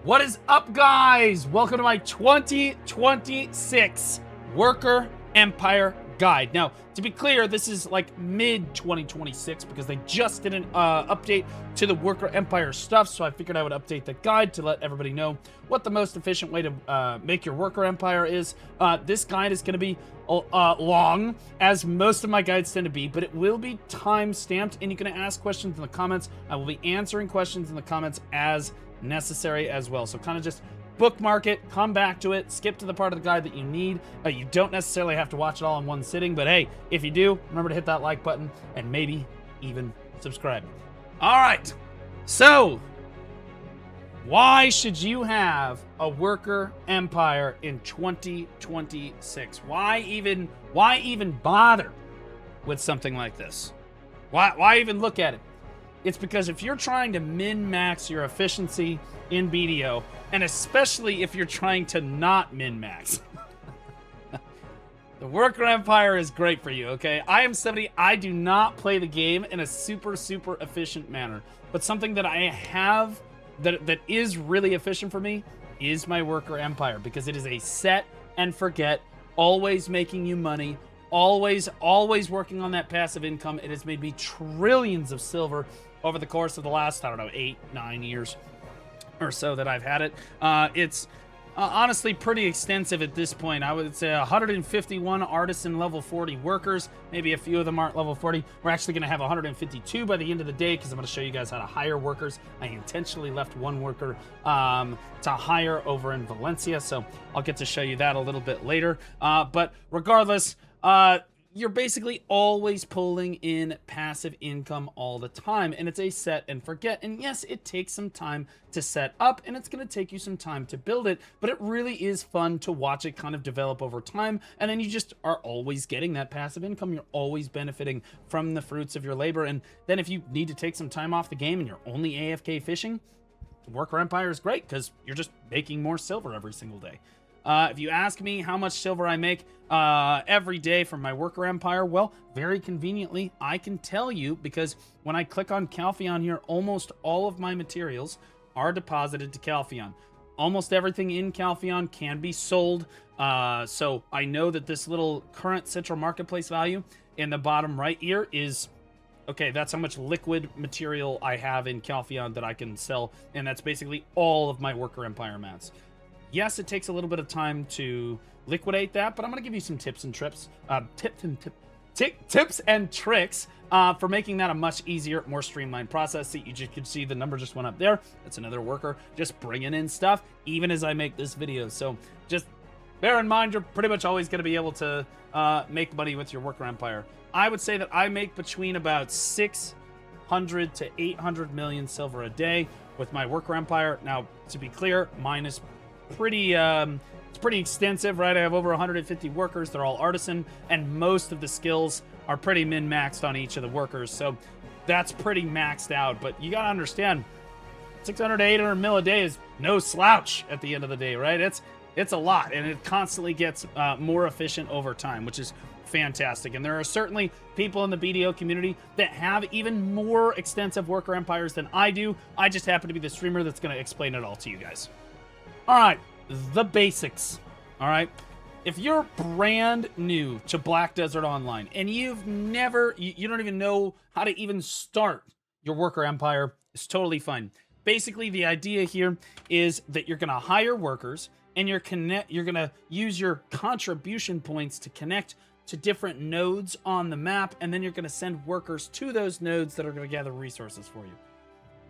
What is up, guys? Welcome to my 2026 Worker Empire Guide. Now, to be clear, this is like mid-2026 because they just did an update to the Worker Empire stuff, so I figured I would update the guide to let everybody know what the most efficient way to make your Worker Empire is. This guide is going to be long, as most of my guides tend to be, but it will be time-stamped, and you can ask questions in the comments. I will be answering questions in the comments as necessary as well. So kind of just bookmark it, come back to it, skip to the part of the guide that you need. You don't necessarily have to watch it all in one sitting, but hey, if you do, remember to hit that like button and maybe even subscribe. All right, so why should you have a Worker Empire in 2026? Why even bother with something like this? Why even look at it? It's because if you're trying to min-max your efficiency in BDO, and especially if you're trying to not min-max, the Worker Empire is great for you, okay? I am somebody, I do not play the game in a super efficient manner, but something that I have that is really efficient for me is my Worker Empire, because it is a set and forget, always making you money, always working on that passive income. It has made me trillions of silver over the course of the last, I don't know, 8-9 years or so that I've had it. It's honestly pretty extensive at this point. I would say 151 artisan level 40 workers. Maybe a few of them aren't level 40. We're actually going to have 152 by the end of the day because I'm going to show you guys how to hire workers. I intentionally left one worker to hire over in Valencia, so I'll get to show you that a little bit later. But regardless, you're basically always pulling in passive income all the time, and it's a set and forget. And yes, it takes some time to set up, and it's going to take you some time to build it, but it really is fun to watch it kind of develop over time, and then you just are always getting that passive income. You're always benefiting from the fruits of your labor. And then if you need to take some time off the game and you're only AFK fishing, the Worker Empire is great because you're just making more silver every single day. If you ask me how much silver I make every day from my Worker Empire, well, very conveniently, I can tell you, because when I click on Calpheon here, almost all of my materials are deposited to Calpheon. Almost everything in Calpheon can be sold, so I know that this little current central marketplace value in the bottom right here is, okay, that's how much liquid material I have in Calpheon that I can sell, and that's basically all of my Worker Empire mats. Yes, it takes a little bit of time to liquidate that, but I'm going to give you some tips and tricks for making that a much easier, more streamlined process. So you can see the number just went up there. That's another worker just bringing in stuff, even as I make this video. So just bear in mind, you're pretty much always going to be able to make money with your Worker Empire. I would say that I make between about 600 to 800 million silver a day with my Worker Empire. Now, to be clear, mine is pretty it's pretty extensive, right? I have over 150 workers. They're all artisan, and most of the skills are pretty min-maxed on each of the workers, so that's pretty maxed out. But you gotta understand, 600 to 800 mil a day is no slouch at the end of the day, right? It's a lot, and it constantly gets more efficient over time, which is fantastic. And there are certainly people in the BDO community that have even more extensive Worker Empires than I do. I just happen to be the streamer that's going to explain it all to you guys. All right, the basics. All right, if you're brand new to Black Desert Online and you've never, you don't even know how to even start your Worker Empire, it's totally fine. Basically, the idea here is that you're going to hire workers, and you're going to use your contribution points to connect to different nodes on the map, and then you're going to send workers to those nodes that are going to gather resources for you.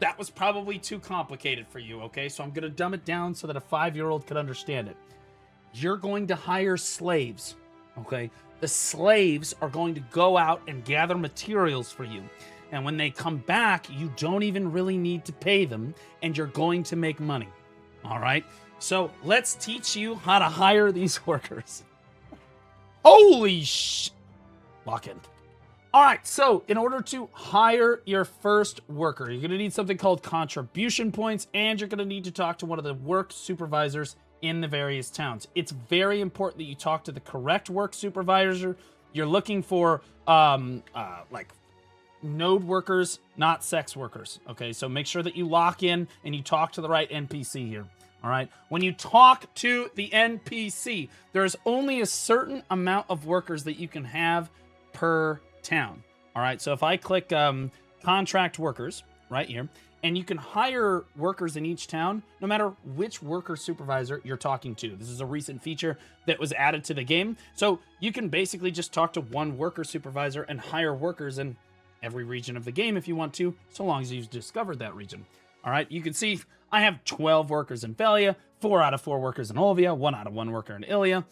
That was probably too complicated for you, okay? So I'm going to dumb it down so that a 5-year-old could understand it. You're going to hire slaves, okay? The slaves are going to go out and gather materials for you. And when they come back, you don't even really need to pay them, and you're going to make money, all right? So let's teach you how to hire these workers. Holy sh... Lock in. All right, so in order to hire your first worker, you're going to need something called contribution points, and you're going to need to talk to one of the work supervisors in the various towns. It's very important that you talk to the correct work supervisor. You're looking for like node workers, not sex workers. Okay, so make sure that you lock in and you talk to the right NPC here. All right. When you talk to the NPC, there's only a certain amount of workers that you can have per town. All right. So if I click contract workers right here, and you can hire workers in each town, no matter which worker supervisor you're talking to. This is a recent feature that was added to the game. So you can basically just talk to one worker supervisor and hire workers in every region of the game if you want to, so long as you've discovered that region. All right, you can see I have 12 workers in Velia, 4 out of 4 workers in Olvia, 1 out of 1 worker in Ilia,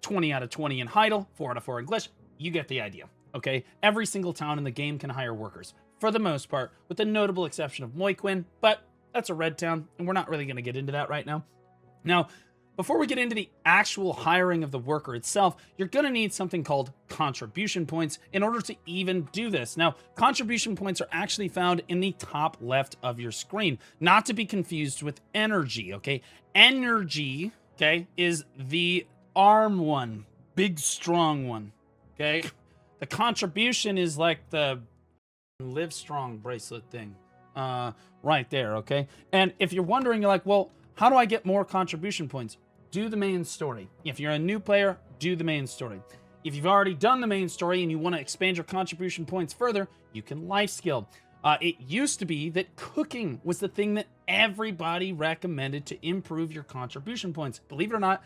20 out of 20 in Heidel, 4 out of 4 in Glish. You get the idea, okay? Every single town in the game can hire workers, for the most part, with the notable exception of Moiquin, but that's a red town, and we're not really going to get into that right now. Now, before we get into the actual hiring of the worker itself, you're going to need something called contribution points in order to even do this. Now, contribution points are actually found in the top left of your screen, not to be confused with energy, okay? Energy, okay, is the arm one, big, strong one, okay? The contribution is like the Live Strong bracelet thing right there, okay? And if you're wondering, you're like, well, how do I get more contribution points? Do the main story. If you're a new player, do the main story. If you've already done the main story and you want to expand your contribution points further, you can life skill. It used to be that cooking was the thing that everybody recommended to improve your contribution points. Believe it or not,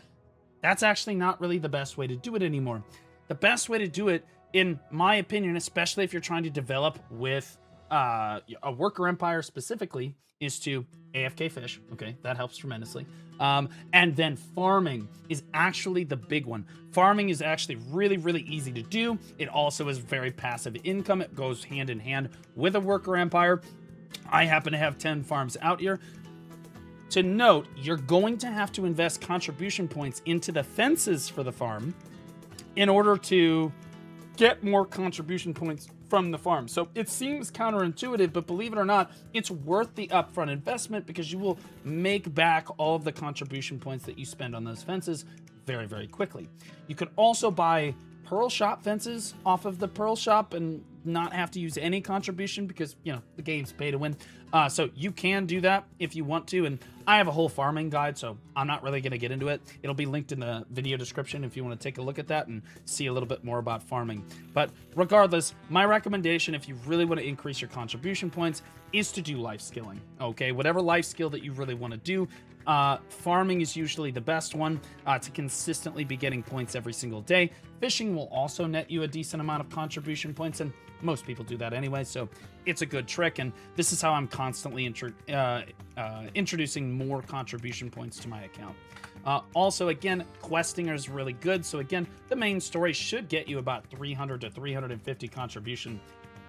that's actually not really the best way to do it anymore. The best way to do it, in my opinion, especially if you're trying to develop with a worker empire specifically, is to AFK fish. Okay, that helps tremendously. And then farming is actually the big one. Farming is actually really, really easy to do. It also is very passive income. It goes hand in hand with a worker empire. I happen to have 10 farms out here. To note, you're going to have to invest contribution points into the fences for the farm in order to get more contribution points from the farm. So it seems counterintuitive, but believe it or not, it's worth the upfront investment because you will make back all of the contribution points that you spend on those fences very, very quickly. You could also buy Pearl Shop fences off of the Pearl Shop and not have to use any contribution because, you know, the game's pay to win. So you can do that if you want to. And I have a whole farming guide, so I'm not really going to get into it. It'll be linked in the video description if you want to take a look at that and see a little bit more about farming. But regardless, my recommendation, if you really want to increase your contribution points, is to do life skilling. Okay, whatever life skill that you really want to do. Farming is usually the best one to consistently be getting points every single day. Fishing will also net you a decent amount of contribution points, and most people do that anyway, so it's a good trick, and this is how I'm constantly introducing more contribution points to my account. Also, again, questing is really good, so again, the main story should get you about 300 to 350 contribution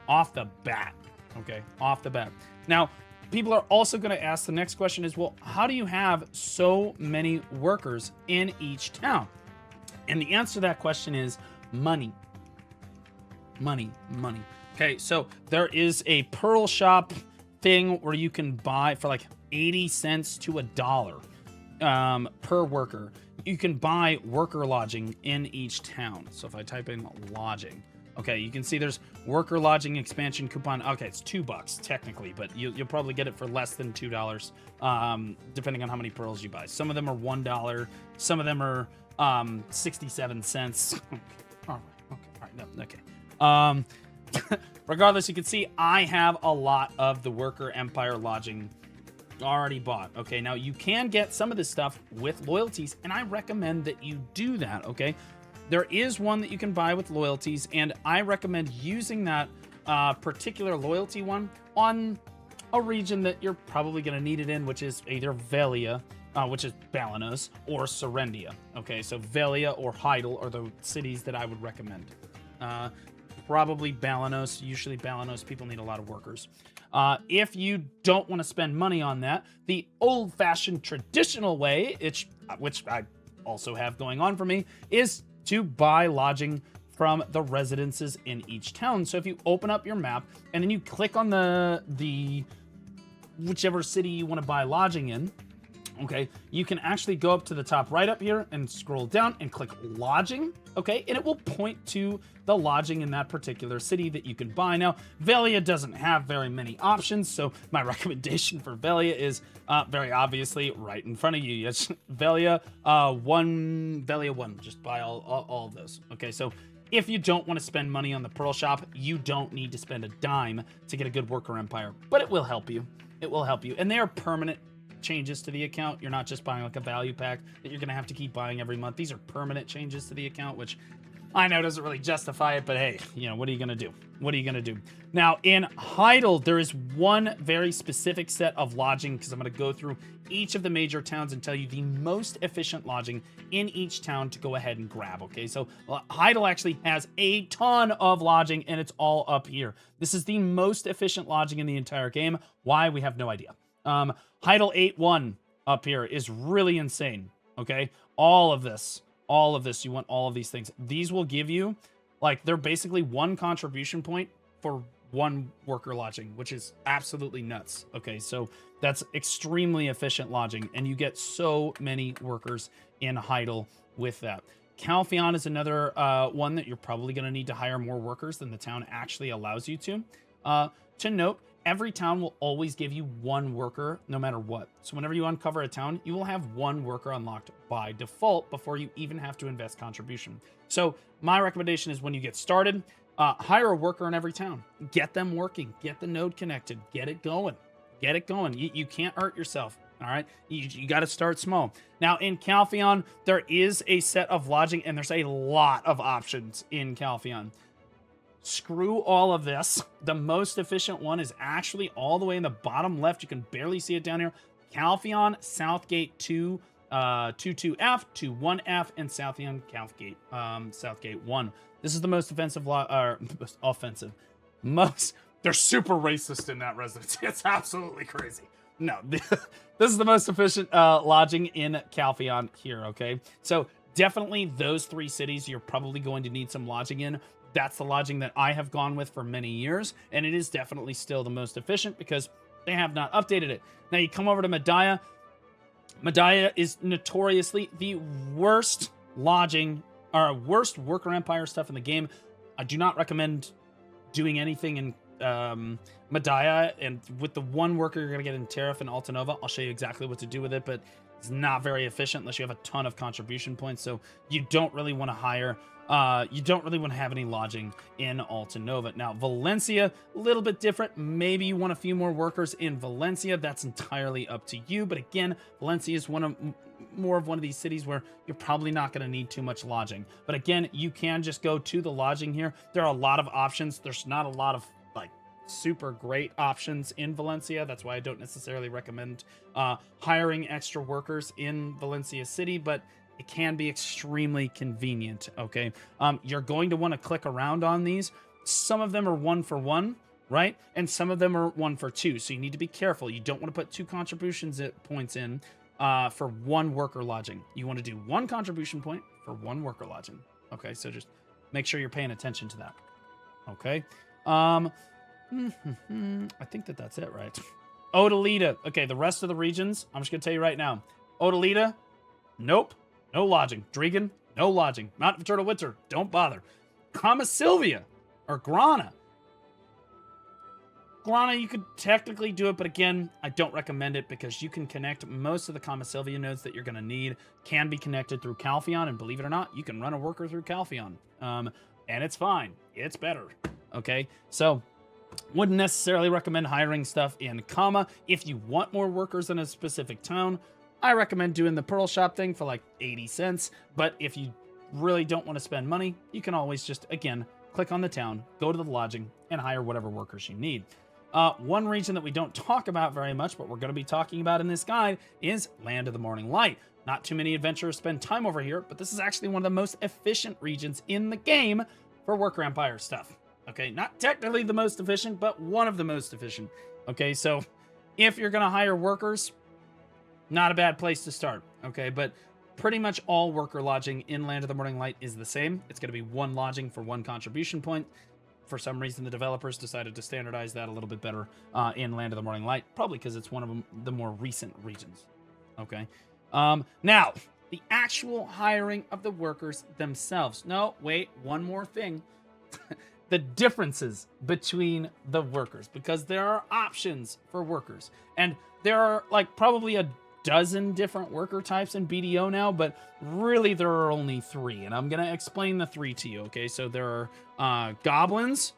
off the bat, okay? Off the bat. Now, people are also going to ask the next question is, well, how do you have so many workers in each town? And the answer to that question is money. Money. Okay, so there is a Pearl Shop thing where you can buy for like 80 cents to $1 per worker. You can buy worker lodging in each town. So if I type in lodging, okay, you can see there's worker lodging expansion coupon. Okay, it's $2 technically, but you'll probably get it for less than $2, depending on how many pearls you buy. Some of them are $1. Some of them are 67 cents. All right. Regardless, you can see I have a lot of the worker empire lodging already bought. Okay, now you can get some of this stuff with loyalties, and I recommend that you do that. Okay, there is one that you can buy with loyalties, and I recommend using that particular loyalty one on a region that you're probably going to need it in, which is either Velia, which is Balenos, or Serendia. Okay, so Velia or Heidel are the cities that I would recommend. Probably Balenos. Usually Balenos people need a lot of workers. If you don't want to spend money on that, the old-fashioned traditional way, which I also have going on for me, is to buy lodging from the residences in each town. So if you open up your map and then you click on the whichever city you want to buy lodging in, Okay, you can actually go up to the top right up here and scroll down and click lodging, okay, and it will point to the lodging in that particular city that you can buy. Now, Velia doesn't have very many options, so my recommendation for Velia is very obviously right in front of you. Yes, Velia 1, just buy all of those. Okay, so if you don't want to spend money on the Pearl Shop, you don't need to spend a dime to get a good worker empire, but it will help you. It will help you, and they are permanent changes to the account. You're not just buying like a value pack that you're gonna have to keep buying every month. These are permanent changes to the account, which I know doesn't really justify it, but hey, you know, what are you gonna do? What are you gonna do? Now, in Heidel, there is one very specific set of lodging, because I'm gonna go through each of the major towns and tell you the most efficient lodging in each town to go ahead and grab, okay? So Heidel actually has a ton of lodging, and it's all up here. This is the most efficient lodging in the entire game. Why? We have no idea. Heidel 8-1 up here is really insane, okay? All of this, you want all of these things. These will give you, like, they're basically one contribution point for one worker lodging, which is absolutely nuts, okay? So that's extremely efficient lodging, and you get so many workers in Heidel with that. Calpheon is another one that you're probably going to need to hire more workers than the town actually allows you to. To note, every town will always give you one worker no matter what. So whenever you uncover a town, you will have one worker unlocked by default before you even have to invest contribution. So my recommendation is when you get started, hire a worker in every town. Get them working. Get the node connected. Get it going. Get it going. You can't hurt yourself. All right. You got to start small. Now in Calpheon, there is a set of lodging, and there's a lot of options in Calpheon. Screw all of this. The most efficient one is actually all the way in the bottom left. You can barely see it down here. Calpheon, Southgate 2, 22F, 21F, and Southgate, Southgate 1. This is the most offensive, they're super racist in that residence. It's absolutely crazy. No, this is the most efficient lodging in Calpheon here, okay? So definitely those three cities you're probably going to need some lodging in. That's the lodging that I have gone with for many years, and it is definitely still the most efficient because they have not updated it. Now you come over to Mediah. Mediah is notoriously the worst lodging, or worst worker empire stuff in the game. I do not recommend doing anything in Mediah, and with the one worker you're going to get in Tariff and Altanova, I'll show you exactly what to do with it, but it's not very efficient unless you have a ton of contribution points, so you don't really want to hire... you don't really want to have any lodging in Altanova. Now, Valencia, a little bit different. Maybe you want a few more workers in Valencia. That's entirely up to you. But again, Valencia is more of one of these cities where you're probably not going to need too much lodging. But again, you can just go to the lodging here. There are a lot of options. There's not a lot of like super great options in Valencia. That's why I don't necessarily recommend hiring extra workers in Valencia City, but it can be extremely convenient, okay? You're going to want to click around on these. Some of them are 1 for 1, right? And some of them are 1 for 2, so you need to be careful. You don't want to put 2 contributions points in for 1 worker lodging. You want to do 1 contribution point for 1 worker lodging, okay? So just make sure you're paying attention to that, okay? I think that's it, right? Ulukita. Okay, the rest of the regions, I'm just going to tell you right now. Ulukita, nope. No lodging. Drieghan, no lodging. Mount Eternal Winter, don't bother. Kamasylvia, or Grana. Grana, you could technically do it, but again, I don't recommend it because you can connect most of the Kamasylvia nodes that you're going to need can be connected through Calpheon, and believe it or not, you can run a worker through Calpheon. And it's fine. It's better. Okay? So, wouldn't necessarily recommend hiring stuff in Kama. If you want more workers in a specific town, I recommend doing the Pearl Shop thing for like 80 cents, but if you really don't want to spend money, you can always just, again, click on the town, go to the lodging, and hire whatever workers you need. One region that we don't talk about very much, but we're going to be talking about in this guide, is Land of the Morning Light. Not too many adventurers spend time over here, but this is actually one of the most efficient regions in the game for worker empire stuff. Okay, not technically the most efficient, but one of the most efficient. Okay, so if you're going to hire workers, not a bad place to start, okay? But pretty much all worker lodging in Land of the Morning Light is the same. It's going to be 1 lodging for 1 contribution point. For some reason, the developers decided to standardize that a little bit better in Land of the Morning Light, probably because it's one of the more recent regions. Okay. Now, the actual hiring of the workers themselves. No, wait, one more thing. The differences between the workers, because there are options for workers. And there are like probably a dozen different worker types in BDO now, but really there are only 3. And I'm going to explain the 3 to you, okay? So there are goblins,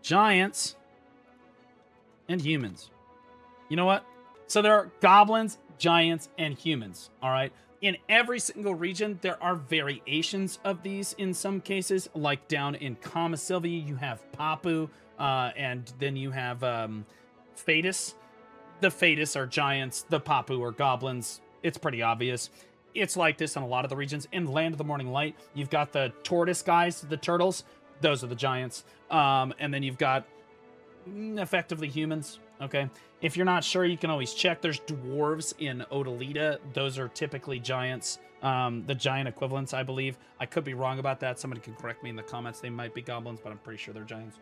giants, and humans. You know what? So there are goblins, giants, and humans, all right? In every single region, there are variations of these in some cases. Like down in Kamasylvia, you have Papu, and then you have Fatus. The Fatus are giants, the Papu are goblins. It's pretty obvious. It's like this in a lot of the regions. In Land of the Morning Light, you've got the tortoise guys, the turtles. Those are the giants. And then you've got effectively humans. Okay, if you're not sure, you can always check. There's dwarves in Ulukita. Those are typically giants, the giant equivalents, I believe. I could be wrong about that. Somebody can correct me in the comments. They might be goblins, but I'm pretty sure they're giants.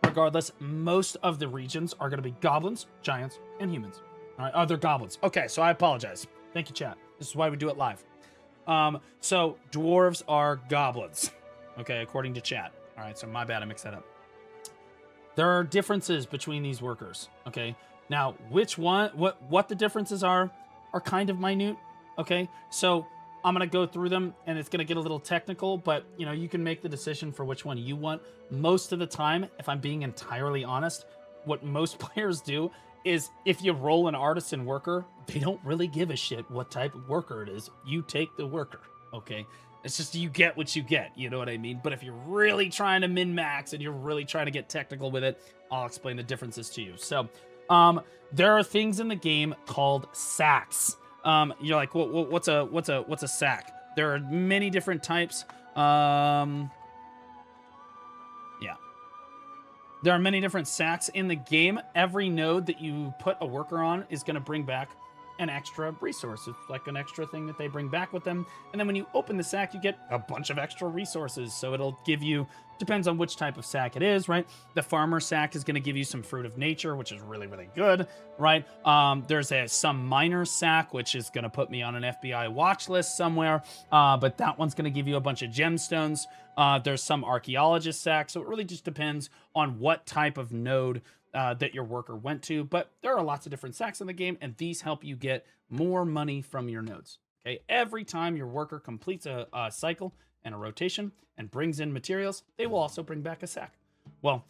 Regardless, most of the regions are going to be goblins, giants, and humans. All right, they're goblins. Okay, so I apologize. Thank you, chat. This is why we do it live. So dwarves are goblins. Okay, according to chat. All right, so my bad. I mixed that up. There are differences between these workers, okay? Now, which one, what the differences are kind of minute, okay? So I'm going to go through them, and it's going to get a little technical, but, you know, you can make the decision for which one you want. Most of the time, if I'm being entirely honest, what most players do is if you roll an artisan worker, they don't really give a shit what type of worker it is. You take the worker, okay? It's just you get what you get, you know what I mean? But if you're really trying to min-max and you're really trying to get technical with it, I'll explain the differences to you. So, there are things in the game called sacks. You're like, what's a sack? There are many different types. Yeah. There are many different sacks in the game. Every node that you put a worker on is going to bring back an extra resource. It's like an extra thing that they bring back with them. And then when you open the sack, you get a bunch of extra resources. So it'll give you, depends on which type of sack it is, right? The farmer sack is going to give you some fruit of nature, which is really, really good, right? There's some miner sack, which is going to put me on an FBI watch list somewhere. But that one's going to give you a bunch of gemstones. There's some archaeologist sack. So it really just depends on what type of node that your worker went to, but there are lots of different sacks in the game, and these help you get more money from your nodes. Okay, every time your worker completes a cycle and a rotation and brings in materials, they will also bring back a sack. Well,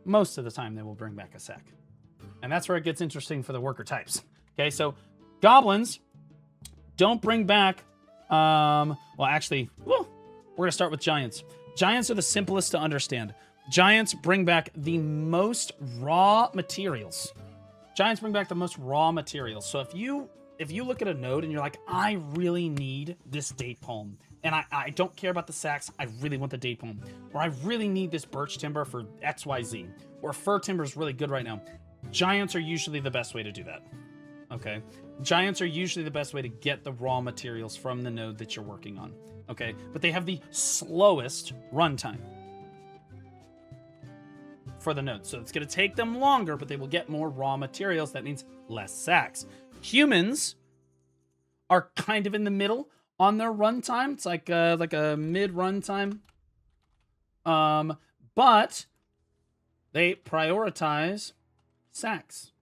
most of the time they will bring back a sack, and that's where it gets interesting for the worker types. Okay, so goblins don't bring back. Well, we're gonna start with giants. Giants are the simplest to understand. Giants bring back the most raw materials. Giants bring back the most raw materials. So if you look at a node and you're like, I really need this date palm, and I don't care about the sacks, I really want the date palm, or I really need this birch timber for XYZ, or fir timber is really good right now. Giants are usually the best way to do that. Okay? Giants are usually the best way to get the raw materials from the node that you're working on. Okay? But they have the slowest runtime for the nodes. So it's going to take them longer, but they will get more raw materials. That means less sacks. Humans are kind of in the middle on their runtime. It's like a mid runtime. But they prioritize sacks.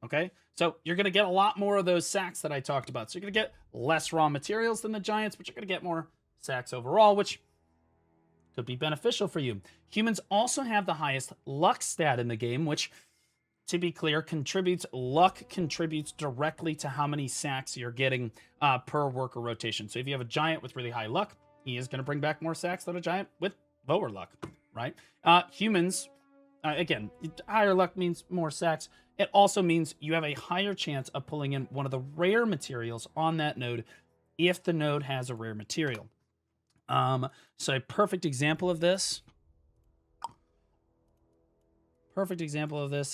Okay? So you're going to get a lot more of those sacks that I talked about. So you're going to get less raw materials than the giants, but you're going to get more sacks overall, which could be beneficial for you. Humans also have the highest luck stat in the game, which, to be clear, luck contributes directly to how many sacks you're getting per worker rotation. So if you have a giant with really high luck, he is going to bring back more sacks than a giant with lower luck, right? Humans, again, higher luck means more sacks. It also means you have a higher chance of pulling in one of the rare materials on that node if the node has a rare material. So a perfect example of this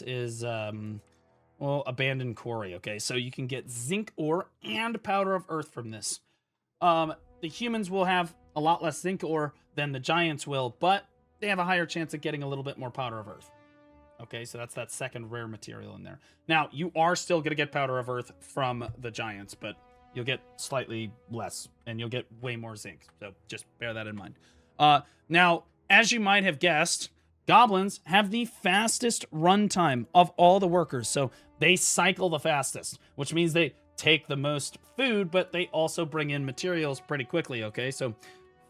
is, well, abandoned quarry. Okay, so you can get zinc ore and powder of earth from this. The humans will have a lot less zinc ore than the giants will, but they have a higher chance of getting a little bit more powder of earth. Okay, so that's that second rare material in there. Now, you are still going to get Powder of Earth from the giants, but you'll get slightly less, and you'll get way more zinc. So just bear that in mind. Now, as you might have guessed, goblins have the fastest runtime of all the workers. So they cycle the fastest, which means they take the most food, but they also bring in materials pretty quickly, okay? So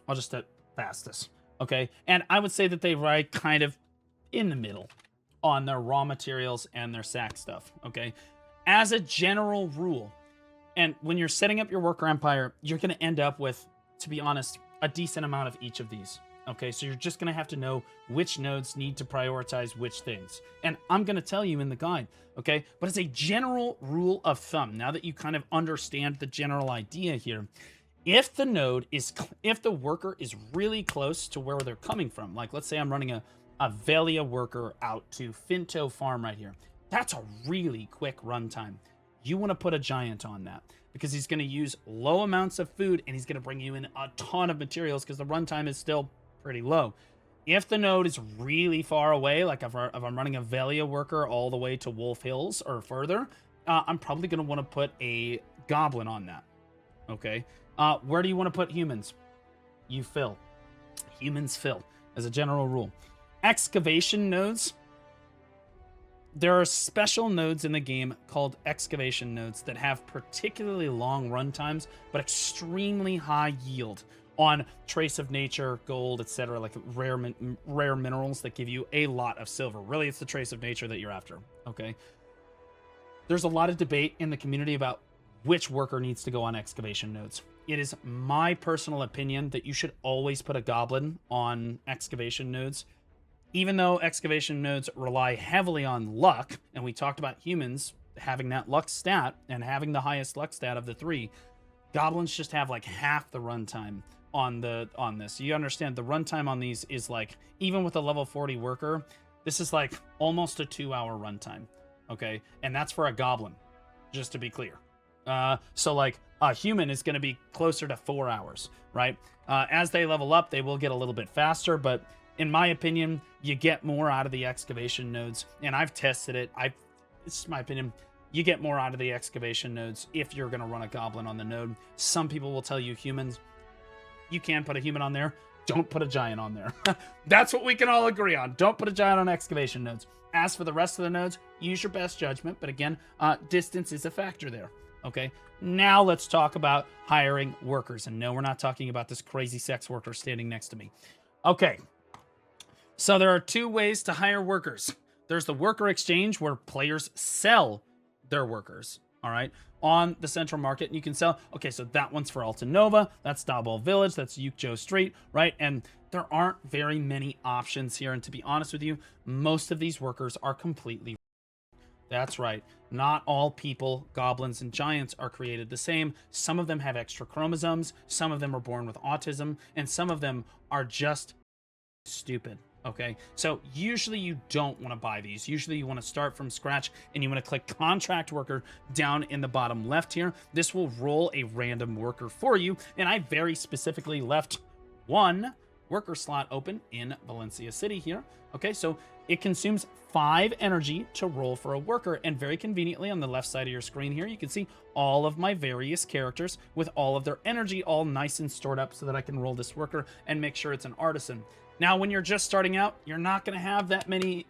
I'll just set fastest, okay? And I would say that they ride kind of in the middle on their raw materials and their sack stuff, okay? As a general rule, and when you're setting up your worker empire, you're going to end up with, to be honest, a decent amount of each of these. Okay, so you're just going to have to know which nodes need to prioritize which things. And I'm going to tell you in the guide, okay? But as a general rule of thumb, now that you kind of understand the general idea here, if the worker is really close to where they're coming from, like let's say I'm running a Velia worker out to Finto Farm right here, that's a really quick runtime. You want to put a giant on that because he's going to use low amounts of food and he's going to bring you in a ton of materials because the runtime is still pretty low. If the node is really far away, like if I'm running a Velia worker all the way to Wolf Hills or further, I'm probably going to want to put a goblin on that. Okay. Where do you want to put humans? You fill. Humans fill, as a general rule. Excavation nodes. There are special nodes in the game called excavation nodes that have particularly long runtimes, but extremely high yield on trace of nature, gold, etc., like rare minerals that give you a lot of silver. Really, it's the trace of nature that you're after, okay? There's a lot of debate in the community about which worker needs to go on excavation nodes. It is my personal opinion that you should always put a goblin on excavation nodes, even though excavation nodes rely heavily on luck, and we talked about humans having that luck stat and having the highest luck stat of the three. Goblins just have like half the runtime on this. You understand the runtime on these is like, even with a level 40 worker, this is like almost a 2-hour runtime, okay? And that's for a goblin, just to be clear. So like a human is going to be closer to 4 hours, right? As they level up, they will get a little bit faster, but in my opinion, you get more out of the excavation nodes, and I've tested it. It's my opinion. You get more out of the excavation nodes if you're going to run a goblin on the node. Some people will tell you humans, you can put a human on there. Don't put a giant on there. That's what we can all agree on. Don't put a giant on excavation nodes. As for the rest of the nodes, use your best judgment. But again, distance is a factor there. Okay, now let's talk about hiring workers. And no, we're not talking about this crazy sex worker standing next to me. Okay, so there are two ways to hire workers. There's the worker exchange where players sell their workers, all right, on the central market, and you can sell. Okay, so that one's for Alta Nova, that's Daubal Village, that's Yukjo Street, right? And there aren't very many options here, and to be honest with you, most of these workers are completely, that's right, not all people, goblins, and giants are created the same. Some of them have extra chromosomes, some of them are born with autism, and some of them are just stupid. Okay, so usually you don't want to buy these. Usually you want to start from scratch and you want to click contract worker down in the bottom left here. This will roll a random worker for you, and I very specifically left one worker slot open in Valencia City here. Okay, so it consumes 5 energy to roll for a worker, and very conveniently on the left side of your screen here, you can see all of my various characters with all of their energy all nice and stored up so that I can roll this worker and make sure it's an artisan. Now, when you're just starting out, you're not going to have that many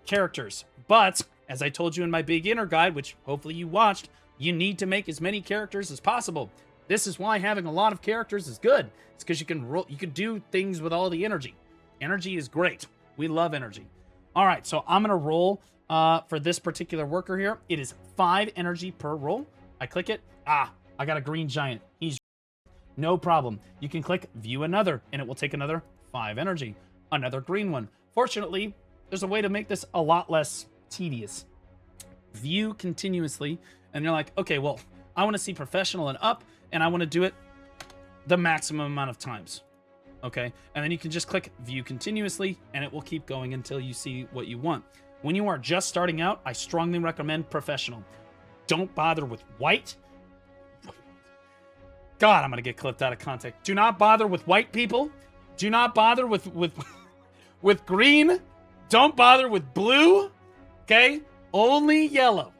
characters. But, as I told you in my beginner guide, which hopefully you watched, you need to make as many characters as possible. This is why having a lot of characters is good. It's because you can do things with all the energy. Energy is great. We love energy. All right, so I'm going to roll for this particular worker here. It is 5 energy per roll. I click it. I got a green giant. He's no problem. You can click view another, and it will take another 5 energy. Another green one. Fortunately, there's a way to make this a lot less tedious. View continuously, and you're like, okay, well, I want to see professional and up, and I want to do it the maximum amount of times. Okay, and then you can just click view continuously, and it will keep going until you see what you want. When you are just starting out, I strongly recommend professional. Don't bother with white. God, I'm going to get clipped out of context. Do not bother with white people. Do not bother with green. Don't bother with blue, okay? Only yellow.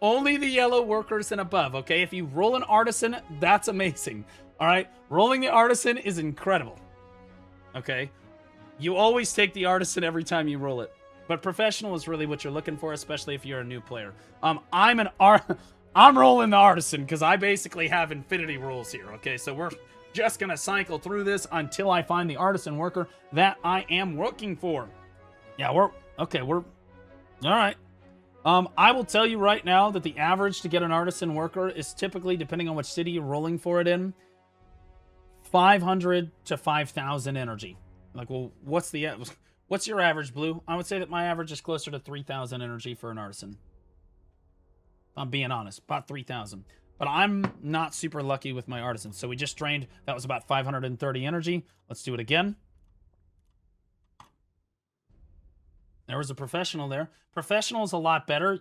Only the yellow workers and above, okay? If you roll an artisan, that's amazing, all right? Rolling the artisan is incredible, okay? You always take the artisan every time you roll it. But professional is really what you're looking for, especially if you're a new player. I'm rolling the artisan because I basically have infinity rules here, okay? So we're just going to cycle through this until I find the artisan worker that I am looking for. Yeah, we're all right. I will tell you right now that the average to get an artisan worker is typically, depending on which city you're rolling for it in, 500 to 5,000 energy. Like, well, what's your average, Blue? I would say that my average is closer to 3,000 energy for an artisan. I'm being honest, about 3,000. But I'm not super lucky with my artisan. So we just drained, that was about 530 energy. Let's do it again. There was a professional there. Professional is a lot better.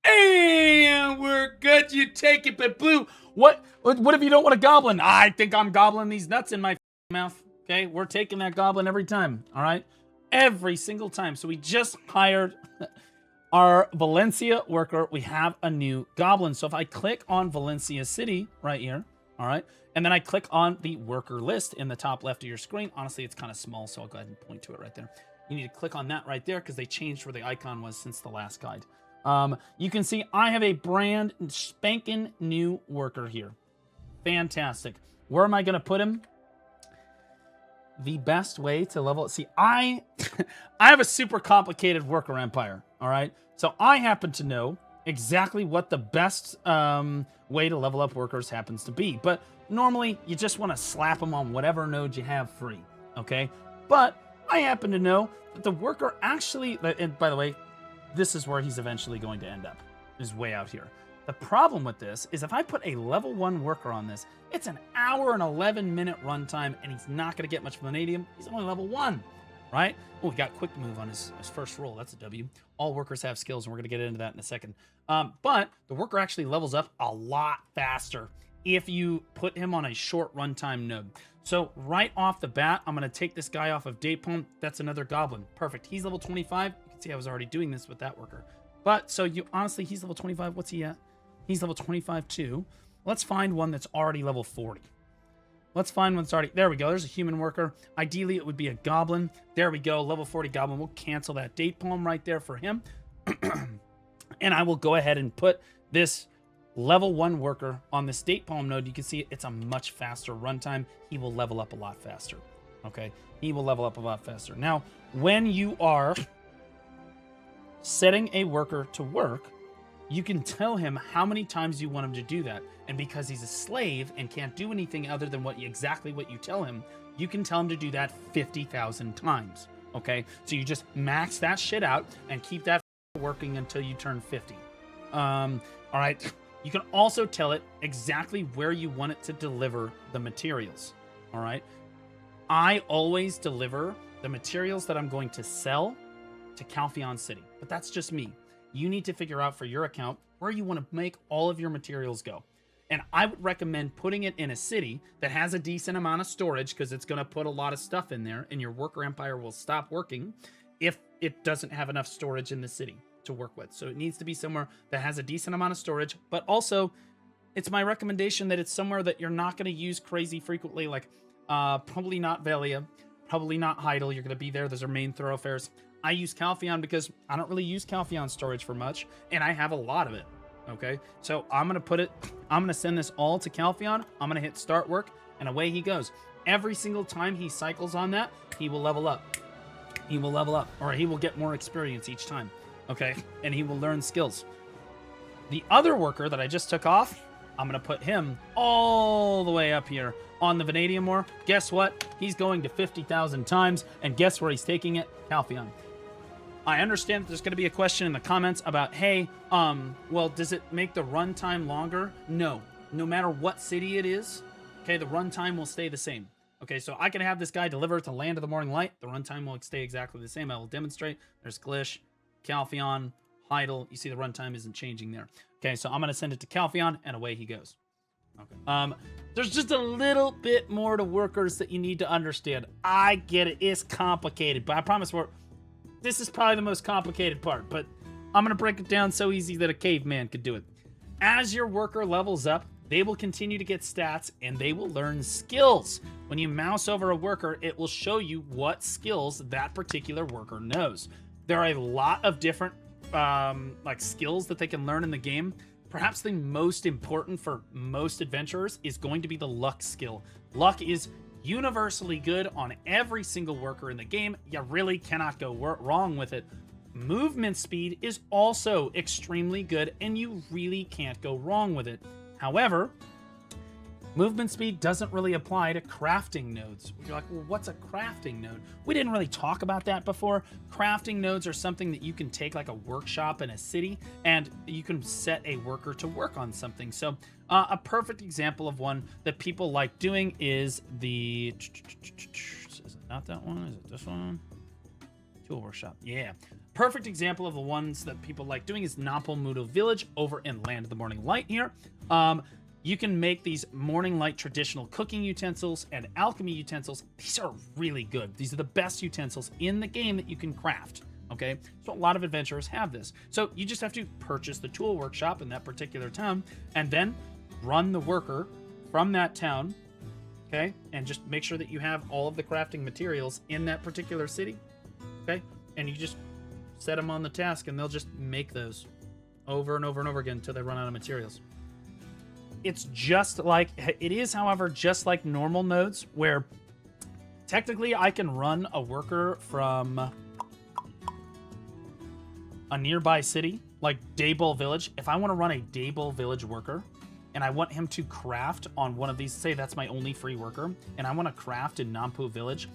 And we're good. You take it, but Blue, what if you don't want a goblin? I think I'm gobbling these nuts in my mouth. Okay, we're taking that goblin every time. All right, every single time. So we just hired our Valencia worker. We have a new goblin. So if I click on Valencia City right here, all right, and then I click on the worker list in the top left of your screen. Honestly, it's kind of small, so I'll go ahead and point to it right there. You need to click on that right there because they changed where the icon was since the last guide. You can see I have a brand spanking new worker here. Fantastic. Where am I going to put him? The best way to level it. See, I have a super complicated worker empire. All right. So I happen to know exactly what the best way to level up workers happens to be. But normally you just want to slap them on whatever node you have free. Okay. But I happen to know that the worker actually, and by the way, this is where he's eventually going to end up, is way out here. The problem with this is if I put a level 1 worker on this, it's an hour and 11-minute runtime, and he's not going to get much vanadium. He's only level 1, right? Oh, he got quick move on his first roll. That's a W. All workers have skills, and we're going to get into that in a second. But the worker actually levels up a lot faster if you put him on a short runtime node. So right off the bat, I'm going to take this guy off of Date Palm. That's another goblin. Perfect. He's level 25. You can see I was already doing this with that worker. But so you honestly, he's level 25. What's he at? He's level 25 too. Let's find one that's already level 40. Let's find one that's already... There we go. There's a human worker. Ideally, it would be a goblin. There we go. Level 40 goblin. We'll cancel that Date Palm right there for him. And I will go ahead and put this level 1 worker on this Date Palm node. You can see it's a much faster runtime. He will level up a lot faster. Okay? He will level up a lot faster. Now, when you are setting a worker to work, you can tell him how many times you want him to do that. And because he's a slave and can't do anything other than exactly what you tell him, you can tell him to do that 50,000 times. Okay? So you just max that shit out and keep that working until you turn 50. All right? You can also tell it exactly where you want it to deliver the materials. All right? I always deliver the materials that I'm going to sell to Calpheon City. But that's just me. You need to figure out for your account where you want to make all of your materials go. And I would recommend putting it in a city that has a decent amount of storage because it's going to put a lot of stuff in there and your worker empire will stop working if it doesn't have enough storage in the city to work with. So it needs to be somewhere that has a decent amount of storage, but also it's my recommendation that it's somewhere that you're not going to use crazy frequently, like probably not Velia, probably not Heidel. You're going to be there. Those are main thoroughfares. I use Calpheon because I don't really use Calpheon storage for much, and I have a lot of it, okay? So I'm going to send this all to Calpheon. I'm going to hit start work, and away he goes. Every single time he cycles on that, he will level up. He will level up, or he will get more experience each time, okay? And he will learn skills. The other worker that I just took off, I'm going to put him all the way up here on the vanadium ore. Guess what? He's going to 50,000 times, and guess where he's taking it? Calpheon. I understand that there's going to be a question in the comments about, hey, well, does it make the runtime longer? No. No matter what city it is, okay, the runtime will stay the same. Okay, so I can have this guy deliver to Land of the Morning Light. The runtime will stay exactly the same. I will demonstrate. There's Glish, Calpheon, Heidel. You see the runtime isn't changing there. Okay, so I'm going to send it to Calpheon, and away he goes. Okay. There's just a little bit more to workers that you need to understand. I get it. It's complicated, but I promise this is probably the most complicated part, but I'm going to break it down so easy that a caveman could do it. As your worker levels up, they will continue to get stats and they will learn skills. When you mouse over a worker, it will show you what skills that particular worker knows. There are a lot of different like skills that they can learn in the game. Perhaps the most important for most adventurers is going to be the luck skill. Luck is universally good on every single worker in the game. You really cannot go wrong with it. Movement speed is also extremely good, and you really can't go wrong with it. However, movement speed doesn't really apply to crafting nodes. You're like, well, what's a crafting node? We didn't really talk about that before. Crafting nodes are something that you can take like a workshop in a city, and you can set a worker to work on something. So a perfect example of one that people like doing is the... Is it not that one? Is it this one? Tool workshop. Yeah. Perfect example of the ones that people like doing is mmorpg Village over in Land of the Morning Light here. You can make these Morning Light traditional cooking utensils and alchemy utensils. These are really good. These are the best utensils in the game that you can craft. Okay, so a lot of adventurers have this. So you just have to purchase the tool workshop in that particular town and then run the worker from that town. Okay, and just make sure that you have all of the crafting materials in that particular city. Okay, and you just set them on the task and they'll just make those over and over and over again until they run out of materials. It's just like, it is, however, just like normal nodes where technically I can run a worker from a nearby city, like Dayball Village. If I want to run a Dayball Village worker and I want him to craft on one of these, say that's my only free worker, and I want to craft in mmorpg Village,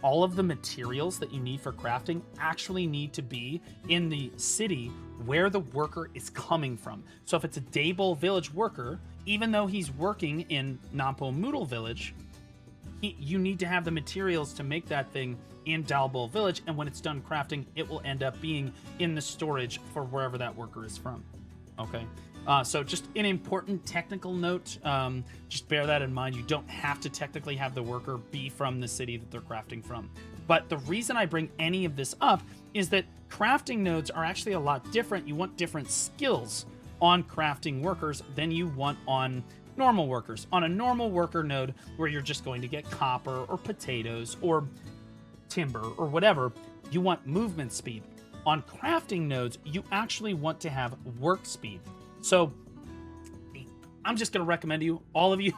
all of the materials that you need for crafting actually need to be in the city where the worker is coming from. So if it's a Dayball Village worker, even though he's working in mmorpg Village, you need to have the materials to make that thing in Dayball Village, and when it's done crafting, it will end up being in the storage for wherever that worker is from. Okay, so just an important technical note, just bear that in mind. You don't have to technically have the worker be from the city that they're crafting from. But the reason I bring any of this up is that crafting nodes are actually a lot different. You want different skills on crafting workers than you want on normal workers. On a normal worker node where you're just going to get copper or potatoes or timber or whatever, you want movement speed. On crafting nodes, you actually want to have work speed. So I'm just going to recommend you, all of you,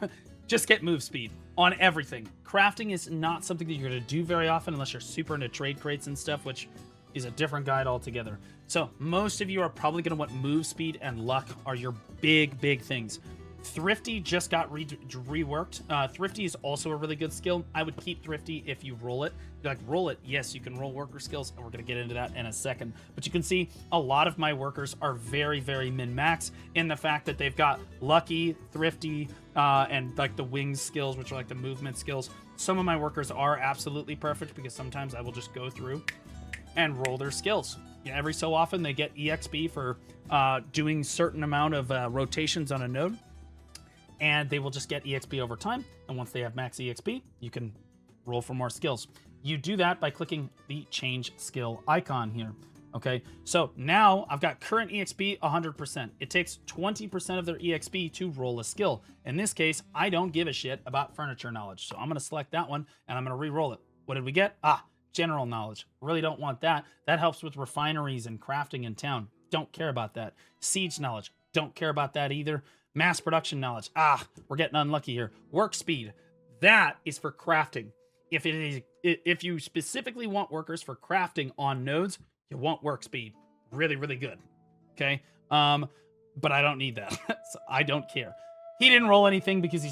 just get move speed on everything. Crafting is not something that you're going to do very often unless you're super into trade crates and stuff, which is a different guide altogether. So most of you are probably going to want move speed and luck are your big things. Thrifty just got reworked. Thrifty is also a really good skill. I would keep Thrifty if you roll it. You're like, roll it. Yes, you can roll worker skills, and we're going to get into that in a second. But you can see a lot of my workers are very min-max in the fact that they've got Lucky, Thrifty, and like the wings skills, which are like the movement skills. Some of my workers are absolutely perfect because sometimes I will just go through and roll their skills. Yeah, every so often they get EXP for doing certain amount of rotations on a node. And they will just get EXP over time. And once they have max EXP, you can roll for more skills. You do that by clicking the change skill icon here. Okay, so now I've got current EXP 100%. It takes 20% of their EXP to roll a skill. In this case, I don't give a shit about furniture knowledge. So I'm going to select that one and I'm going to re-roll it. What did we get? General knowledge. Really don't want that. That helps with refineries and crafting in town. Don't care about that. Siege knowledge. Don't care about that either. Mass production knowledge. We're getting unlucky here. Work speed. That is for crafting. If you specifically want workers for crafting on nodes, you want work speed. Really good. Okay? But I don't need that. So I don't care. He didn't roll anything because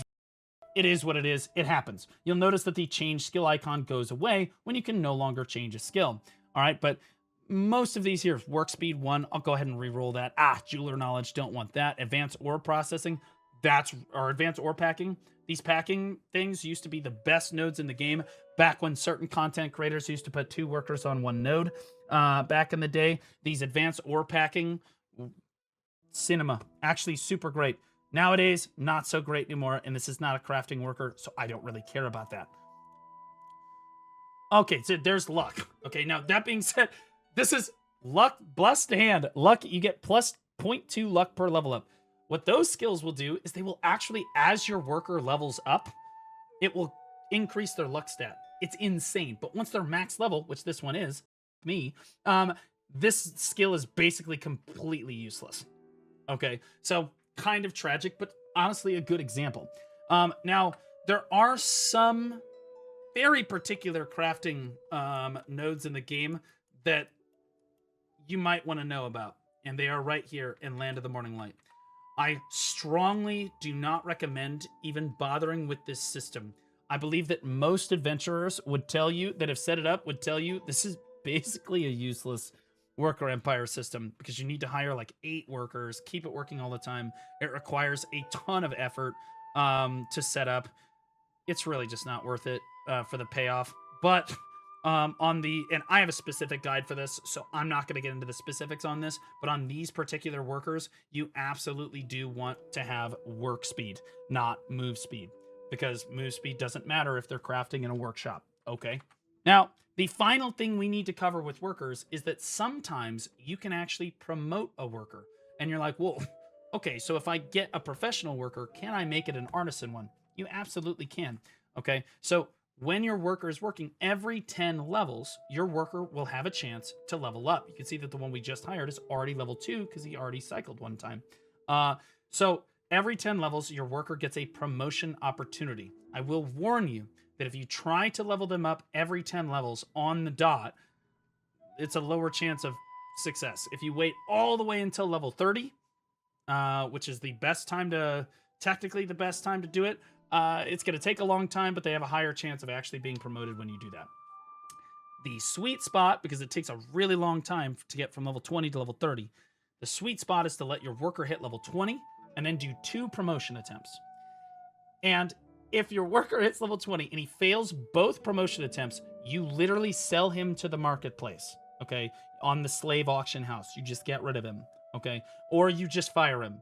it is what it is. It happens. You'll notice that the change skill icon goes away when you can no longer change a skill. All right, but most of these here, work speed 1, I'll go ahead and re-roll that. Jeweler knowledge, don't want that. Advanced ore processing, or advanced ore packing. These packing things used to be the best nodes in the game back when certain content creators used to put 2 workers on 1 node. Back in the day, these advanced ore packing, cinema, actually super great. Nowadays, not so great anymore, and this is not a crafting worker, so I don't really care about that. Okay, so there's luck. Okay, now that being said, This is luck, blessed hand. Luck, you get plus 0.2 luck per level up. What those skills will do is they will actually, as your worker levels up, it will increase their luck stat. It's insane. But once they're max level, which this one is, me, this skill is basically completely useless. Okay, so kind of tragic, but honestly a good example. Now, there are some very particular crafting nodes in the game that you might want to know about, and they are right here in Land of the Morning Light. I strongly do not recommend even bothering with this system. I believe that most adventurers would tell you, that have set it up, would tell you this is basically a useless worker empire system because you need to hire like 8 workers, keep it working all the time. It requires a ton of effort to set up. It's really just not worth it for the payoff. But and I have a specific guide for this, so I'm not going to get into the specifics on this, but on these particular workers, you absolutely do want to have work speed, not move speed, because move speed doesn't matter if they're crafting in a workshop, okay? Now, the final thing we need to cover with workers is that sometimes you can actually promote a worker, and you're like, whoa, okay, so if I get a professional worker, can I make it an artisan one? You absolutely can, okay? So when your worker is working, every 10 levels, your worker will have a chance to level up. You can see that the one we just hired is already level 2 because he already cycled one time. So every 10 levels, your worker gets a promotion opportunity. I will warn you that if you try to level them up every 10 levels on the dot, it's a lower chance of success. If you wait all the way until level 30, which is the best time to, technically the best time to do it, it's going to take a long time, but they have a higher chance of actually being promoted when you do that. The sweet spot, because it takes a really long time to get from level 20 to level 30, the sweet spot is to let your worker hit level 20 and then do 2 promotion attempts. And if your worker hits level 20 and he fails both promotion attempts, you literally sell him to the marketplace, okay? On the slave auction house. You just get rid of him, okay? Or you just fire him.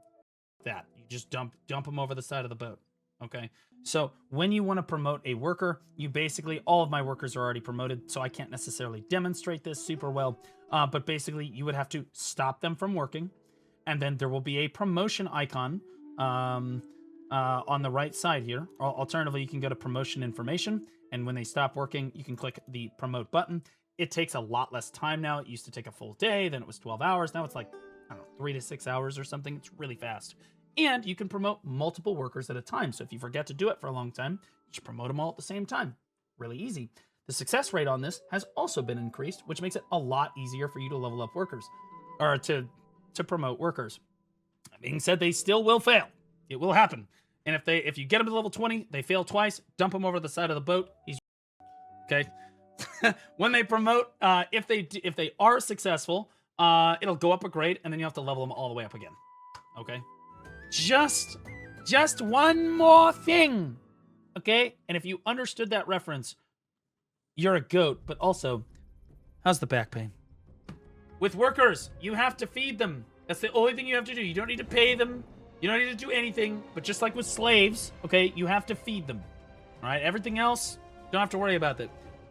That. You just dump him over the side of the boat. Okay, so when you want to promote a worker, you basically, all of my workers are already promoted, so I can't necessarily demonstrate this super well, but basically you would have to stop them from working, and then there will be a promotion icon on the right side here. Alternatively, you can go to promotion information, and when they stop working, you can click the promote button. It takes a lot less time now. It used to take a full day, then it was 12 hours. Now it's like, I don't know, 3 to 6 hours or something. It's really fast. And you can promote multiple workers at a time. So if you forget to do it for a long time, you should promote them all at the same time. Really easy. The success rate on this has also been increased, which makes it a lot easier for you to level up workers, or to promote workers. That being said, they still will fail. It will happen. And if you get them to level 20, they fail twice, dump them over the side of the boat. He's okay. When they promote, if they are successful, it'll go up a grade, and then you have to level them all the way up again. Okay. Just one more thing, okay? And if you understood that reference, you're a goat. But also, how's the back pain? With workers, you have to feed them. That's the only thing you have to do. You don't need to pay them. You don't need to do anything. But just like with slaves, okay, you have to feed them. All right, everything else, don't have to worry about that.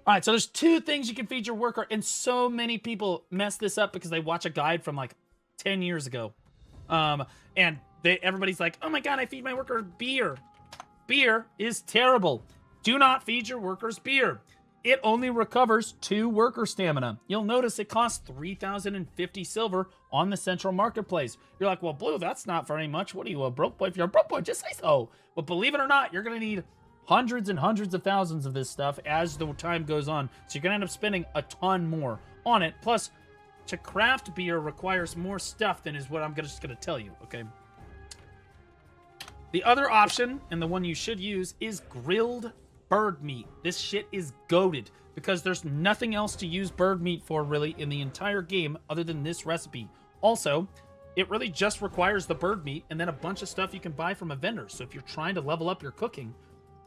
All right, so there's 2 things you can feed your worker, and so many people mess this up because they watch a guide from like 10 years ago. And everybody's like, oh my god, I feed my worker beer. Beer is terrible. Do not feed your workers beer. It only recovers 2 worker stamina. You'll notice it costs 3,050 silver on the central marketplace. You're like, well, Blue, that's not very much. What are you, a broke boy? If you're a broke boy, just say so. But believe it or not, you're going to need hundreds and hundreds of thousands of this stuff as the time goes on. So you're going to end up spending a ton more on it. Plus, to craft beer requires more stuff than is what I'm just going to tell you, okay? The other option, and the one you should use, is grilled bird meat. This shit is goated because there's nothing else to use bird meat for really in the entire game other than this recipe. Also, it really just requires the bird meat and then a bunch of stuff you can buy from a vendor. So if you're trying to level up your cooking,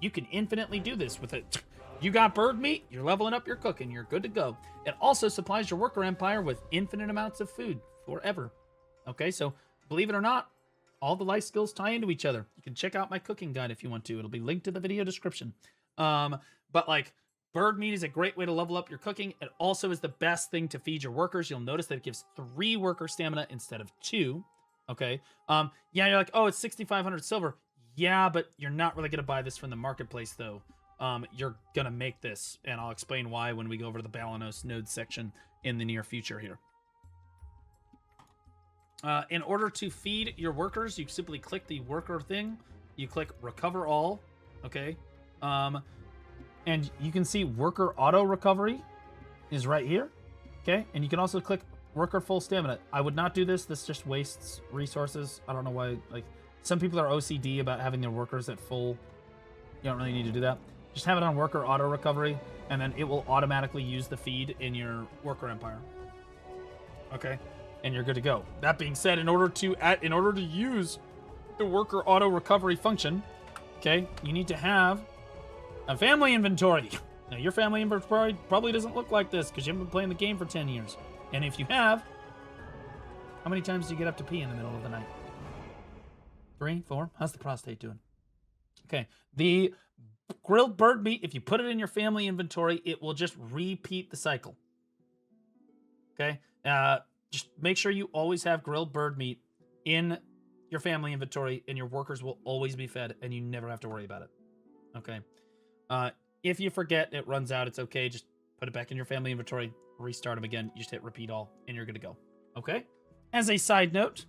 you can infinitely do this with it. You got bird meat, you're leveling up your cooking, you're good to go. It also supplies your worker empire with infinite amounts of food forever. Okay, so believe it or not, all the life skills tie into each other. You can check out my cooking guide if you want to. It'll be linked to the video description. But like, Bird meat is a great way to level up your cooking. It also is the best thing to feed your workers. You'll notice that it gives 3 worker stamina instead of 2. Okay. Yeah, you're like, oh, it's 6,500 silver. Yeah, but you're not really gonna buy this from the marketplace though. You're gonna make this, and I'll explain why when we go over to the Balenos node section in the near future here. In order to feed your workers, you simply click the worker thing. You click recover all. Okay. And you can see worker auto recovery is right here. Okay. And you can also click worker full stamina. I would not do this. This just wastes resources. I don't know why. Like, some people are OCD about having their workers at full. You don't really need to do that. Just have it on worker auto recovery, and then it will automatically use the feed in your worker empire. Okay. And you're good to go. That being said, in order to use the worker auto recovery function, okay, you need to have a family inventory. Now, your family inventory probably doesn't look like this because you haven't been playing the game for 10 years. And if you have, how many times do you get up to pee in the middle of the night? 3, 4? How's the prostate doing? Okay. The grilled bird meat, if you put it in your family inventory, it will just repeat the cycle. Okay? Just make sure you always have grilled bird meat in your family inventory, and your workers will always be fed, and you never have to worry about it. Okay? If you forget, it runs out, it's okay. Just put it back in your family inventory, restart them again. You just hit repeat all, and you're good to go. Okay? As a side note,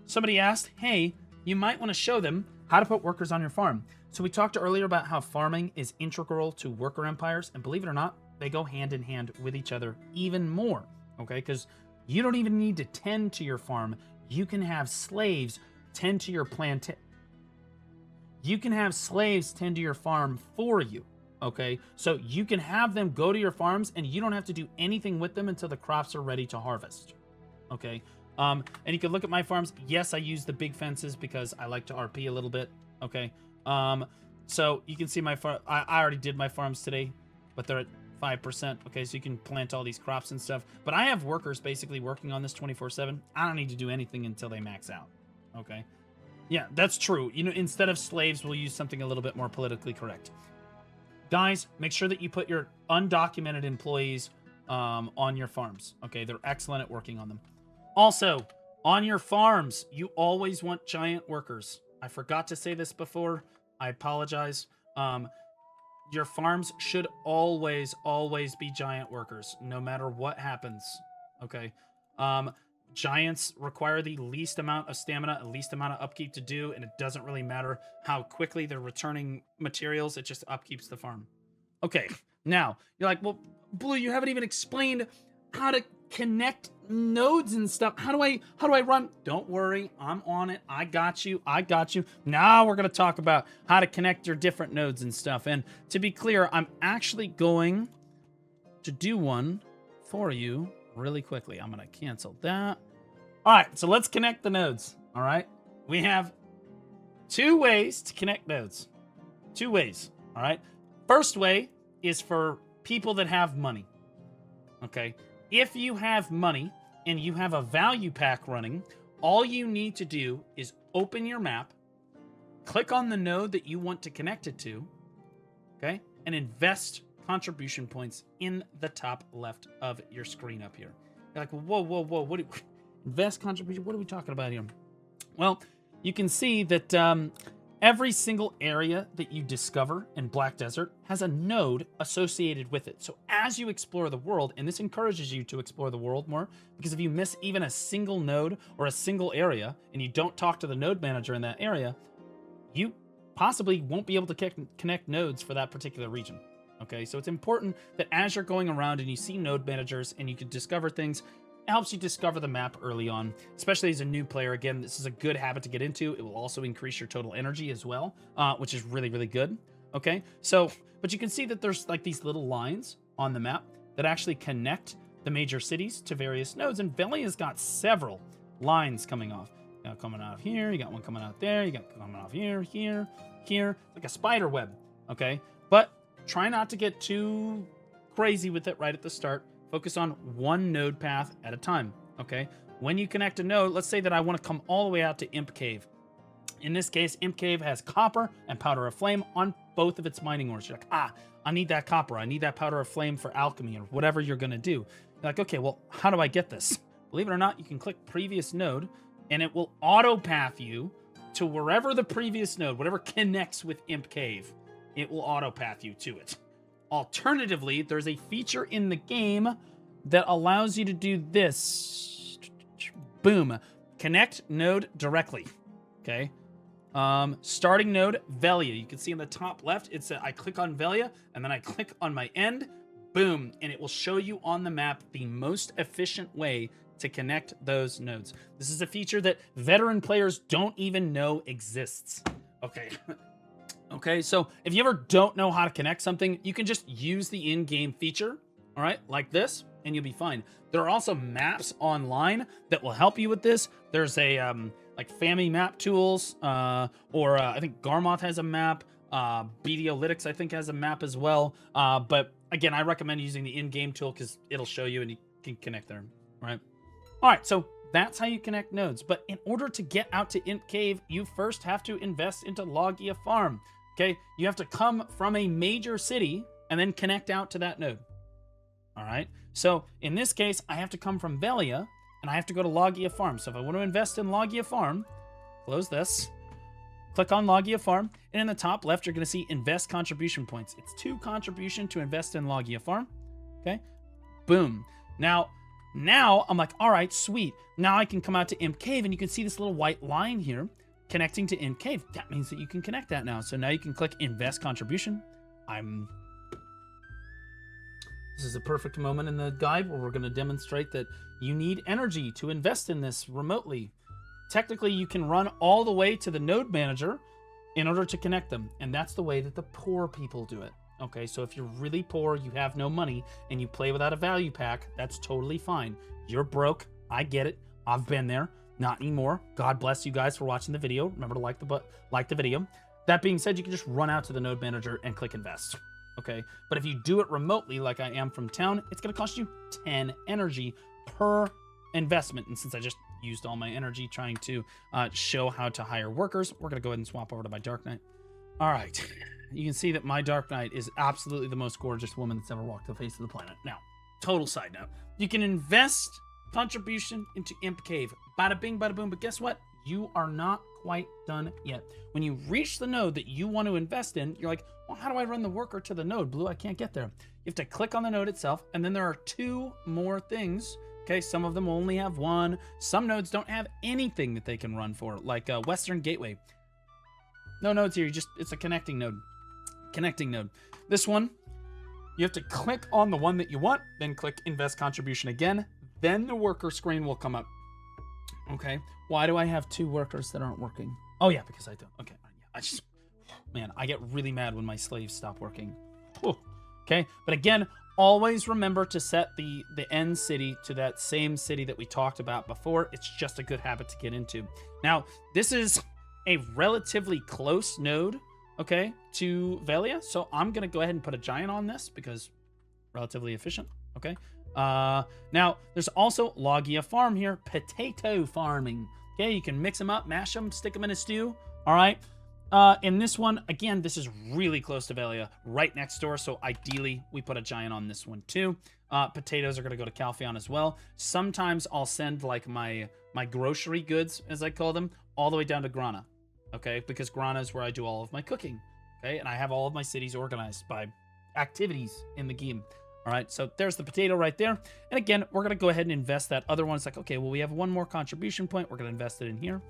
somebody asked, hey, you might want to show them how to put workers on your farm. So we talked earlier about how farming is integral to worker empires, and believe it or not, they go hand in hand with each other even more. Okay? Because you don't even need to tend to your farm. You can have slaves tend to your You can have slaves tend to your farm for you. Okay? So you can have them go to your farms, and you don't have to do anything with them until the crops are ready to harvest. Okay? And you can look at my farms. Yes, I use the big fences because I like to RP a little bit. Okay? So you can see my farm. I already did my farms today, but they're at 5%. Okay, so you can plant all these crops and stuff. But I have workers basically working on this 24/7. I don't need to do anything until they max out. Okay? Yeah, that's true. You know, instead of slaves, we'll use something a little bit more politically correct. Guys, make sure that you put your undocumented employees on your farms. Okay, they're excellent at working on them. Also, on your farms, you always want giant workers. I forgot to say this before. I apologize. Your farms should always be giant workers, no matter what happens. Okay. Giants require the least amount of stamina, least amount of upkeep to do, and it doesn't really matter how quickly they're returning materials. It just upkeeps the farm. Okay. Now, you're like, well, Blue, you haven't even explained how to connect nodes and stuff. How do I run? Don't worry, I'm on it. I got you. Now we're going to talk about how to connect your different nodes and stuff. And to be clear, I'm actually going to do one for you really quickly. I'm going to cancel that. All right, so let's connect the nodes. All right, we have 2 ways to connect nodes. 2 ways. All right, first way is for people that have money. Okay, if you have money and you have a value pack running, all you need to do is open your map, click on the node that you want to connect it to, okay, and invest contribution points in the top left of your screen up here. You're like, whoa, what do you, invest contribution? What are we talking about here? Well, you can see that every single area that you discover in Black Desert has a node associated with it. So as you explore the world, and this encourages you to explore the world more, because if you miss even a single node or a single area, and you don't talk to the node manager in that area, you possibly won't be able to connect nodes for that particular region. Okay, so it's important that as you're going around and you see node managers and you can discover things, it helps you discover the map early on, especially as a new player. Again, this is a good habit to get into. It will also increase your total energy as well, which is really, really good. Okay, so, but you can see that there's like these little lines on the map that actually connect the major cities to various nodes, and Valia's got several lines coming off. You got coming out here, you got one coming out there, you got coming off here, like a spider web, okay? But try not to get too crazy with it right at the start. Focus on one node path at a time, okay? When you connect a node, let's say that I want to come all the way out to Imp Cave. In this case, Imp Cave has copper and powder of flame on both of its mining ores. You're like, I need that copper. I need that powder of flame for alchemy or whatever you're going to do. You're like, okay, well, how do I get this? Believe it or not, you can click previous node and it will auto path you to wherever the previous node, whatever connects with Imp Cave, it will auto path you to it. Alternatively, there's a feature in the game that allows you to do this. Boom. Connect node directly. Okay. Starting node, Velia. You can see in the top left, it's I click on Velia, and then I click on my end. Boom. And it will show you on the map the most efficient way to connect those nodes. This is a feature that veteran players don't even know exists. Okay. Okay, so if you ever don't know how to connect something, you can just use the in-game feature, all right, like this, and you'll be fine. There are also maps online that will help you with this. There's a, like FAMI map tools, or I think Garmoth has a map. BDO Lytics, I think, has a map as well. But again, I recommend using the in-game tool because it'll show you and you can connect there, right? All right, so that's how you connect nodes. But in order to get out to Imp Cave, you first have to invest into Logia Farm. Okay, you have to come from a major city and then connect out to that node. All right, so in this case, I have to come from Velia and I have to go to Logia Farm. So if I want to invest in Logia Farm, close this, click on Logia Farm, and in the top left, you're going to see invest contribution points. It's 2 contribution to invest in Logia Farm. Okay, boom. Now I'm like, all right, sweet. Now I can come out to Imp Cave and you can see this little white line here connecting to Imp Cave. That means that you can connect that now. So now you can click invest contribution. This is a perfect moment in the guide where we're going to demonstrate that you need energy to invest in this remotely. Technically, you can run all the way to the node manager in order to connect them. And that's the way that the poor people do it. Okay, so if you're really poor, you have no money, and you play without a value pack, that's totally fine. You're broke. I get it. I've been there. Not anymore. God bless you guys for watching the video. Remember to like the video. That being said, you can just run out to the node manager and click invest. Okay, but if you do it remotely like I am from town, it's going to cost you 10 energy per investment. And since I just used all my energy trying to show how to hire workers, we're going to go ahead and swap over to my Dark Knight. All right, you can see that my Dark Knight is absolutely the most gorgeous woman that's ever walked the face of the planet. Now, total side note, you can invest contribution into Imp Cave. Bada bing, bada boom. But guess what? You are not quite done yet. When you reach the node that you want to invest in, you're like, well, how do I run the worker to the node? Blue, I can't get there. You have to click on the node itself, and then there are 2 more things. Okay, some of them will only have 1. Some nodes don't have anything that they can run for, like Western Gateway. No nodes here. It's a connecting node. Connecting node. This one, you have to click on the one that you want, then click invest contribution again. Then the worker screen will come up. Okay. Why do I have 2 workers that aren't working? Oh, yeah, because I don't. Okay. Man, I get really mad when my slaves stop working. Whew. Okay. But again, always remember to set the end city to that same city that we talked about before. It's just a good habit to get into. Now, this is a relatively close node, okay, to Velia. So I'm going to go ahead and put a giant on this because relatively efficient. Okay. Now, there's also Logia Farm here, potato farming. Okay, you can mix them up, mash them, stick them in a stew. All right. In this one, again, this is really close to Velia, right next door. So ideally, we put a giant on this one too. Potatoes are going to go to Calpheon as well. Sometimes I'll send like my grocery goods, as I call them, all the way down to Grana. Okay, because Grana is where I do all of my cooking. Okay, and I have all of my cities organized by activities in the game. All right, so there's the potato right there. And again, we're going to go ahead and invest that other one. It's like, okay, well, we have 1 more contribution point. We're going to invest it in here.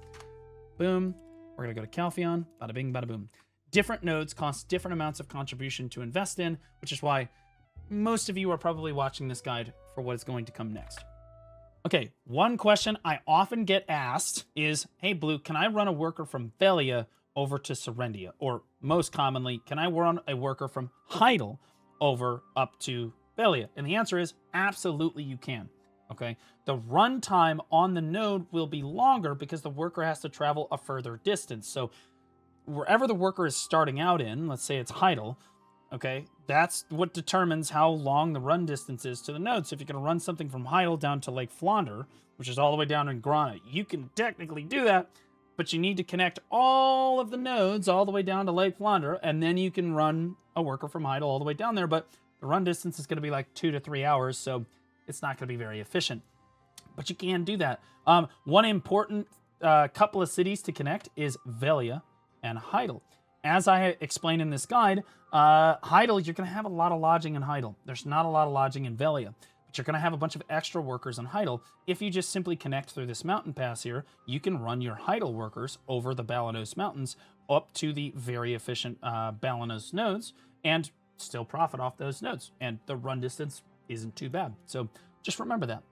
Boom. We're going to go to Calpheon. Bada bing, bada boom. Different nodes cost different amounts of contribution to invest in, which is why most of you are probably watching this guide for what is going to come next. Okay, one question I often get asked is, hey, Blue, can I run a worker from Velia over to Serendia? Or most commonly, can I run a worker from Heidel over up to Velia? And the answer is absolutely you can. Okay, the runtime on the node will be longer because the worker has to travel a further distance. So wherever the worker is starting out in, let's say it's Heidel, okay, that's what determines how long the run distance is to the node. So if you're going to run something from Heidel down to Lake Flonder, which is all the way down in Grana, you can technically do that, but you need to connect all of the nodes all the way down to Lake Flounder, and then you can run a worker from Heidel all the way down there, but the run distance is going to be like 2 to 3 hours, so it's not going to be very efficient. But you can do that. One important couple of cities to connect is Velia and Heidel. As I explained in this guide, Heidel, you're going to have a lot of lodging in Heidel. There's not a lot of lodging in Velia, but you're going to have a bunch of extra workers in Heidel. If you just simply connect through this mountain pass here, you can run your Heidel workers over the Balenos mountains up to the very efficient Balenos nodes and still profit off those nodes. And the run distance isn't too bad. So just remember that.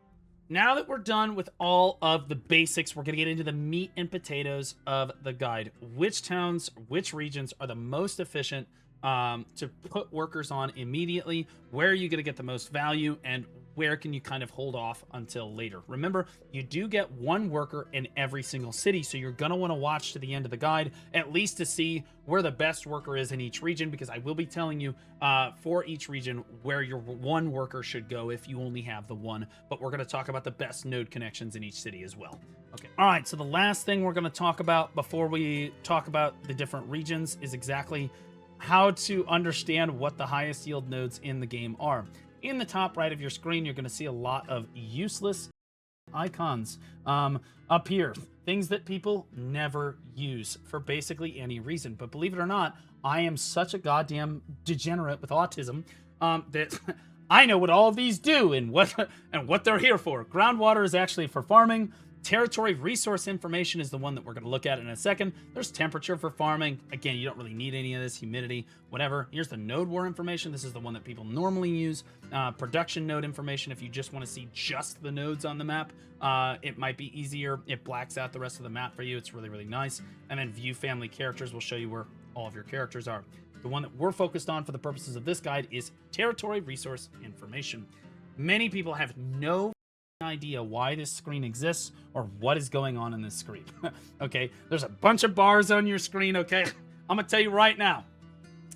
Now that we're done with all of the basics, we're going to get into the meat and potatoes of the guide. Which towns, which regions are the most efficient to put workers on immediately? Where are you going to get the most value? And where can you kind of hold off until later? Remember, you do get one worker in every single city, so you're going to want to watch to the end of the guide, at least to see where the best worker is in each region, because I will be telling you for each region where your one worker should go if you only have the one, but we're going to talk about the best node connections in each city as well. Okay. All right, so the last thing we're going to talk about before we talk about the different regions is exactly how to understand what the highest yield nodes in the game are. In the top right of your screen, you're going to see a lot of useless icons up here. Things that people never use for basically any reason. But believe it or not, I am such a goddamn degenerate with autism that I know what all of these do and what they're here for. Groundwater is actually for farming. Territory resource information is the one that we're going to look at in a second. There's temperature for farming. Again, you don't really need any of this. Humidity, whatever. Here's the node war information. This is the one that people normally use. Production node information. If you just want to see just the nodes on the map, it might be easier. It blacks out the rest of the map for you. It's really, really nice. And then view family characters will show you where all of your characters are. The one that we're focused on for the purposes of this guide is territory resource information. Many people have no idea why this screen exists or what is going on in this screen. Okay, there's a bunch of bars on your screen. Okay, I'm gonna tell you right now,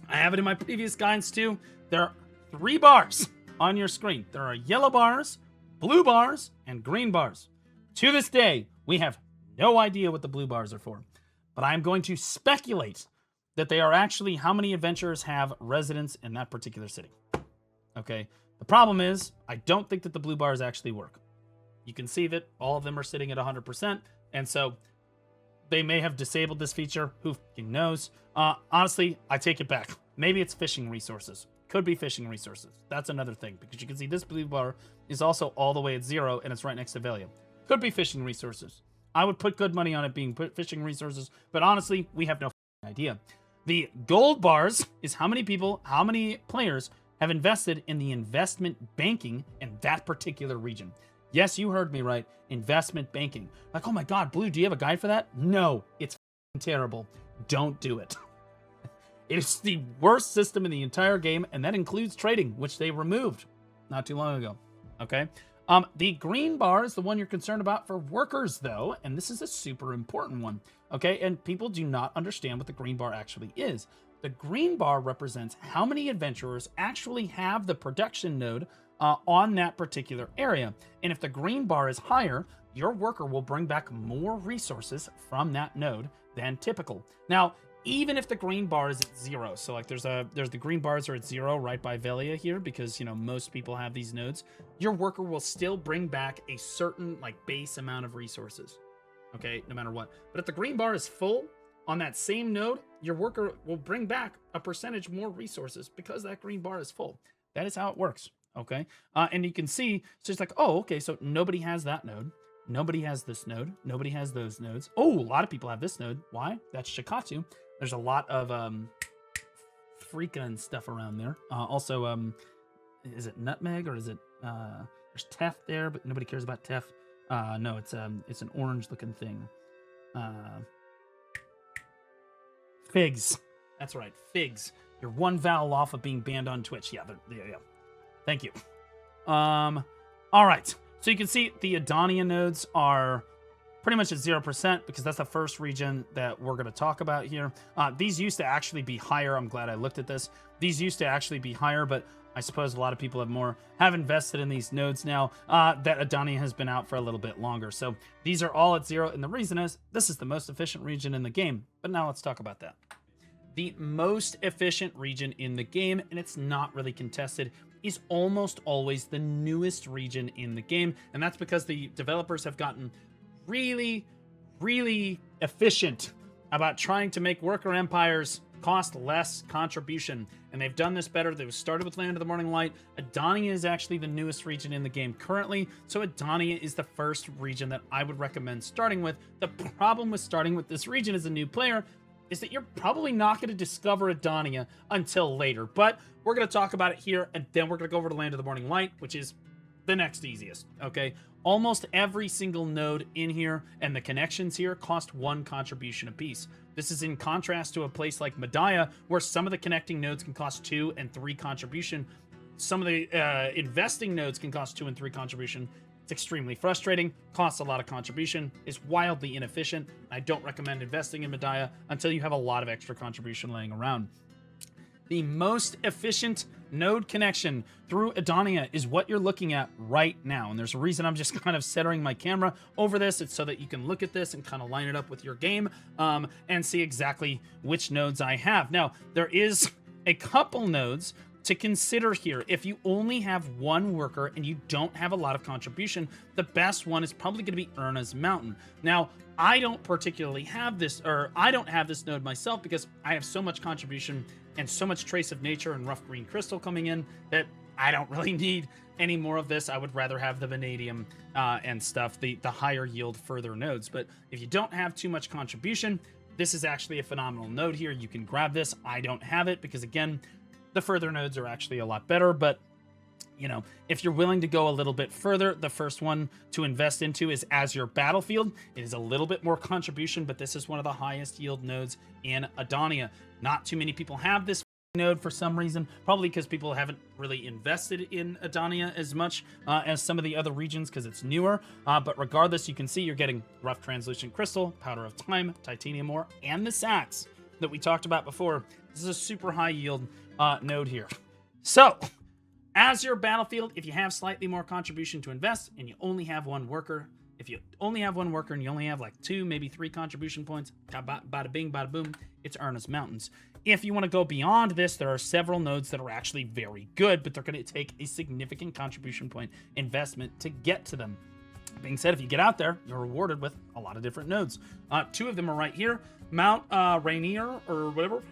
I have it in my previous guides too. There are 3 bars on your screen. There are yellow bars, blue bars, and green bars. To this day, we have no idea what the blue bars are for, but I'm going to speculate that they are actually how many adventurers have residence in that particular city. Okay, the problem is I don't think that the blue bars actually work. You can see that all of them are sitting at 100%, and so they may have disabled this feature. Who fucking knows? Honestly, I take it back. Maybe it's fishing resources. Could be fishing resources. That's another thing, because you can see this blue bar is also all the way at 0, and it's right next to Velia. Could be fishing resources. I would put good money on it being fishing resources, but honestly, we have no idea. The gold bars is how many people, how many players have invested in the investment banking in that particular region. Yes, you heard me right. Investment banking. Like, oh my God, Blue, do you have a guide for that? No, it's terrible. Don't do it. It is the worst system in the entire game, and that includes trading, which they removed not too long ago. Okay. The green bar is the one you're concerned about for workers, though, and this is a super important one. Okay, and people do not understand what the green bar actually is. The green bar represents how many adventurers actually have the production node on that particular area. And if the green bar is higher, your worker will bring back more resources from that node than typical. Now, even if the green bar is at 0, so like there's the green bars are at 0 right by Velia here, because, you know, most people have these nodes, your worker will still bring back a certain like base amount of resources. Okay, no matter what. But if the green bar is full on that same node, your worker will bring back a percentage more resources because that green bar is full. That is how it works. Okay, and you can see, so it's like, oh, okay, so nobody has that node. Nobody has this node. Nobody has those nodes. Oh, a lot of people have this node. Why? That's Shikatsu. There's a lot of Freaka and stuff around there. Also, is it Nutmeg or is it, there's Teff there, but nobody cares about Teff. No, it's an orange-looking thing. Figs. That's right, Figs. You're one vowel off of being banned on Twitch. Yeah, yeah. Thank you. All right. So you can see the Edania nodes are pretty much at 0% because that's the first region that we're going to talk about here. These used to actually be higher. I'm glad I looked at this. These used to actually be higher, but I suppose a lot of people have invested in these nodes now that Edania has been out for a little bit longer. So these are all at 0, and the reason is this is the most efficient region in the game. But now let's talk about that. The most efficient region in the game, and it's not really contested, is almost always the newest region in the game, and that's because the developers have gotten really, really efficient about trying to make worker empires cost less contribution, and they've done this better. They've started with Land of the Morning Light. Edania is actually the newest region in the game currently, so Edania is the first region that I would recommend starting with. The problem with starting with this region as a new player is that you're probably not going to discover Edania until later, but we're going to talk about it here, and then we're going to go over to Land of the Morning Light, which is the next easiest, okay? Almost every single node in here and the connections here cost 1 contribution apiece. This is in contrast to a place like Mediah, where some of the connecting nodes can cost 2 and 3 contribution. Some of the investing nodes can cost 2 and 3 contribution. It's extremely frustrating, costs a lot of contribution, is wildly inefficient. I don't recommend investing in Mediah until you have a lot of extra contribution laying around. The most efficient node connection through Edania is what you're looking at right now. And there's a reason I'm just kind of centering my camera over this. It's so that you can look at this and kind of line it up with your game and see exactly which nodes I have. Now, there is a couple nodes to consider here. If you only have 1 worker and you don't have a lot of contribution, the best one is probably going to be Erna's Mountain. Now, I don't particularly have this, or I don't have this node myself because I have so much contribution and so much Trace of Nature and Rough Green Crystal coming in that I don't really need any more of this. I would rather have the vanadium and stuff, the higher yield further nodes. But if you don't have too much contribution, this is actually a phenomenal node here. You can grab this. I don't have it because, again, the further nodes are actually a lot better, but you know, if you're willing to go a little bit further, the first one to invest into is Azure Battlefield. It is a little bit more contribution, but this is one of the highest yield nodes in Edania. Not too many people have this node for some reason, probably because people haven't really invested in Edania as much as some of the other regions because it's newer. But regardless, you can see you're getting Rough Translucent Crystal, Powder of Time, Titanium Ore, and the Sax that we talked about before. This is a super high yield node here. So, Azure Battlefield, if you have slightly more contribution to invest and you only have 1 worker, if you only have 1 worker and you only have like 2, maybe 3 contribution points, bada bing, bada boom, it's Erna's Mountains. If you want to go beyond this, there are several nodes that are actually very good, but they're going to take a significant contribution point investment to get to them. That being said, if you get out there, you're rewarded with a lot of different nodes. 2 of them are right here. Mount Rainier, or whatever.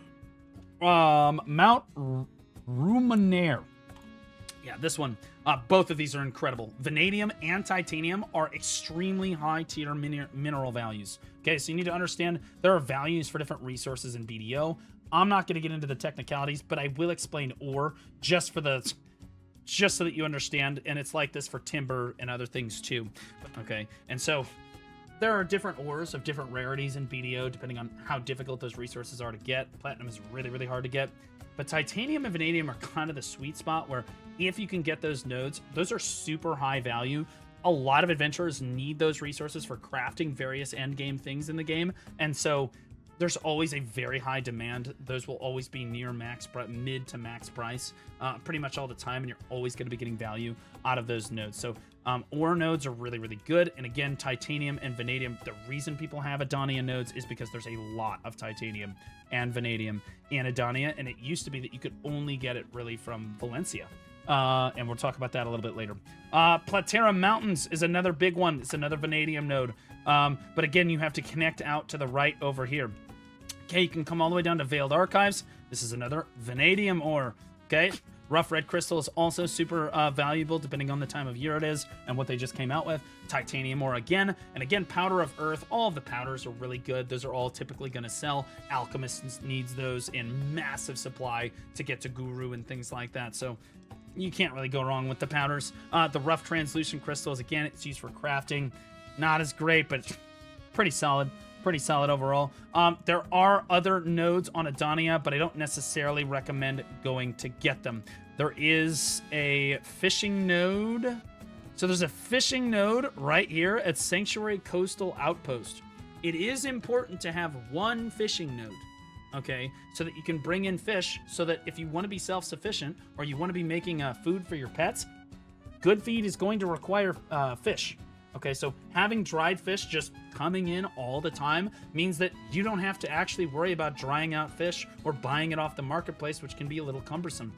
Mount Rumenaire. Yeah, this one. Both of these are incredible. Vanadium and titanium are extremely high tier mineral values. Okay, so you need to understand there are values for different resources in BDO. I'm not going to get into the technicalities, but I will explain ore just so that you understand. And it's like this for timber and other things too. Okay, and so there are different ores of different rarities in BDO depending on how difficult those resources are to get. Platinum is really, really hard to get. But titanium and vanadium are kind of the sweet spot where if you can get those nodes, those are super high value. A lot of adventurers need those resources for crafting various end game things in the game. And so there's always a very high demand. Those will always be near mid to max price pretty much all the time. And you're always going to be getting value out of those nodes. So ore nodes are really, really good. And again, titanium and vanadium, the reason people have Edania nodes is because there's a lot of titanium and vanadium in Edania. And it used to be that you could only get it really from Valencia. And we'll talk about that a little bit later. Platera Mountains is another big one. It's another vanadium node. But again, you have to connect out to the right over here. Okay, you can come all the way down to Veiled Archives. This is another vanadium ore. Okay, Rough Red Crystal is also super valuable depending on the time of year it is and what they just came out with. Titanium ore again. And again, Powder of Earth. All of the powders are really good. Those are all typically going to sell. Alchemists needs those in massive supply to get to Guru and things like that. So you can't really go wrong with the powders. The Rough Translucent Crystals, again, it's used for crafting. Not as great, but pretty solid. Pretty solid overall. There are other nodes on Edania, but I don't necessarily recommend going to get them. There is a fishing node. So there's a fishing node right here at Sanctuary Coastal Outpost. It is important to have 1 fishing node. okay, so that you can bring in fish, so that if you want to be self-sufficient or you want to be making food for your pets, good feed is going to require fish. Okay, so having dried fish just coming in all the time means that you don't have to actually worry about drying out fish or buying it off the marketplace, which can be a little cumbersome.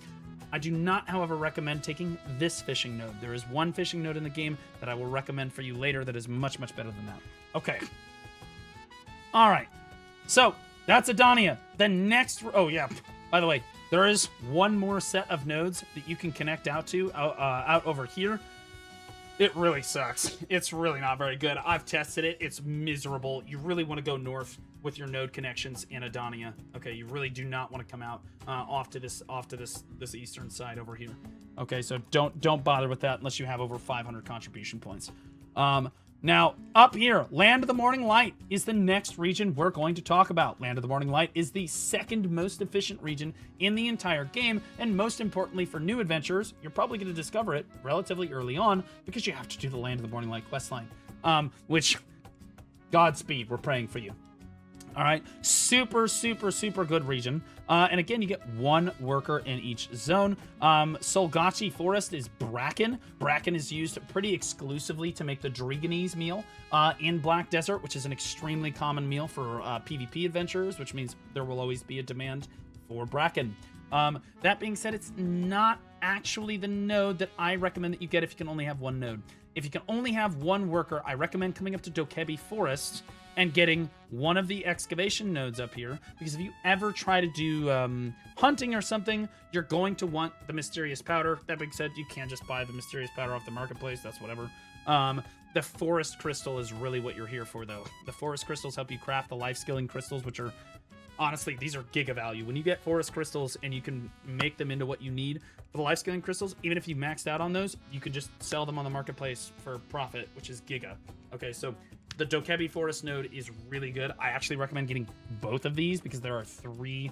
I do not, however, recommend taking this fishing node. There is one fishing node in the game that I will recommend for you later that is much, much better than that. Okay. All right. So, that's Edania. The next... Oh, yeah. By the way, there is one more set of nodes that you can connect out to out over here. It really sucks. It's really not very good. I've tested it. It's miserable. You really want to go north with your node connections in Edania. Okay, you really do not want to come out off to this eastern side over here. Okay, so don't bother with that unless you have over 500 contribution points. Now, up here, Land of the Morning Light is the next region we're going to talk about. Land of the Morning Light is the second most efficient region in the entire game, and most importantly for new adventurers, you're probably going to discover it relatively early on because you have to do the Land of the Morning Light questline, which, Godspeed, we're praying for you. All right, super good region. And again, you get one worker in each zone. Solgachi Forest is bracken. Bracken is used pretty exclusively to make the Drieghanese meal in Black Desert, which is an extremely common meal for PvP adventurers, which means there will always be a demand for bracken. That being said, it's not actually the node that I recommend that you get if you can only have one node. If you can only have one worker, I recommend coming up to Dokebi Forest and getting one of the excavation nodes up here, because if you ever try to do hunting or something, you're going to want the mysterious powder. That being said, you can't just buy the mysterious powder off the marketplace. That's whatever. The forest crystal is really what you're here for, though. The forest crystals help you craft the life skilling crystals, which are, honestly, these are giga value. When you get forest crystals and you can make them into what you need for the life skilling crystals, even if you maxed out on those, you can just sell them on the marketplace for profit, which is giga. Okay, so the Dokebi Forest node is really good. I actually recommend getting both of these because there are 3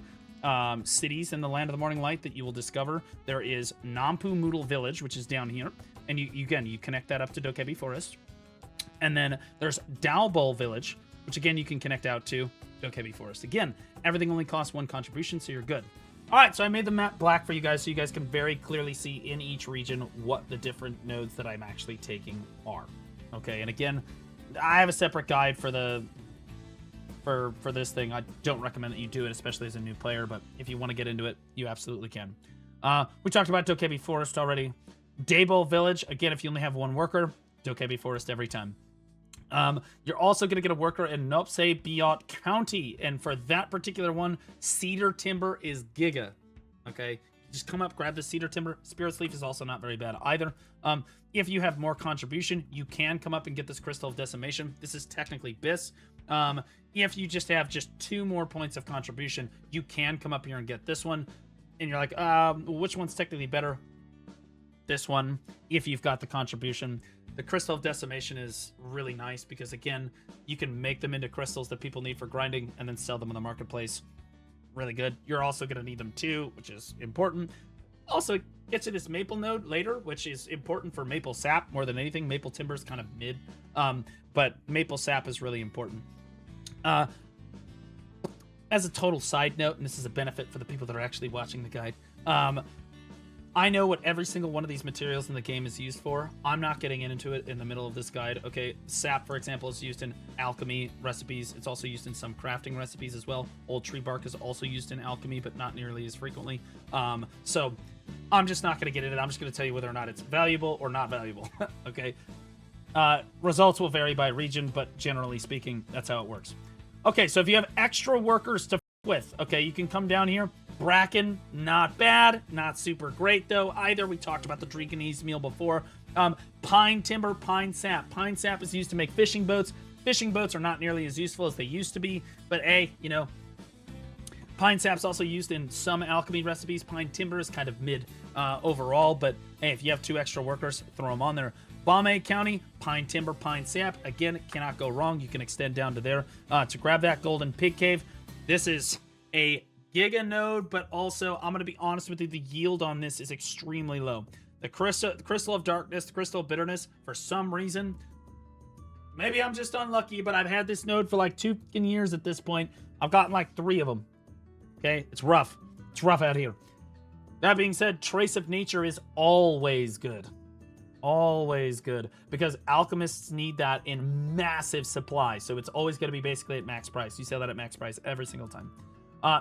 cities in the Land of the Morning Light that you will discover. There is Nampu Moodle Village, which is down here, and you connect that up to Dokebi Forest. And then there's Dalbol Village, which again you can connect out to Dokebi Forest. Again, everything only costs 1 contribution, so you're good. All right, so I made the map black for you guys so you guys can very clearly see in each region what the different nodes that I'm actually taking are. Okay, and again, I have a separate guide for this thing. I don't recommend that you do it, especially as a new player, but if you want to get into it, you absolutely can. We talked about Dokebi Forest already. Daybol Village, again, if you only have 1 worker, Dokebi Forest every time. You're also going to get a worker in Nopse Biot County, and for that particular one, cedar timber is giga. Okay, just come up, grab the cedar timber. Spirit's Leaf is also not very bad either. If you have more contribution, you can come up and get this Crystal of Decimation. This is technically Bis. If you just have 2 more points of contribution, you can come up here and get this one. And you're like, which one's technically better? This one, if you've got the contribution. The Crystal of Decimation is really nice because, again, you can make them into crystals that people need for grinding and then sell them in the marketplace. Really good. You're also going to need them too, which is important. Also, gets to this maple node later, which is important for maple sap more than anything. Maple timber is kind of mid, but maple sap is really important. As a total side note, and this is a benefit for the people that are actually watching the guide, I know what every single one of these materials in the game is used for. I'm not getting into it in the middle of this guide. Okay, sap, for example, is used in alchemy recipes. It's also used in some crafting recipes as well. Old tree bark is also used in alchemy, but not nearly as frequently. So I'm just not going to get into it. I'm just going to tell you whether or not it's valuable or not valuable. Okay. Results will vary by region, but generally speaking, that's how it works. Okay, so if you have extra workers to with, okay, you can come down here. Bracken, not bad, not super great though either. We talked about the Drieghanese meal before. Pine timber, pine sap. Pine sap is used to make fishing boats. Fishing boats are not nearly as useful as they used to be, but hey, you know, pine sap's also used in some alchemy recipes. Pine timber is kind of mid overall, but hey, if you have 2 extra workers, throw them on there. Balmain County, pine timber, pine sap. Again, it cannot go wrong. You can extend down to there to grab that golden pig cave. This is a giga node, but also, I'm going to be honest with you, the yield on this is extremely low. The Crystal of Darkness, the Crystal of Bitterness, for some reason, maybe I'm just unlucky, but I've had this node for like 2 years at this point. I've gotten like 3 of them. Okay, it's rough. It's rough out here. That being said, Trace of Nature is always good. Always good. Because alchemists need that in massive supply. So it's always going to be basically at max price. You sell that at max price every single time.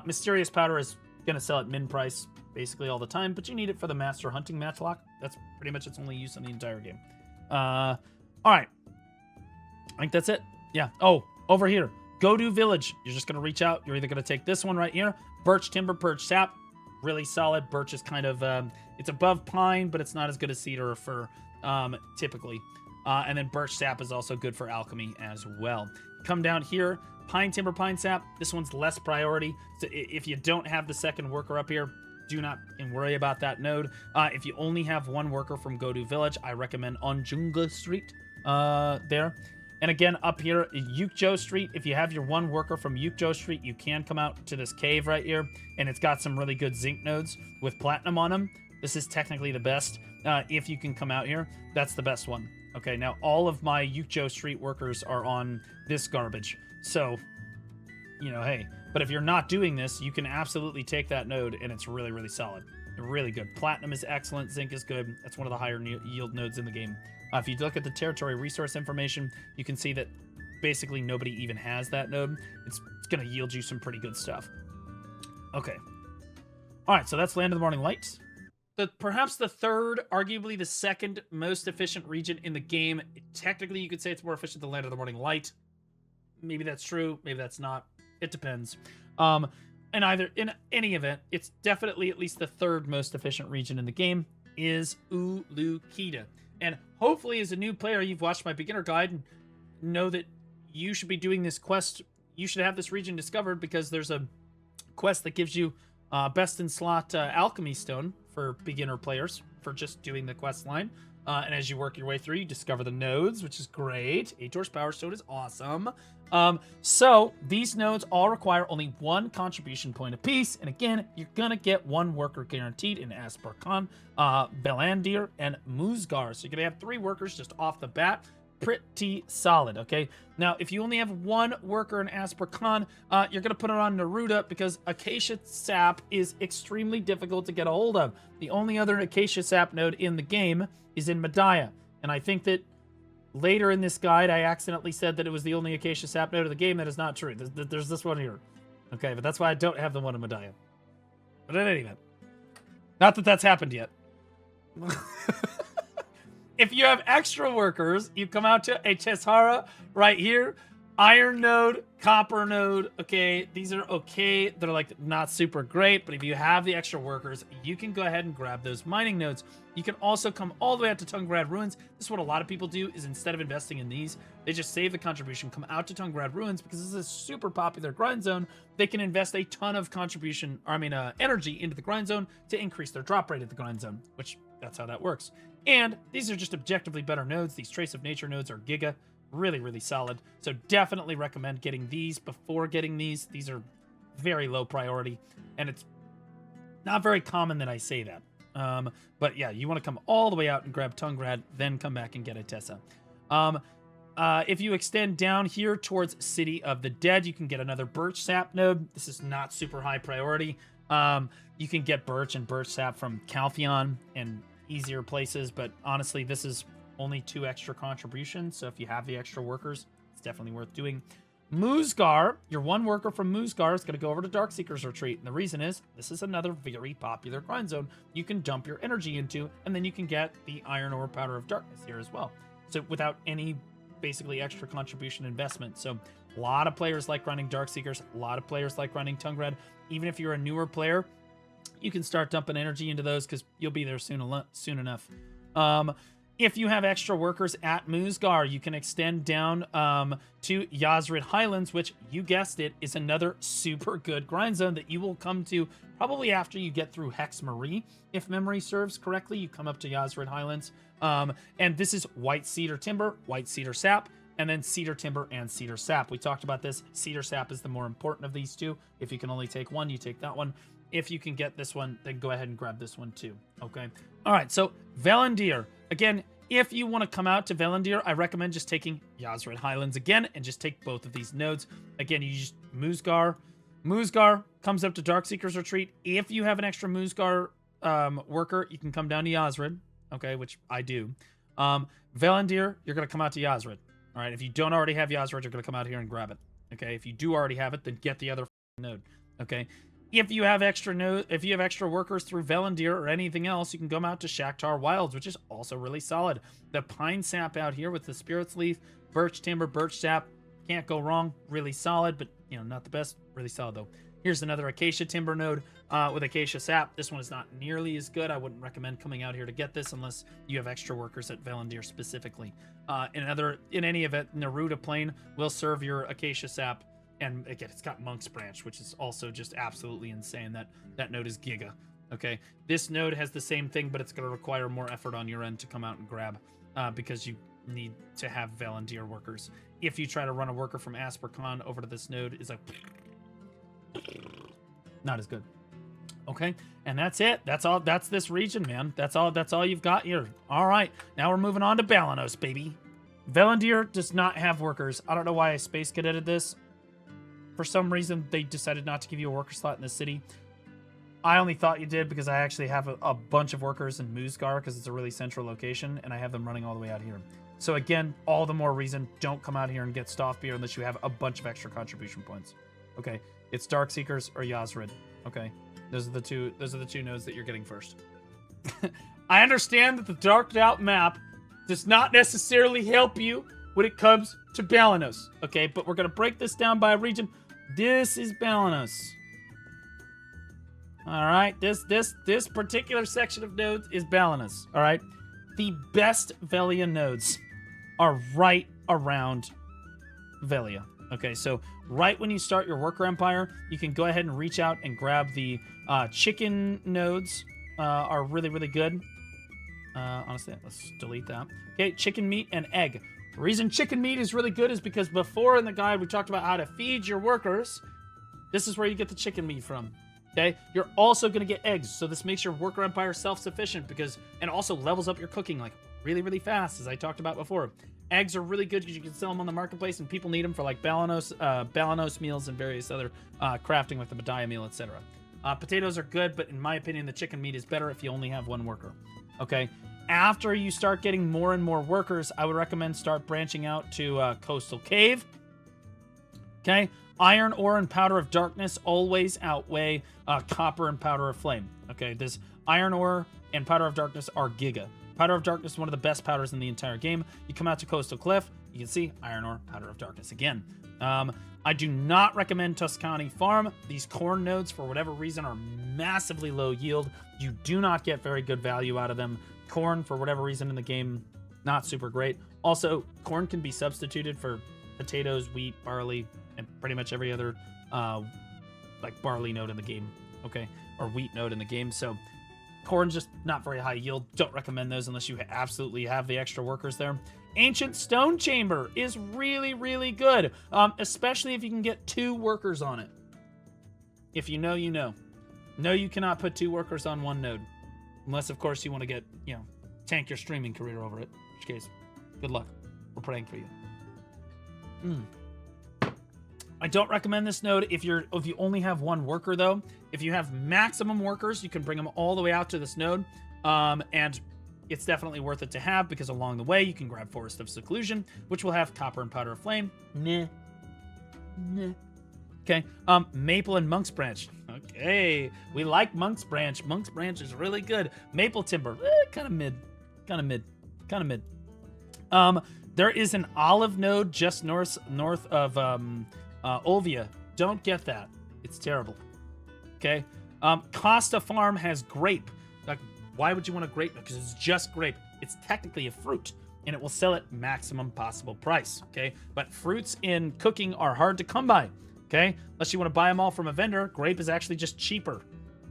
Mysterious Powder is going to sell at min price basically all the time. But you need it for the Master Hunting Matchlock. That's pretty much its only use in the entire game. Alright. I think that's it. Yeah. Oh, over here. Godu Village. You're just going to reach out. You're either going to take this one right here. Birch Timber, Birch Sap. Really solid. Birch is kind of, it's above pine, but it's not as good as cedar or fir, typically. And then birch sap is also good for alchemy as well. Come down here, pine timber, pine sap. This one's less priority. So if you don't have the second worker up here, do not worry about that node. If you only have one worker from Godu Village, I recommend on Jungle Street there. And again, up here, Yukjo Street, if you have your one worker from Yukjo Street, you can come out to this cave right here, and it's got some really good zinc nodes with platinum on them. This is technically the best. If you can come out here, that's the best one. Okay, now all of my Yukjo Street workers are on this garbage. So, you know, hey. But if you're not doing this, you can absolutely take that node, and it's really, really solid. Really good. Platinum is excellent. Zinc is good. That's one of the higher yield nodes in the game. If you look at the territory resource information, you can see that basically nobody even has that node. It's going to yield you some pretty good stuff. Okay. All right, so that's Land of the Morning Light. Perhaps the third, arguably the second most efficient region in the game. Technically, you could say it's more efficient than Land of the Morning Light. Maybe that's true. Maybe that's not. It depends. In any event, it's definitely at least the third most efficient region in the game is Ulukita. And hopefully as a new player, you've watched my beginner guide and know that you should be doing this quest. You should have this region discovered because there's a quest that gives you best in slot alchemy stone for beginner players for just doing the quest line. And as you work your way through, you discover the nodes, which is great. 8 Torch Power Stone is awesome. So these nodes all require only one contribution point apiece. And again, you're going to get one worker guaranteed in Asparkan, Belandir, and Muzgar. So you're going to have 3 workers just off the bat. Pretty solid, okay? Now, if you only have one worker in Asparkan, you're going to put it on Neruda because Acacia Sap is extremely difficult to get a hold of. The only other Acacia Sap node in the game is in Mediah. And I think that later in this guide, I accidentally said that it was the only Acacia Sap node of the game. That is not true. There's this one here. Okay, but that's why I don't have the one in Mediah. But in any event, not that that's happened yet. If you have extra workers, you come out to a Cheshara right here. Iron node, copper node. Okay, these are okay. They're like not super great, but if you have the extra workers, you can go ahead and grab those mining nodes. You can also come all the way out to Tungrad Ruins. This is what a lot of people do is instead of investing in these, they just save the contribution, come out to Tungrad Ruins because this is a super popular grind zone. They can invest a ton of energy into the grind zone to increase their drop rate at the grind zone, which that's how that works. And these are just objectively better nodes. These Trace of Nature nodes are giga. Really, really solid. So definitely recommend getting these before getting these. These are very low priority. And it's not very common that I say that. But yeah, you want to come all the way out and grab Tungrad, then come back and get a Tessa. If you extend down here towards City of the Dead, you can get another Birch Sap node. This is not super high priority. You can get Birch and Birch Sap from Calpheon and easier places, but honestly, this is only 2 extra contributions, so if you have the extra workers, it's definitely worth doing. Muzgar, your one worker from Muzgar is going to go over to Darkseeker's Retreat, and the reason is, this is another very popular grind zone you can dump your energy into, and then you can get the Iron Ore Powder of Darkness here as well. So without any, basically, extra contribution investment. So a lot of players like running Darkseekers, a lot of players like running Tungrad. Even if you're a newer player, you can start dumping energy into those because you'll be there soon enough. If you have extra workers at Muzgar, you can extend down to Yazrid Highlands, which, you guessed it, is another super good grind zone that you will come to probably after you get through Hex Marie. If memory serves correctly, you come up to Yazrid Highlands. And this is White Cedar Timber, White Cedar Sap, and then Cedar Timber and Cedar Sap. We talked about this. Cedar Sap is the more important of these two. If you can only take one, you take that one. If you can get this one, then go ahead and grab this one too, okay? All right, so Valendir. Again, if you want to come out to Valendir, I recommend just taking Yazrid Highlands again and just take both of these nodes. Again, you just Muzgar, Moosgar comes up to Darkseeker's Retreat. If you have an extra Moosgar worker, you can come down to Yazrid, okay, which I do. Valendir, you're going to come out to Yazrid. All right, if you don't already have Yazrid, you're going to come out here and grab it. Okay, if you do already have it, then get the other node. Okay, if you have extra workers through Valendir or anything else, you can come out to Shakhtar Wilds, which is also really solid. The pine sap out here with the Spirit's Leaf, birch timber, birch sap, can't go wrong. Really solid, but you know, not the best. Really solid though. Here's another acacia timber node with acacia sap. This one is not nearly as good. I wouldn't recommend coming out here to get this unless you have extra workers at Valendir specifically. In any event, Neruda Plain will serve your acacia sap, and again, it's got Monk's Branch, which is also just absolutely insane. That node is giga. Okay, this node has the same thing, but it's going to require more effort on your end to come out and grab because you need to have Valendir workers. If you try to run a worker from Aspercon over to this node, is like not as good. Okay, and that's it. That's all. That's this region, man. That's all you've got here. All right, now we're moving on to Balenos, baby. Valendir does not have workers. I don't know why I space cadeted this. For some reason, they decided not to give you a worker slot in the city. I only thought you did because I actually have a bunch of workers in Moosgar because it's a really central location, and I have them running all the way out here. So again, all the more reason, don't come out here and get Stoffbeer unless you have a bunch of extra contribution points. Okay, it's Darkseekers or Yazrid. Okay, those are the two nodes that you're getting first. I understand that the darked out map does not necessarily help you when it comes to Balenos. Okay, but we're gonna break this down by region. This is Balenos. All right, this particular section of nodes is Balenos. All right, the best Velia nodes are right around Velia. Okay, so right when you start your worker empire, you can go ahead and reach out and grab the chicken nodes. Are really, really good. Honestly, let's delete that. Okay, chicken meat and egg. The reason chicken meat is really good is because before in the guide we talked about how to feed your workers. This is where you get the chicken meat from. Okay, you're also going to get eggs, so this makes your worker empire self-sufficient and also levels up your cooking like really, really fast, as I talked about before. Eggs are really good because you can sell them on the marketplace, and people need them for like Balenos meals and various other crafting with the Mediah meal, etc. Potatoes are good, but in my opinion, the chicken meat is better if you only have one worker. Okay, after you start getting more and more workers, I would recommend start branching out to Coastal Cave. Okay. Iron ore and powder of darkness always outweigh copper and powder of flame. Okay, this iron ore and powder of darkness are giga. Powder of darkness is one of the best powders in the entire game. You come out to Coastal Cliff, you can see iron ore, powder of darkness again. I do not recommend Tuscany Farm. These corn nodes, for whatever reason, are massively low yield. You do not get very good value out of them. Corn, for whatever reason in the game, not super great. Also, corn can be substituted for potatoes, wheat, barley, and pretty much every other like barley node in the game, okay, or wheat node in the game. So corn's just not very high yield. Don't recommend those unless you absolutely have the extra workers there. Ancient Stone Chamber is really, really good, especially if you can get 2 workers on it. If you know, you know. No, you cannot put 2 workers on one node, unless of course you want to get, tank your streaming career over it, in which case, good luck. We're praying for you. I don't recommend this node if you only have 1 worker though. If you have maximum workers, you can bring them all the way out to this node, and it's definitely worth it to have because along the way you can grab Forest of Seclusion, which will have copper and powder of flame. Okay, maple and Monk's Branch. Okay, we like Monk's Branch. Monk's Branch is really good. Maple timber, kind of mid. There is an olive node just north of Olvia. Don't get that. It's terrible. Okay. Costa Farm has grape. Like, why would you want a grape? Because it's just grape. It's technically a fruit, and it will sell at maximum possible price. Okay. But fruits in cooking are hard to come by. Okay. Unless you want to buy them all from a vendor, grape is actually just cheaper.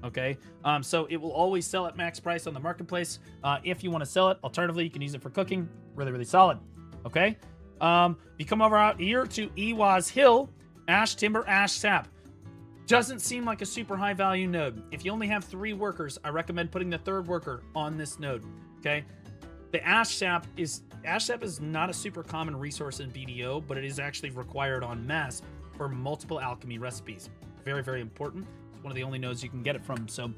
Okay. So it will always sell at max price on the marketplace. If you want to sell it, alternatively, you can use it for cooking. Really, really solid. Okay. You come over out here to Iwa's Hill. Ash timber, ash sap. Doesn't seem like a super high value node. If you only have 3 workers, I recommend putting the 3rd worker on this node. Okay. The ash sap is not a super common resource in BDO, but it is actually required en masse for multiple alchemy recipes. very, very important. It's one of the only nodes you can get it from. So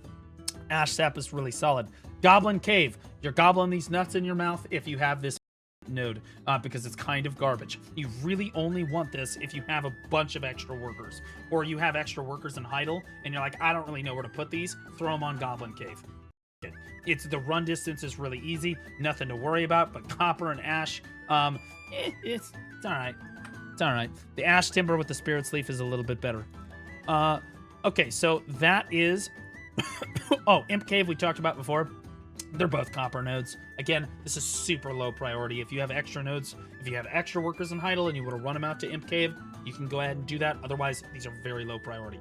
ash sap is really solid. Goblin cave. You're gobbling these nuts in your mouth if you have this node, because it's kind of garbage. You really only want this if you have a bunch of extra workers, or you have extra workers in Heidel and you're like, I don't really know where to put these. Throw them on Goblin Cave. It's the run distance is really easy, nothing to worry about. But copper and ash, it's all right. It's all right. The ash timber with the spirit's leaf is a little bit better. Okay, so that is oh, imp cave we talked about before. They're both copper nodes. Again, this is super low priority. If you have extra nodes, if you have extra workers in Heidel and you want to run them out to imp cave, you can go ahead and do that. Otherwise, these are very low priority.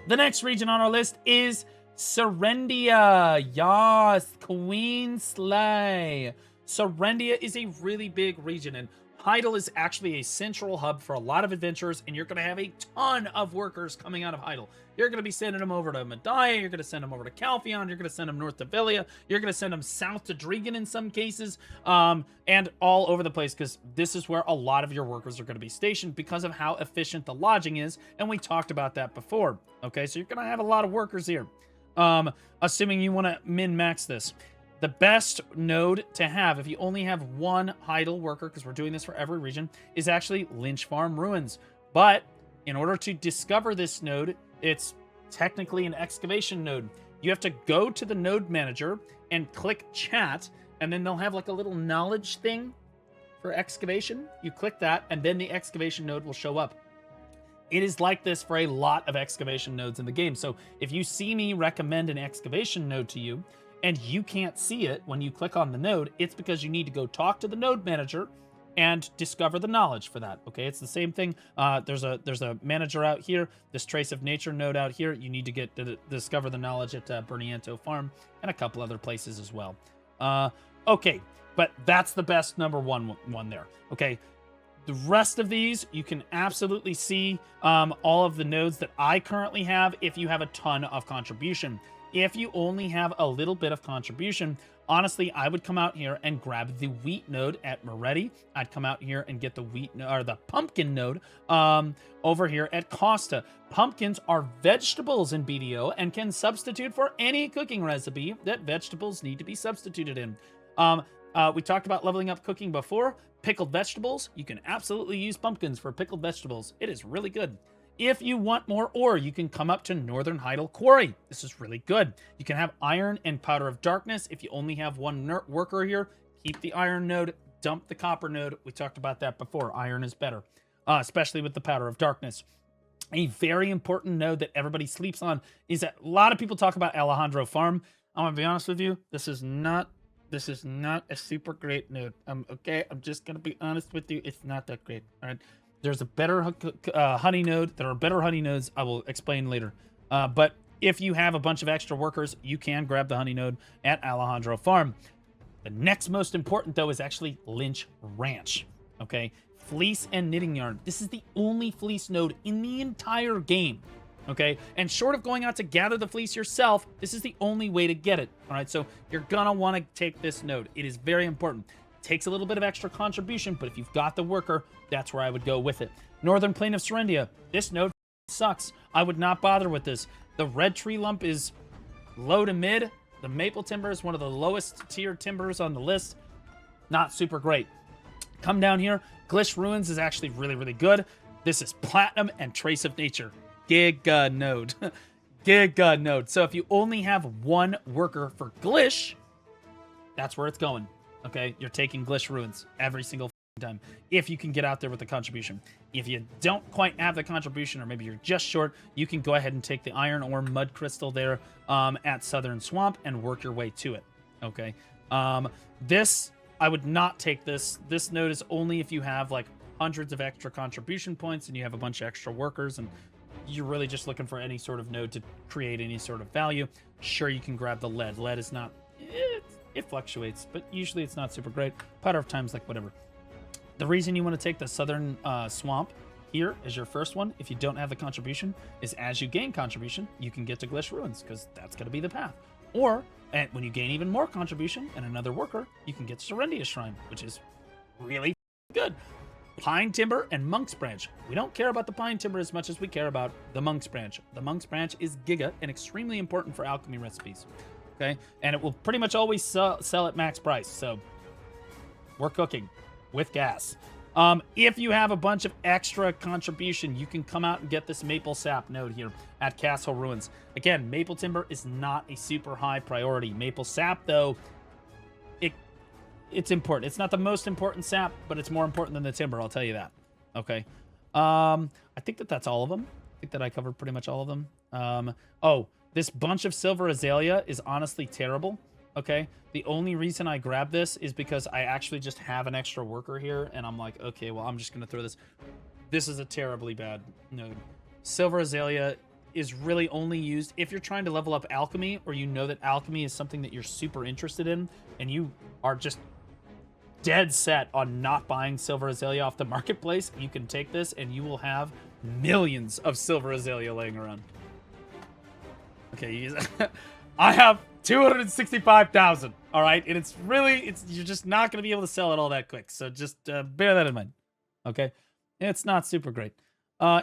The next region on our list is Serendia. Yas, Queen Slay. Serendia is a really big region, and Heidel is actually a central hub for a lot of adventurers, and you're going to have a ton of workers coming out of Heidel. You're going to be sending them over to Mediah, you're going to send them over to Calpheon, you're going to send them north to Valencia, you're going to send them south to Drieghan in some cases, and all over the place, because this is where a lot of your workers are going to be stationed because of how efficient the lodging is, and we talked about that before. Okay, so you're going to have a lot of workers here, assuming you want to min-max this. The best node to have, if you only have one Heidel worker, because we're doing this for every region, is actually Lynch Farm Ruins. But in order to discover this node, it's technically an excavation node. You have to go to the node manager and click chat, and then they'll have like a little knowledge thing for excavation. You click that, and then the excavation node will show up. It is like this for a lot of excavation nodes in the game. So if you see me recommend an excavation node to you, and you can't see it when you click on the node, it's because you need to go talk to the node manager and discover the knowledge for that. Okay, it's the same thing. There's a manager out here, this Trace of Nature node out here. You need to get to discover the knowledge at Berniento Farm and a couple other places as well. Okay, but that's the best number one there. Okay, the rest of these, you can absolutely see all of the nodes that I currently have if you have a ton of contribution. If you only have a little bit of contribution, honestly, I would come out here and grab the wheat node at Moretti. I'd come out here and get the wheat or the pumpkin node over here at Costa. Pumpkins are vegetables in BDO and can substitute for any cooking recipe that vegetables need to be substituted in. We talked about leveling up cooking before. Pickled vegetables, you can absolutely use pumpkins for pickled vegetables. It is really good. If you want more ore, you can come up to Northern Heidel Quarry. This is really good. You can have iron and powder of darkness. If you only have one worker here, keep the iron node, dump the copper node. We talked about that before. Iron is better, especially with the powder of darkness. A very important node that everybody sleeps on is that a lot of people talk about Alejandro Farm. I'm gonna be honest with you. This is not a super great node. Okay, I'm just gonna be honest with you. It's not that great. All right. There's a better honey node. There are better honey nodes. I will explain later. But if you have a bunch of extra workers, you can grab the honey node at Alejandro Farm. The next most important, though, is actually Lynch Ranch. Okay? Fleece and knitting yarn. This is the only fleece node in the entire game. Okay? And short of going out to gather the fleece yourself, this is the only way to get it. All right? So you're going to want to take this node. It is very important. Takes a little bit of extra contribution, but if you've got the worker, that's where I would go with it. Northern Plain of Serendia. This node sucks. I would not bother with this. The red tree lump is low to mid. The maple timber is one of the lowest tier timbers on the list. Not super great. Come down here. Glish Ruins is actually really, really good. This is Platinum and Trace of Nature. Giga node. Giga node. So if you only have one worker for Glish, that's where it's going. Okay, you're taking Glish Ruins every single time if you can get out there with the contribution. If you don't quite have the contribution, or maybe you're just short, you can go ahead and take the iron or mud crystal there at Southern Swamp and work your way to it. Okay, this, I would not take this. This node is only if you have like hundreds of extra contribution points and you have a bunch of extra workers and you're really just looking for any sort of node to create any sort of value. Sure, you can grab the lead. Lead is not... It fluctuates, but usually it's not super great. Powder of Time's like whatever. The reason you want to take the Southern Swamp here as your first one, if you don't have the contribution, is as you gain contribution, you can get to Glish Ruins, because that's going to be the path. Or, and when you gain even more contribution and another worker, you can get to Serendia Shrine, which is really good. Pine Timber and Monk's Branch. We don't care about the Pine Timber as much as we care about the Monk's Branch. The Monk's Branch is giga and extremely important for alchemy recipes. Okay, and it will pretty much always sell at max price. So we're cooking with gas. If you have a bunch of extra contribution, you can come out and get this maple sap node here at Castle Ruins. Again, maple timber is not a super high priority. Maple sap, though, it's important. It's not the most important sap, but it's more important than the timber, I'll tell you that. Okay. I think that's all of them. I think that I covered pretty much all of them. Oh, this bunch of silver azalea is honestly terrible. Okay. The only reason I grabbed this is because I actually just have an extra worker here, and I'm like, okay, well, I'm just going to throw this. This is a terribly bad node. Silver azalea is really only used if you're trying to level up alchemy, or you know that alchemy is something that you're super interested in, and you are just dead set on not buying silver azalea off the marketplace. You can take this and you will have millions of silver azalea laying around. Okay, I have 265,000. All right, and you're just not going to be able to sell it all that quick. So just bear that in mind. Okay, it's not super great.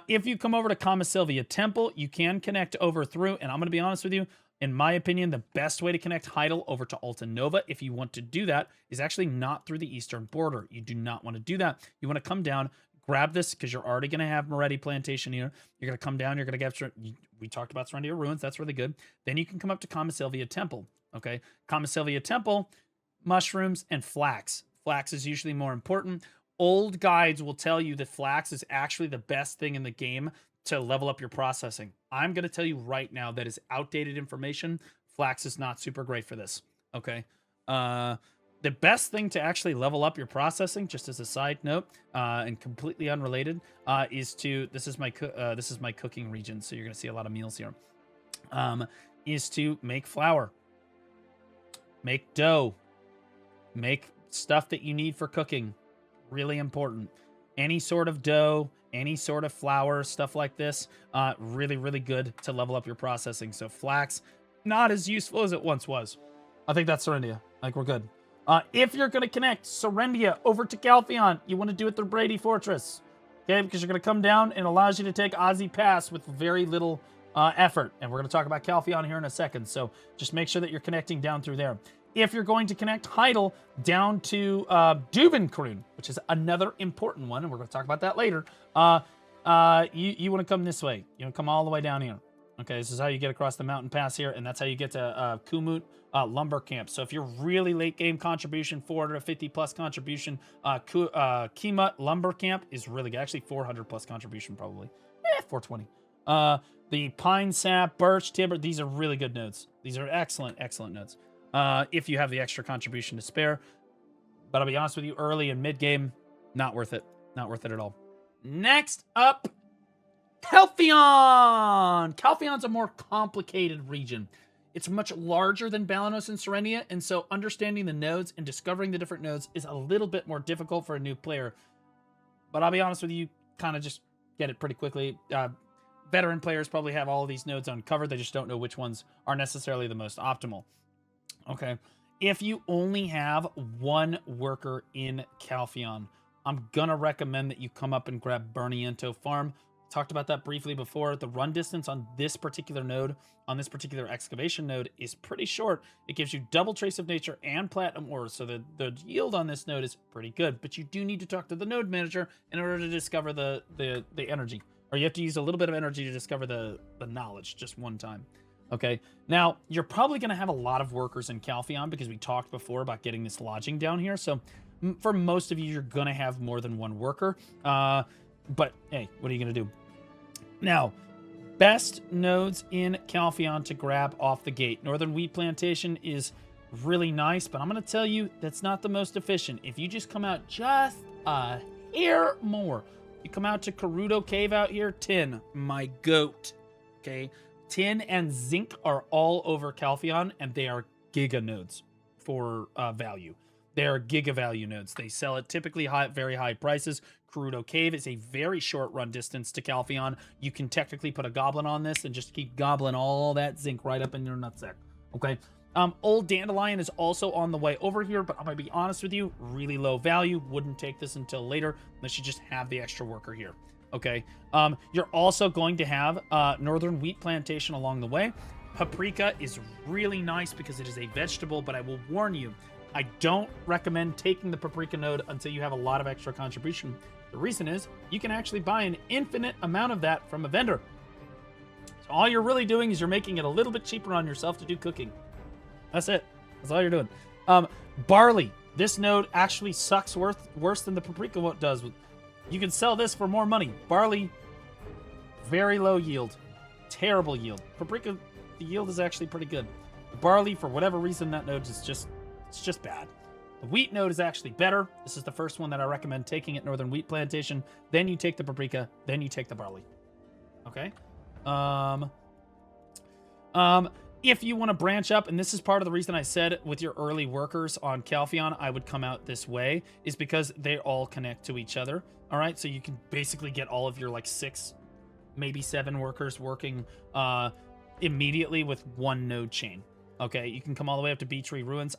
If you come over to Kamasylvia Temple, you can connect over through, and I'm going to be honest with you. In my opinion, the best way to connect Heidel over to Alta Nova, if you want to do that, is actually not through the eastern border. You do not want to do that. You want to come down, grab this, because you're already going to have Moretti Plantation here. You're going to come down, you're going to get... We talked about Serendia Ruins. That's really good. Then you can come up to Kamasylvia Temple. Okay? Kamasylvia Temple, mushrooms, and flax. Flax is usually more important. Old guides will tell you that flax is actually the best thing in the game to level up your processing. I'm going to tell you right now that is outdated information. Flax is not super great for this. Okay. The best thing to actually level up your processing, just as a side note, and completely unrelated, is to, this is my cooking region, so you're going to see a lot of meals here, is to make flour, make dough, make stuff that you need for cooking. Really important. Any sort of dough, any sort of flour, stuff like this, really, really good to level up your processing. So flax, not as useful as it once was. I think that's Serendia. Like, we're good. If you're going to connect Serendia over to Calpheon, you want to do it through Brady Fortress. Okay, because you're going to come down and it allows you to take Ozzy Pass with very little effort. And we're going to talk about Calpheon here in a second. So just make sure that you're connecting down through there. If you're going to connect Heidel down to Duvenkroon, which is another important one, and we're going to talk about that later, you want to come this way. You want to come all the way down here. Okay, this is how you get across the mountain pass here, and that's how you get to Kumut Lumber Camp. So if you're really late game contribution, 450 plus contribution, Kimut Lumber Camp is really good. Actually, 400 plus contribution probably. 420. The Pine Sap, Birch, Timber, these are really good nodes. These are excellent, excellent nodes. If you have the extra contribution to spare. But I'll be honest with you, early and mid-game, not worth it. Not worth it at all. Next up, Calpheon! Calpheon's a more complicated region. It's much larger than Balenos and Serendia, and so understanding the nodes and discovering the different nodes is a little bit more difficult for a new player. But I'll be honest with you, kind of just get it pretty quickly. Veteran players probably have all of these nodes uncovered. They just don't know which ones are necessarily the most optimal. Okay, if you only have one worker in Calpheon, I'm gonna recommend that you come up and grab Berniento Farm. Talked about that briefly before. The run distance on this particular node, on this particular excavation node, is pretty short. It gives you double Trace of Nature and Platinum ores, so the yield on this node is pretty good. But you do need to talk to the node manager in order to discover the energy, or you have to use a little bit of energy to discover the knowledge just one time. Okay, now you're probably going to have a lot of workers in Calpheon because we talked before about getting this lodging down here. So for most of you, you're going to have more than one worker. But hey, what are you going to do? Now, best nodes in Calpheon to grab off the gate. Northern Wheat Plantation is really nice, but I'm going to tell you that's not the most efficient. If you just come out just a hair more, you come out to Karudo Cave out here, tin, my goat. Okay. Tin and zinc are all over Calpheon, and they are giga nodes for value. They are giga value nodes. They sell at typically very high prices. Karudo Cave is a very short run distance to Calpheon. You can technically put a goblin on this and just keep gobbling all that zinc right up in your nutsack. Okay, Old Dandelion is also on the way over here, but I'm going to be honest with you, really low value. Wouldn't take this until later unless you just have the extra worker here. Okay. You're also going to have Northern Wheat Plantation along the way. Paprika is really nice because it is a vegetable, but I will warn you, I don't recommend taking the paprika node until you have a lot of extra contribution. The reason is you can actually buy an infinite amount of that from a vendor. So all you're really doing is you're making it a little bit cheaper on yourself to do cooking. That's it. That's all you're doing. Barley. This node actually sucks worse than the paprika does. You can sell this for more money. Barley, very low yield. Terrible yield. Paprika, the yield is actually pretty good. Barley, for whatever reason, that node is just bad. The wheat node is actually better. This is the first one that I recommend taking at Northern Wheat Plantation. Then you take the paprika. Then you take the barley. Okay? If you want to branch up, and this is part of the reason I said with your early workers on Calpheon, I would come out this way, is because they all connect to each other. All right, so you can basically get all of your like 6, maybe 7 workers working immediately with one node chain. Okay, you can come all the way up to Bee Tree Ruins.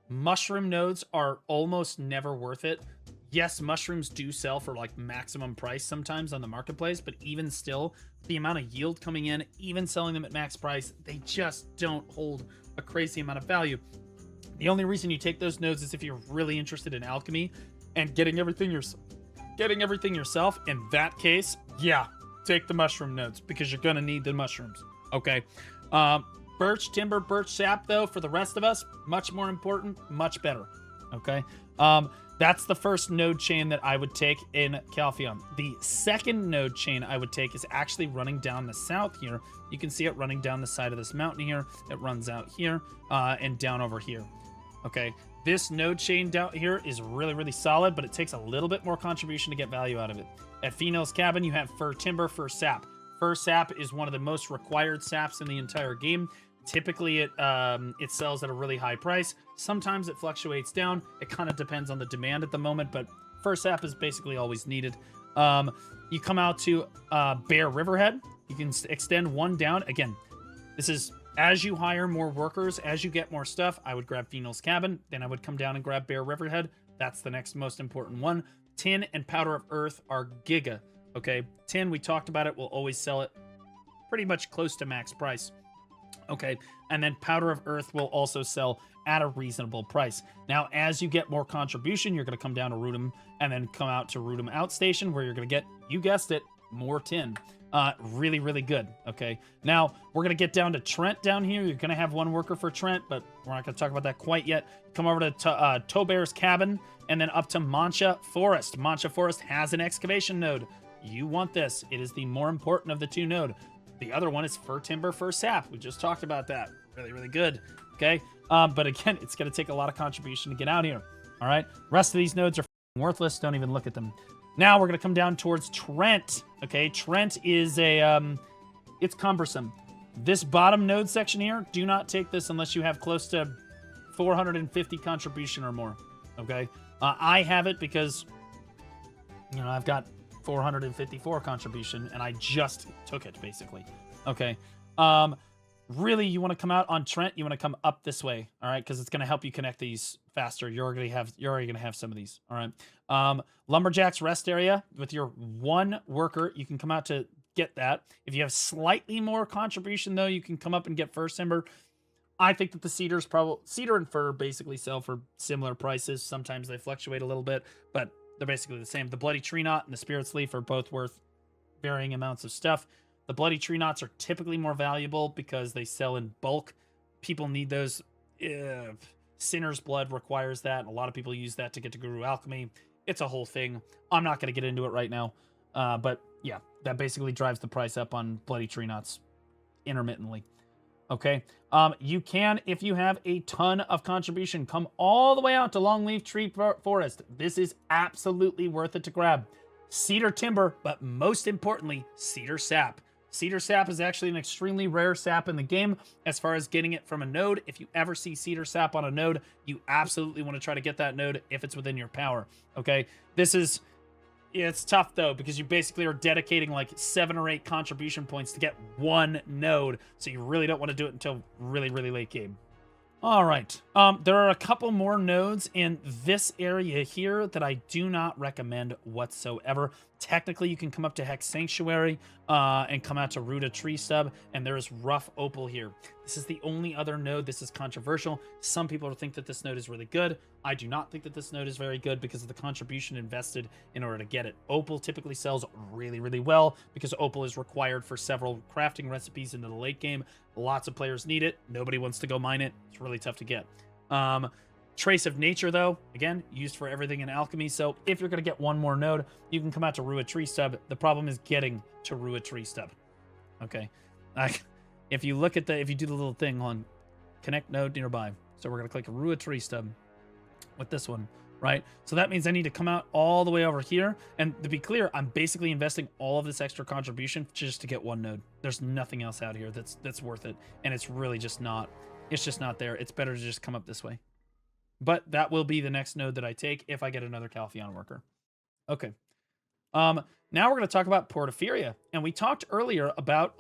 Mushroom nodes are almost never worth it. Yes, mushrooms do sell for like maximum price sometimes on the marketplace, but even still, the amount of yield coming in, even selling them at max price, they just don't hold a crazy amount of value. The only reason you take those nodes is if you're really interested in alchemy and getting everything yourself. In that case, yeah, take the mushroom nodes because you're gonna need the mushrooms. Okay. Birch timber, birch sap, though, for the rest of us, much more important, much better. Okay. That's the first node chain that I would take in Calpheon. The second node chain I would take is actually running down the south here. You can see it running down the side of this mountain here. It runs out here and down over here. Okay, this node chain down here is really, really solid, but it takes a little bit more contribution to get value out of it. At Phenol's Cabin, you have fir timber, fir sap. Fir sap is one of the most required saps in the entire game. Typically, it sells at a really high price. Sometimes it fluctuates down. It kind of depends on the demand at the moment, but first sap is basically always needed. You come out to Bear Riverhead. You can extend one down. Again, this is as you hire more workers, as you get more stuff, I would grab Phenol's Cabin. Then I would come down and grab Bear Riverhead. That's the next most important one. Tin and Powder of Earth are giga. Okay, tin, we talked about it. We'll always sell it pretty much close to max price. Okay, and then Powder of Earth will also sell at a reasonable price. Now, as you get more contribution, you're going to come down to Rudum and then come out to Rudum Outstation, where you're going to get, you guessed it, more tin. Really, really good. Okay, now we're going to get down to Trent down here. You're going to have one worker for Trent, but we're not going to talk about that quite yet. Come over to Tobear's Cabin and then up to Mancha Forest. Mancha Forest has an excavation node. You want this. It is the more important of the two node. The other one is fir timber, fir sap. We just talked about that. Really, really good. Okay. But again, it's going to take a lot of contribution to get out here. All right. Rest of these nodes are worthless. Don't even look at them. Now we're going to come down towards Trent. Okay. Trent is it's cumbersome. This bottom node section here, do not take this unless you have close to 450 contribution or more. Okay. I have it because, you know, I've got 454 contribution and I just took it basically. Okay. Really, you want to come out on Trent, you want to come up this way, all right, because it's going to help you connect these faster. You're already going to have some of these. All right. Lumberjack's Rest Area, with your one worker, you can come out to get that. If you have slightly more contribution though, you can come up and get Fir Timber. I think that the cedar and fir basically sell for similar prices. Sometimes they fluctuate a little bit, but they're basically the same. The Bloody Tree Knot and the Spirit's Leaf are both worth varying amounts of stuff. The Bloody Tree Knots are typically more valuable because they sell in bulk. People need those. Sinner's Blood requires that. And a lot of people use that to get to Guru Alchemy. It's a whole thing. I'm not going to get into it right now. But yeah, that basically drives the price up on Bloody Tree Knots intermittently. Okay. You can, if you have a ton of contribution, come all the way out to Longleaf Tree Forest. This is absolutely worth it to grab. Cedar Timber, but most importantly, Cedar Sap. Cedar Sap is actually an extremely rare sap in the game as far as getting it from a node. If you ever see Cedar Sap on a node, you absolutely want to try to get that node if it's within your power. Okay. It's tough though, because you basically are dedicating like 7 or 8 contribution points to get one node. So you really don't want to do it until really, really late game. All right. There are a couple more nodes in this area here that I do not recommend whatsoever. Technically, you can come up to Hex Sanctuary and come out to Ruta Tree Stub, and there is Rough Opal here. This is the only other node. This is controversial. Some people think that this node is really good. I do not think that this node is very good because of the contribution invested in order to get it. Opal typically sells really, really well because Opal is required for several crafting recipes into the late game. Lots of players need it. Nobody wants to go mine it. It's really tough to get. Trace of Nature, though, again, used for everything in alchemy. So if you're going to get one more node, you can come out to Rua Tree Stub. The problem is getting to Rua Tree Stub. Okay. If you look at if you do the little thing on connect node nearby. So we're going to click Rua Tree Stub with this one, right? So that means I need to come out all the way over here. And to be clear, I'm basically investing all of this extra contribution just to get one node. There's nothing else out here that's worth it. And it's really just not. It's just not there. It's better to just come up this way. But that will be the next node that I take if I get another Calpheon worker. Okay. Now we're going to talk about Porphyria. And we talked earlier about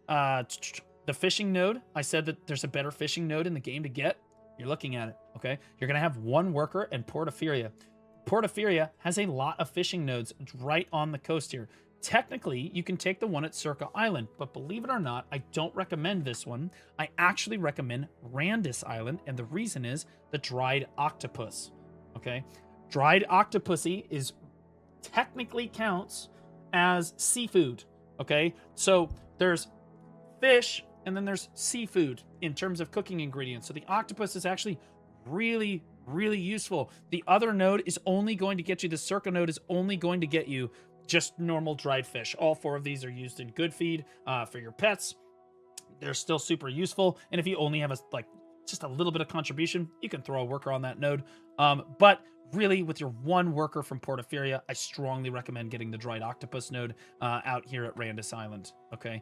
the fishing node. I said that there's a better fishing node in the game to get. You're looking at it, okay? You're going to have one worker and Porphyria. Porphyria has a lot of fishing nodes right on the coast here. Technically, you can take the one at Circa Island, but believe it or not, I don't recommend this one. I actually recommend Randis Island, and the reason is the dried octopus, okay? Dried octopusy is technically counts as seafood, okay? So there's fish, and then there's seafood in terms of cooking ingredients. So the octopus is actually really, really useful. The other node is only going to get you, the Circa node is only going to get you just normal dried fish. All four of these are used in good feed for your pets. They're still super useful. And if you only have just a little bit of contribution, you can throw a worker on that node. But really, with your one worker from Porphyria, I strongly recommend getting the dried octopus node out here at Randis Island. Okay.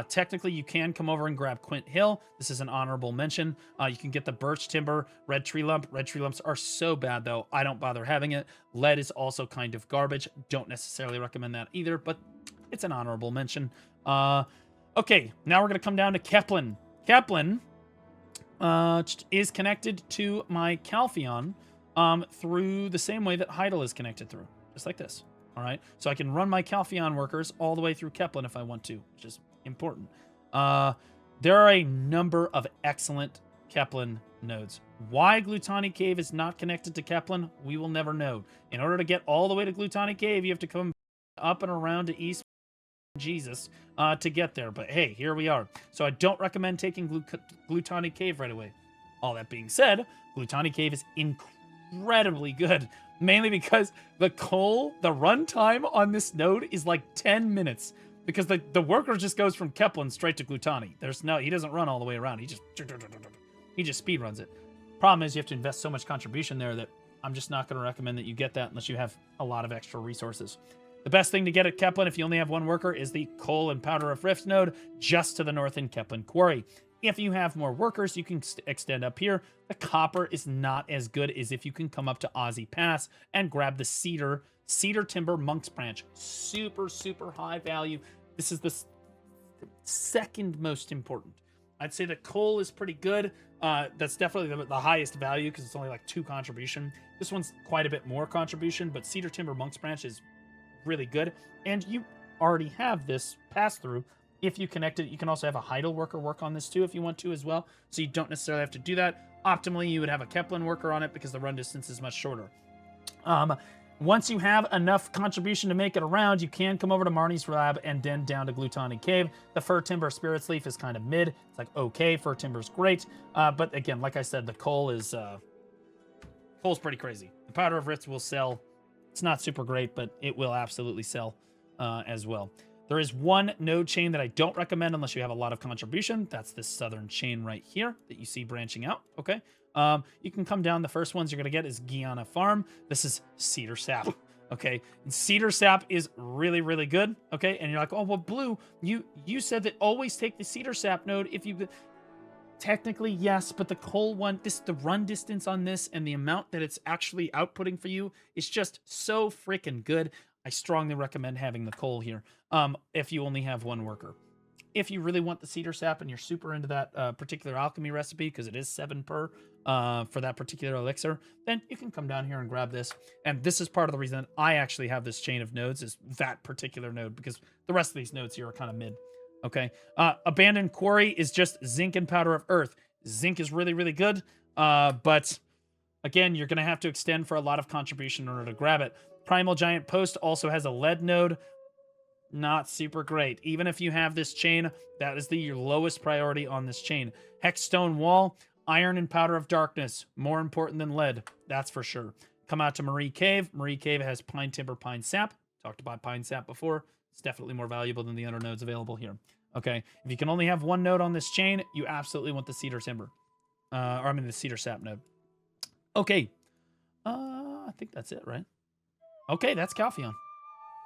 Technically, you can come over and grab Quint Hill. This is an honorable mention. You can get the birch timber, red tree lump. Red tree lumps are so bad, though. I don't bother having it. Lead is also kind of garbage. Don't necessarily recommend that either, but it's an honorable mention. Okay, now we're going to come down to Keplen. Keplen is connected to my Calpheon through the same way that Heidel is connected through, just like this. All right, so I can run my Calpheon workers all the way through Keplen if I want to, which is important. There are a number of excellent Keplen nodes. Why Glutani Cave is not connected to Keplen, we will never know. In order to get all the way to Glutani Cave, you have to come up and around to East Jesus to get there. But hey, here we are. So I don't recommend taking Glutani Cave right away. All that being said, Glutani Cave is incredibly good, mainly because the run time on this node is like 10 minutes because the worker just goes from Keplen straight to Glutani. He doesn't run all the way around. He just speed runs it. Problem is you have to invest so much contribution there that I'm just not going to recommend that you get that unless you have a lot of extra resources. The best thing to get at Keplen if you only have one worker is the Coal and Powder of Rift node just to the north in Keplen Quarry. If you have more workers, you can extend up here. The copper is not as good as if you can come up to Aussie Pass and grab the cedar timber Monk's Branch. Super, super high value. This is the second most important. I'd say the coal is pretty good. That's definitely the highest value because it's only like 2 contribution. This one's quite a bit more contribution, but cedar timber Monk's Branch is really good. And you already have this pass through. If you connect it, you can also have a Heidel worker work on this too if you want to as well. So you don't necessarily have to do that. Optimally, you would have a Keplen worker on it because the run distance is much shorter. Once you have enough contribution to make it around, you can come over to Marnie's Lab and then down to Glutani Cave. The Fir Timber Spirit's Leaf is kind of mid. It's like, okay, Fir Timber's great. But again, like I said, the coal is coal's pretty crazy. The Powder of Rifts will sell. It's not super great, but it will absolutely sell as well. There is one node chain that I don't recommend unless you have a lot of contribution. That's this southern chain right here that you see branching out, okay? You can come down. The first ones you're going to get is Guyana Farm. This is Cedar Sap, okay? And Cedar Sap is really, really good, okay? And you're like, oh, well, Blue, you said that always take the Cedar Sap node if you... Technically, yes, but the coal one, the run distance on this and the amount that it's actually outputting for you is just so freaking good. I strongly recommend having the coal here if you only have one worker. If you really want the cedar sap and you're super into that particular alchemy recipe, because it is 7 per for that particular elixir, then you can come down here and grab this. And this is part of the reason that I actually have this chain of nodes, is that particular node, because the rest of these nodes here are kind of mid. Okay. Abandoned quarry is just zinc and powder of earth. Zinc is really, really good. But again, you're going to have to extend for a lot of contribution in order to grab it. Primal Giant Post also has a lead node. Not super great. Even if you have this chain, that is your lowest priority on this chain. Hexstone Wall, iron and powder of darkness. More important than lead, that's for sure. Come out to Marie Cave. Marie Cave has pine timber, pine sap. Talked about pine sap before. It's definitely more valuable than the other nodes available here. Okay, if you can only have one node on this chain, you absolutely want the cedar timber. The cedar sap node. Okay. I think that's it, right? Okay, that's Calpheon.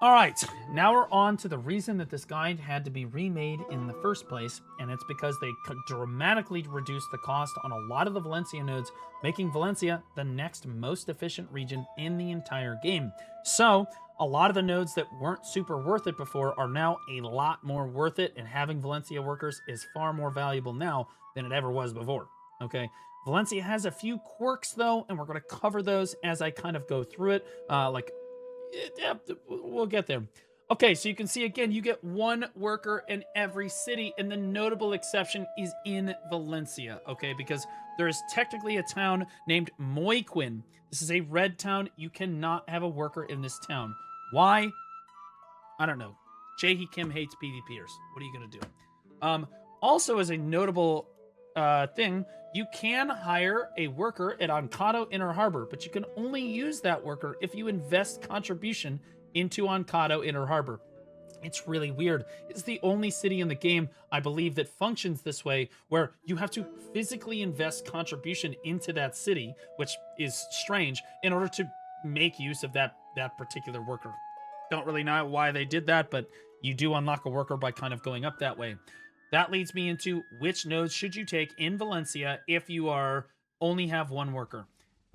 All right, now we're on to the reason that this guide had to be remade in the first place, and it's because they dramatically reduced the cost on a lot of the Valencia nodes, making Valencia the next most efficient region in the entire game. So, a lot of the nodes that weren't super worth it before are now a lot more worth it, and having Valencia workers is far more valuable now than it ever was before, okay? Valencia has a few quirks, though, and we're going to cover those as I kind of go through it, yeah, we'll get there. Okay, so you can see again, you get one worker in every city, and the notable exception is in Valencia, okay? Because there is technically a town named MoEW. This is a red town. You cannot have a worker in this town. Why? I don't know. Jae Kim hates PvPers. What are you going to do? Also, as a notable thing, you can hire a worker at Onkado Inner Harbor, but you can only use that worker if you invest contribution into Onkado Inner Harbor. It's really weird. It's the only city in the game, I believe, that functions this way, where you have to physically invest contribution into that city, which is strange, in order to make use of that particular worker. Don't really know why they did that, but you do unlock a worker by kind of going up that way. That leads me into which nodes should you take in Valencia if you only have one worker.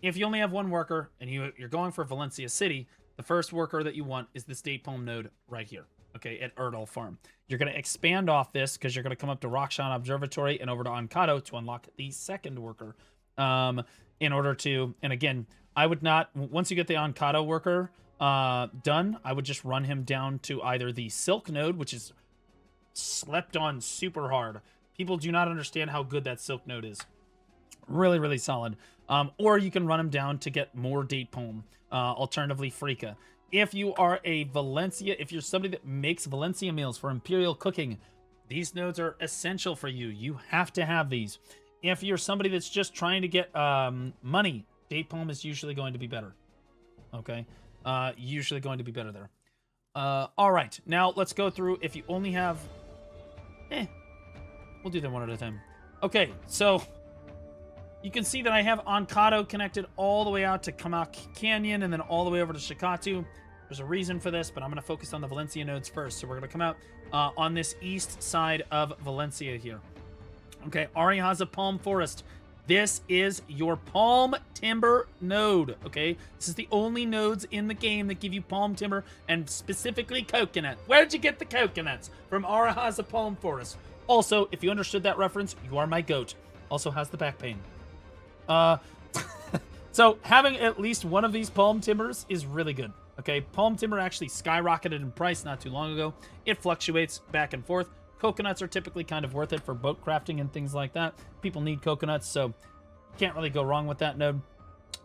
If you only have one worker and you're going for Valencia City, the first worker that you want is this date palm node right here, okay, at Erdal Farm. You're going to expand off this because you're going to come up to Rokshan Observatory and over to Onkado to unlock the second worker. In order to, and again, I would not, once you get the Onkado worker done, I would just run him down to either the Silk node, which is slept on super hard. People do not understand how good that Silk node is. Really, really solid. Or you can run him down to get more date palm, alternatively Frika. If you are a Valencia, if you're somebody that makes Valencia meals for Imperial cooking, these nodes are essential for you. You have to have these. If you're somebody that's just trying to get money, date palm is usually going to be better. Okay? Usually going to be better there. All right, now let's go through. If you only have... we'll do them one at a time. Okay, so you can see that I have Onkado connected all the way out to Kamak Canyon and then all the way over to Shikatu. There's a reason for this, but I'm going to focus on the Valencia nodes first. So we're going to come out on this east side of Valencia here. Okay, Arihaza Palm Forest. This is your palm timber node, okay? This is the only nodes in the game that give you palm timber and specifically coconut. Where'd you get the coconuts? From Arihaza Palm Forest. Also, if you understood that reference, you are my goat. Also has the back pain. So having at least one of these palm timbers is really good, okay? Palm timber actually skyrocketed in price not too long ago. It fluctuates back and forth. Coconuts are typically kind of worth it for boat crafting and things like that. People need coconuts, so can't really go wrong with that node.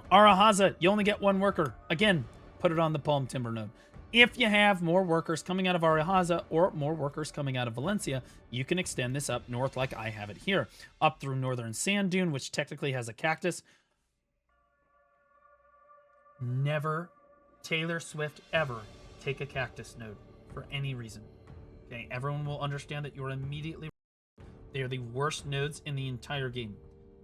Arihaza, you only get one worker. Again, put it on the palm timber node. If you have more workers coming out of Arihaza or more workers coming out of Valencia, you can extend this up north like I have it here. Up through Northern Sand Dune, which technically has a cactus. Never, Taylor Swift, ever take a cactus node for any reason. Okay, everyone will understand that you're immediately... They are the worst nodes in the entire game.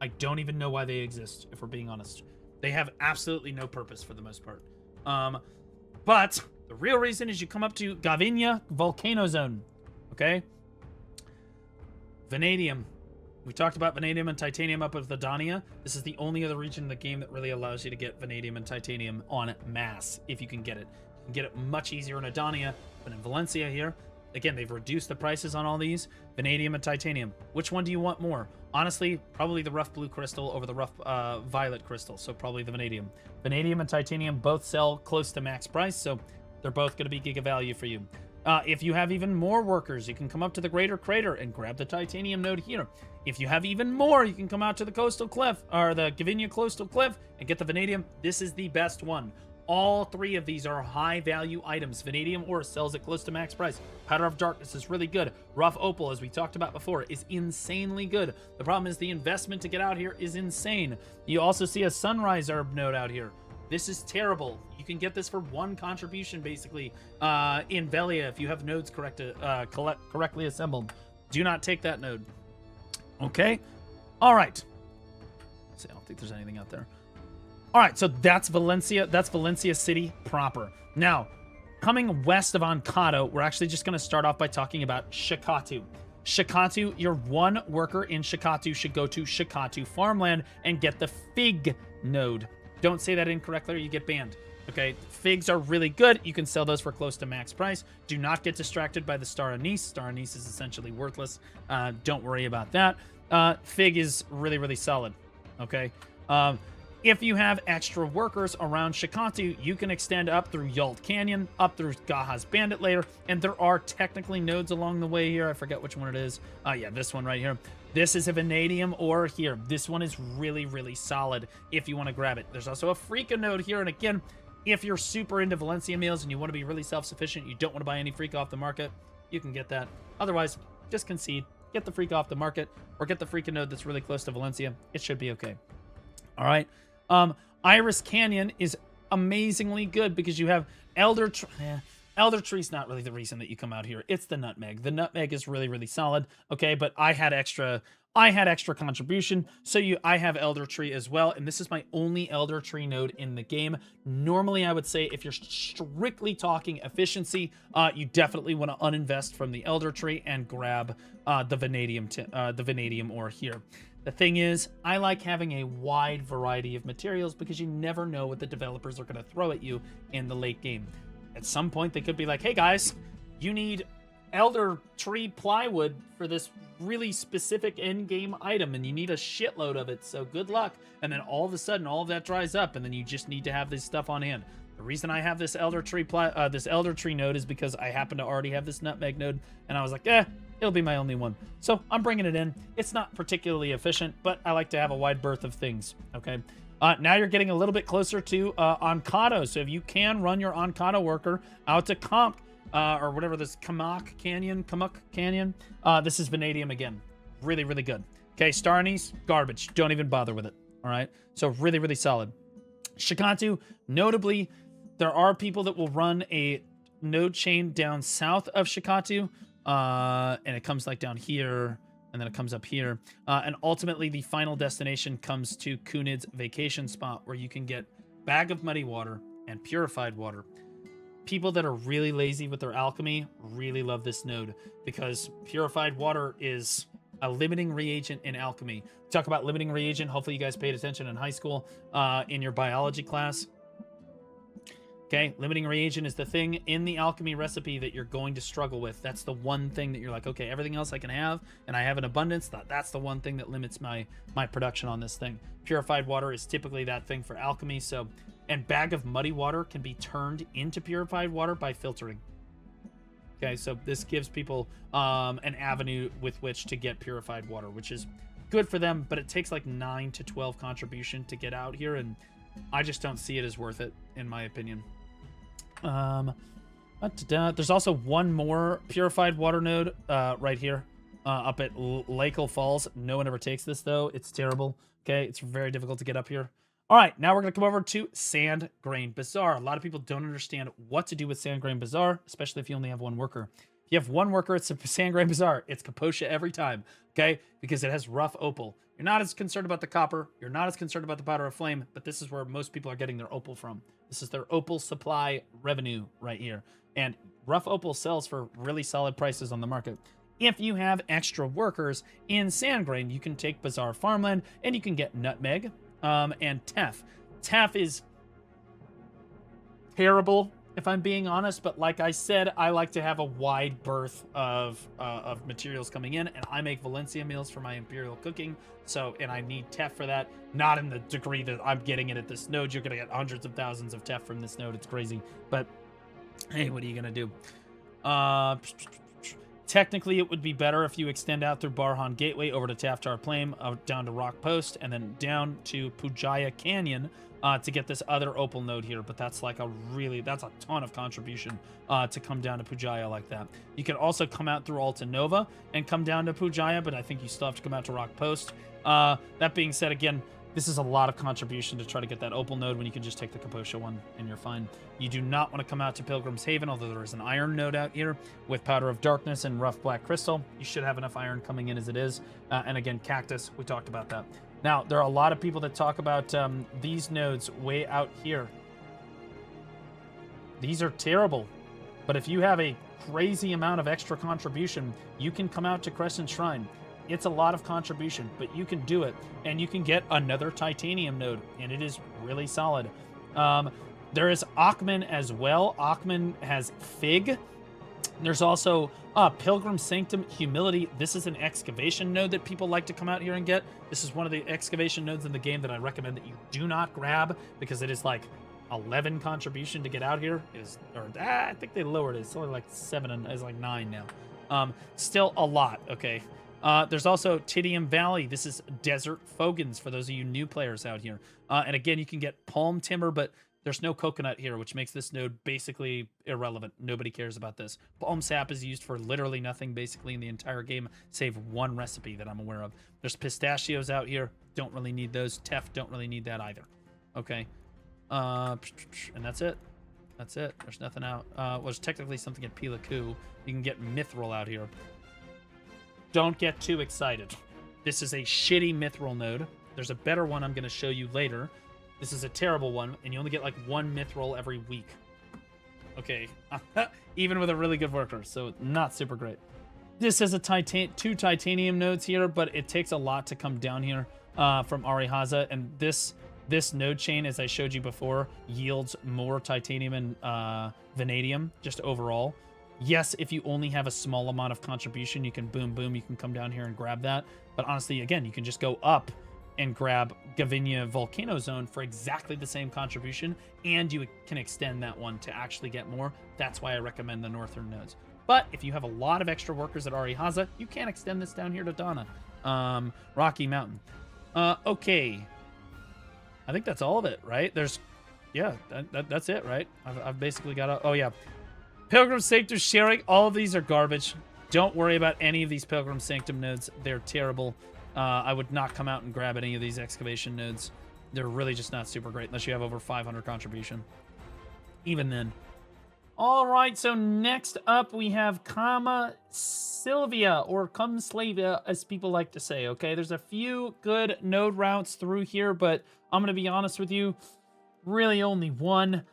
I don't even know why they exist, if we're being honest. They have absolutely no purpose for the most part. But the real reason is you come up to Gavinia Volcano Zone. Okay? Vanadium. We talked about vanadium and titanium up with Edania. This is the only other region in the game that really allows you to get vanadium and titanium en masse, if you can get it. You can get it much easier in Edania, but in Valencia here, Again, they've reduced the prices on all these. Vanadium and titanium. Which one do you want more? Honestly, probably the rough blue crystal over the rough violet crystal. So probably the vanadium. Vanadium and titanium both sell close to max price, so they're both going to be giga value for you. If you have even more workers, you can come up to the Greater Crater and grab the titanium node here. If you have even more, you can come out to the Coastal Cliff, or the Gavinia Coastal Cliff, and get the vanadium. This is the best one. All three of these are high value items. Vanadium ore sells at close to max price. Powder of Darkness is really good. Rough Opal, as we talked about before, is insanely good. The problem is the investment to get out here is insane. You also see a Sunrise Herb node out here. This is terrible. You can get this for 1 contribution, basically, in Velia if you have nodes correctly assembled. Do not take that node. Okay? All right. Let's see, I don't think there's anything out there. All right, so that's Valencia. That's Valencia City proper. Now, coming west of Ancado, we're actually just going to start off by talking about Shikatu. Shikatu, your 1 worker in Shikatu should go to Shikatu farmland and get the fig node. Don't say that incorrectly or you get banned. Okay, figs are really good. You can sell those for close to max price. Do not get distracted by the Star Anise. Star Anise is essentially worthless. Don't worry about that. Fig is really, really solid. Okay. If you have extra workers around Shikatu, you can extend up through Yalt Canyon, up through Gaha's Bandit Lair, and there are technically nodes along the way here. I forget which one it is. Yeah, this one right here. This is a vanadium ore here. This one is really, really solid if you want to grab it. There's also a Freaka node here, and again, if you're super into Valencia meals and you want to be really self-sufficient, you don't want to buy any Freaka off the market, you can get that. Otherwise, just concede. Get the Freaka off the market, or get the Freaka node that's really close to Valencia. It should be okay. All right. Iris Canyon is amazingly good because you have Elder Tree's not really the reason that you come out here. It's the Nutmeg. The Nutmeg is really, really solid. Okay, but I had extra contribution, so I have Elder Tree as well, and this is my only Elder Tree node in the game. Normally, I would say if you're strictly talking efficiency, you definitely want to uninvest from the Elder Tree and grab the vanadium ore here. The thing is, I like having a wide variety of materials because you never know what the developers are going to throw at you in the late game. At some point, they could be like, hey guys, you need Elder Tree plywood for this really specific end game item, and you need a shitload of it, so good luck. And then all of a sudden, all of that dries up, and then you just need to have this stuff on hand. The reason I have this Elder Tree node is because I happen to already have this Nutmeg node, and I was like, it'll be my only one. So I'm bringing it in. It's not particularly efficient, but I like to have a wide berth of things, okay? Now you're getting a little bit closer to Ancado. So if you can run your Ancado worker out to Conk, or whatever this Kamuk Canyon. This is vanadium again. Really, really good. Okay, Star Anise, garbage. Don't even bother with it, all right? So really, really solid. Shikatu, notably, there are people that will run a node chain down south of Shikatu, and it comes like down here, and then it comes up here. And ultimately, the final destination comes to Kunid's vacation spot, where you can get Bag of Muddy Water and Purified Water. People that are really lazy with their alchemy really love this node, because Purified Water is a limiting reagent in alchemy. Talk about limiting reagent. Hopefully you guys paid attention in high school in your biology class. Okay, limiting reagent is the thing in the alchemy recipe that you're going to struggle with. That's the one thing that you're like, okay, everything else I can have, and I have an abundance. That's the one thing that limits my production on this thing. Purified water is typically that thing for alchemy. So, and Bag of Muddy Water can be turned into purified water by filtering. Okay, so this gives people an avenue with which to get purified water, which is good for them, but it takes like 9 to 12 contribution to get out here, and I just don't see it as worth it, in my opinion. There's also one more purified water node right here up at Lakel Falls. No one ever takes this, though. It's terrible. Okay, it's very difficult to get up here. All right, now we're going to come over to Sand Grain Bazaar. A lot of people don't understand what to do with Sand Grain Bazaar, especially if you only have one worker. If you have one worker, it's a Sand Grain Bazaar. It's Kaposha every time, okay? Because it has rough opal. You're not as concerned about the copper. You're not as concerned about the powder of flame, but this is where most people are getting their opal from. This is their opal supply revenue right here. And rough opal sells for really solid prices on the market. If you have extra workers in Sand Grain, you can take Bazaar Farmland and you can get Nutmeg and Teff. Teff is terrible if I'm being honest. But like I said, I like to have a wide berth of materials coming in, and I make Valencia meals for my Imperial cooking. So, and I need TEF for that. Not in the degree that I'm getting it at this node. You're gonna get hundreds of thousands of TEF from this node. It's crazy. But hey, what are you gonna do? Technically, it would be better if you extend out through Barhan Gateway over to Taftar Plain, down to Rock Post, and then down to Pujaya Canyon to get this other opal node here. But that's like that's a ton of contribution to come down to Pujaya like that. You can also come out through Alta Nova and come down to Pujaya, but I think you still have to come out to Rock Post. That being said, again, this is a lot of contribution to try to get that opal node when you can just take the Kaposha one and you're fine. You do not want to come out to Pilgrim's Haven, although there is an iron node out here with Powder of Darkness and Rough Black Crystal. You should have enough iron coming in as it is. And again, Cactus, we talked about that. Now, there are a lot of people that talk about these nodes way out here. These are terrible. But if you have a crazy amount of extra contribution, you can come out to Crescent Shrine. It's a lot of contribution, but you can do it, and you can get another titanium node, and it is really solid. There is Akhman as well. Akhman has Fig. There's also Pilgrim Sanctum Humility. This is an excavation node that people like to come out here and get. This is one of the excavation nodes in the game that I recommend that you do not grab, because it is like 11 contribution to get out here. I think they lowered it. It's only like 7 and it's like 9 now. Still a lot, okay. There's also Tidium Valley. This is Desert Fogans for those of you new players out here. And again, you can get palm timber, but there's no coconut here, which makes this node basically irrelevant. Nobody cares about this. Palm sap is used for literally nothing basically in the entire game, save one recipe that I'm aware of. There's pistachios out here. Don't really need those. Tef, don't really need that either. Okay. And that's it. That's it. There's nothing out. Well, there's technically something at Pilaku. You can get Mithril out here. Don't get too excited. This is a shitty Mithril node. There's a better one I'm going to show you later. This is a terrible one, and you only get like 1 Mithril every week. Okay. Even with a really good worker, so not super great. This is a 2 titanium nodes here, but it takes a lot to come down here from Arihaza, and this node chain, as I showed you before, yields more titanium and vanadium just overall. Yes, if you only have a small amount of contribution, you can boom, you can come down here and grab that. But honestly, again, you can just go up and grab Gavinia Volcano Zone for exactly the same contribution, and you can extend that one to actually get more. That's why I recommend the northern nodes. But if you have a lot of extra workers at Arihaza, you can extend this down here to Dana. Rocky Mountain. Okay. I think that's all of it, right? That's it, right? I've basically got oh yeah. Pilgrim Sanctum sharing, all of these are garbage. Don't worry about any of these Pilgrim Sanctum nodes. They're terrible. I would not come out and grab any of these excavation nodes. They're really just not super great unless you have over 500 contribution. Even then. All right, so next up we have Kamasylvia, or Kamasylvia, as people like to say, okay? There's a few good node routes through here, but I'm going to be honest with you, really only one.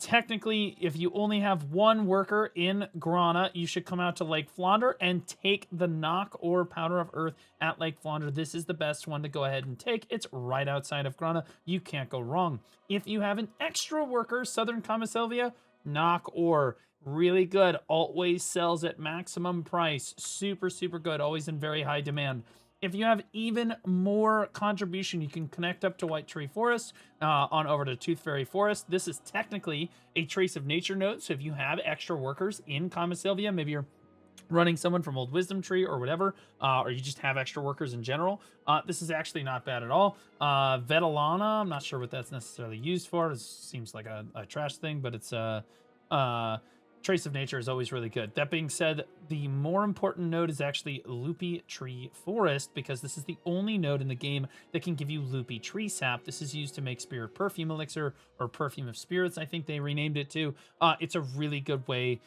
Technically, if you only have one worker in Grana, you should come out to Lake Flaunder and take the Knock or Powder of Earth at Lake Flaunder. This is the best one to go ahead and take. It's right outside of Grana. You can't go wrong. If you have an extra worker, Southern Kamasylvia, Knock or really good. Always sells at maximum price. Super, super good. Always in very high demand. If you have even more contribution, you can connect up to White Tree Forest on over to Tooth Fairy Forest. This is technically a Trace of Nature node, so if you have extra workers in Kamasylvia, maybe you're running someone from Old Wisdom Tree or whatever, or you just have extra workers in general, this is actually not bad at all. Vetalana, I'm not sure what that's necessarily used for. It seems like a trash thing, but it's Trace of Nature is always really good. That being said, the more important node is actually Loopy Tree Forest, because this is the only node in the game that can give you Loopy Tree Sap. This is used to make Spirit Perfume Elixir, or Perfume of Spirits, I think they renamed it to. It's a really good way.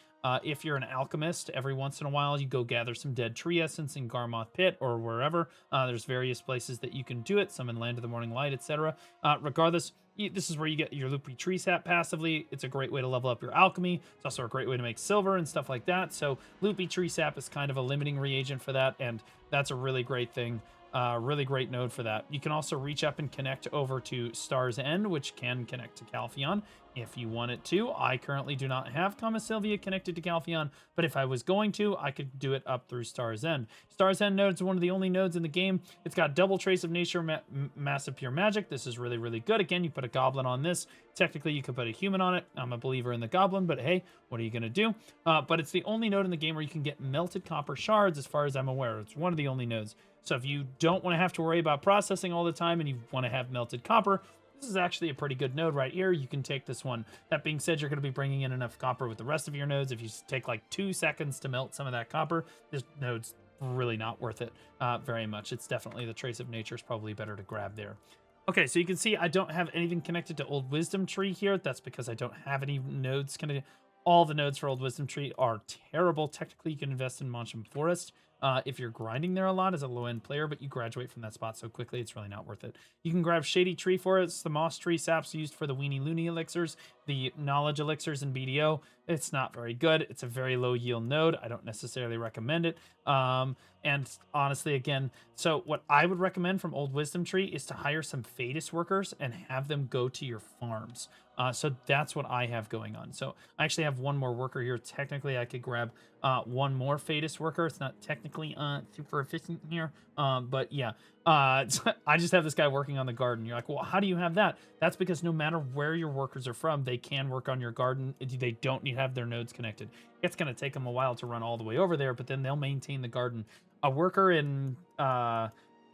If you're an alchemist, every once in a while you go gather some dead tree essence in Garmoth Pit or wherever. There's various places that you can do it, some in Land of the Morning Light, etc. Regardless, this is where you get your Loopy Tree Sap passively. It's a great way to level up your alchemy. It's also a great way to make silver and stuff like that. So Loopy Tree Sap is kind of a limiting reagent for that, and that's a really great thing. Really great node for that. You can also reach up and connect over to Star's End, which can connect to Calpheon if you want it to. I currently do not have Kamasylvia connected to Calpheon, but if I was going to, I could do it up through Star's End. Star's End node is one of the only nodes in the game. It's got double Trace of Nature, Massive Pure Magic. This is really, really good. Again, you put a Goblin on this. Technically, you could put a human on it. I'm a believer in the Goblin, but hey, what are you going to do? But it's the only node in the game where you can get melted copper shards, as far as I'm aware. It's one of the only nodes. So if you don't want to have to worry about processing all the time and you want to have melted copper, this is actually a pretty good node right here. You can take this one. That being said, you're going to be bringing in enough copper with the rest of your nodes. If you take like 2 seconds to melt some of that copper, this node's really not worth it very much. It's definitely the Trace of Nature is probably better to grab there. Okay, so you can see I don't have anything connected to Old Wisdom Tree here. That's because I don't have any nodes connected. All the nodes for Old Wisdom Tree are terrible. Technically, you can invest in Monsham Forest if you're grinding there a lot as a low-end player, but you graduate from that spot so quickly, it's really not worth it. You can grab Shady Tree for it. It's the Moss Tree saps used for the Weenie Looney elixirs, the Knowledge elixirs in BDO. It's not very good. It's a very low-yield node. I don't necessarily recommend it. And honestly, again, so what I would recommend from Old Wisdom Tree is to hire some Fadus workers and have them go to your farms. So that's what I have going on. So I actually have one more worker here. Technically, I could grab one more Fadus worker. It's not technically super efficient here, but yeah. I just have this guy working on the garden. You're like, well, how do you have that? That's because no matter where your workers are from, they can work on your garden. They don't need to have their nodes connected. It's going to take them a while to run all the way over there, but then they'll maintain the garden. A worker in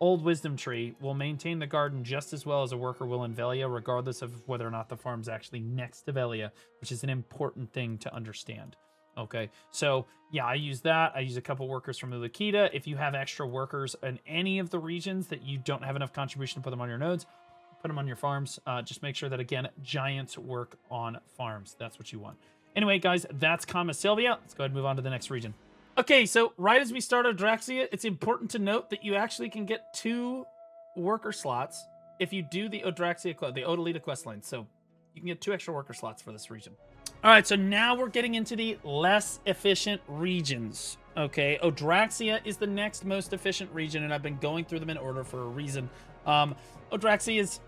Old Wisdom Tree will maintain the garden just as well as a worker will in Velia, regardless of whether or not the farm's actually next to Velia, which is an important thing to understand. Okay, so yeah, I use that. I use a couple workers from Ulukita. If you have extra workers in any of the regions that you don't have enough contribution to put them on your nodes, put them on your farms. Just make sure that, again, giants work on farms. That's what you want. Anyway, guys, that's Kamasylvia. Let's go ahead and move on to the next region. Okay, so right as we start Odraxia, it's important to note that you actually can get 2 worker slots if you do the Odraxia, the Odalita questline. So you can get 2 extra worker slots for this region. All right, so now we're getting into the less efficient regions. Okay, Odraxia is the next most efficient region, and I've been going through them in order for a reason. Odraxia is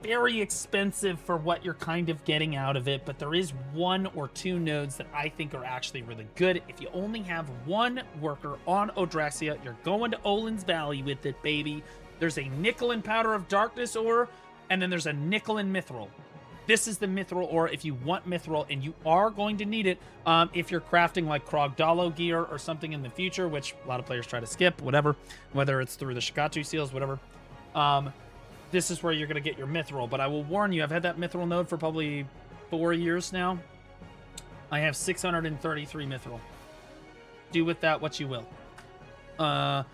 very expensive for what you're kind of getting out of it, but there is 1 or 2 nodes that I think are actually really good. If you only have 1 worker on Odraxia, you're going to Olin's Valley with it, baby. There's a nickel and Powder of Darkness ore, and then there's a nickel and Mithril. This is the Mithril ore if you want Mithril, and you are going to need it if you're crafting like Krogdalo gear or something in the future, which a lot of players try to skip, whatever, whether it's through the Shikatu seals, whatever. This is where you're going to get your Mithril, but I will warn you, I've had that Mithril node for probably 4 years now. I have 633 Mithril. Do with that what you will. Not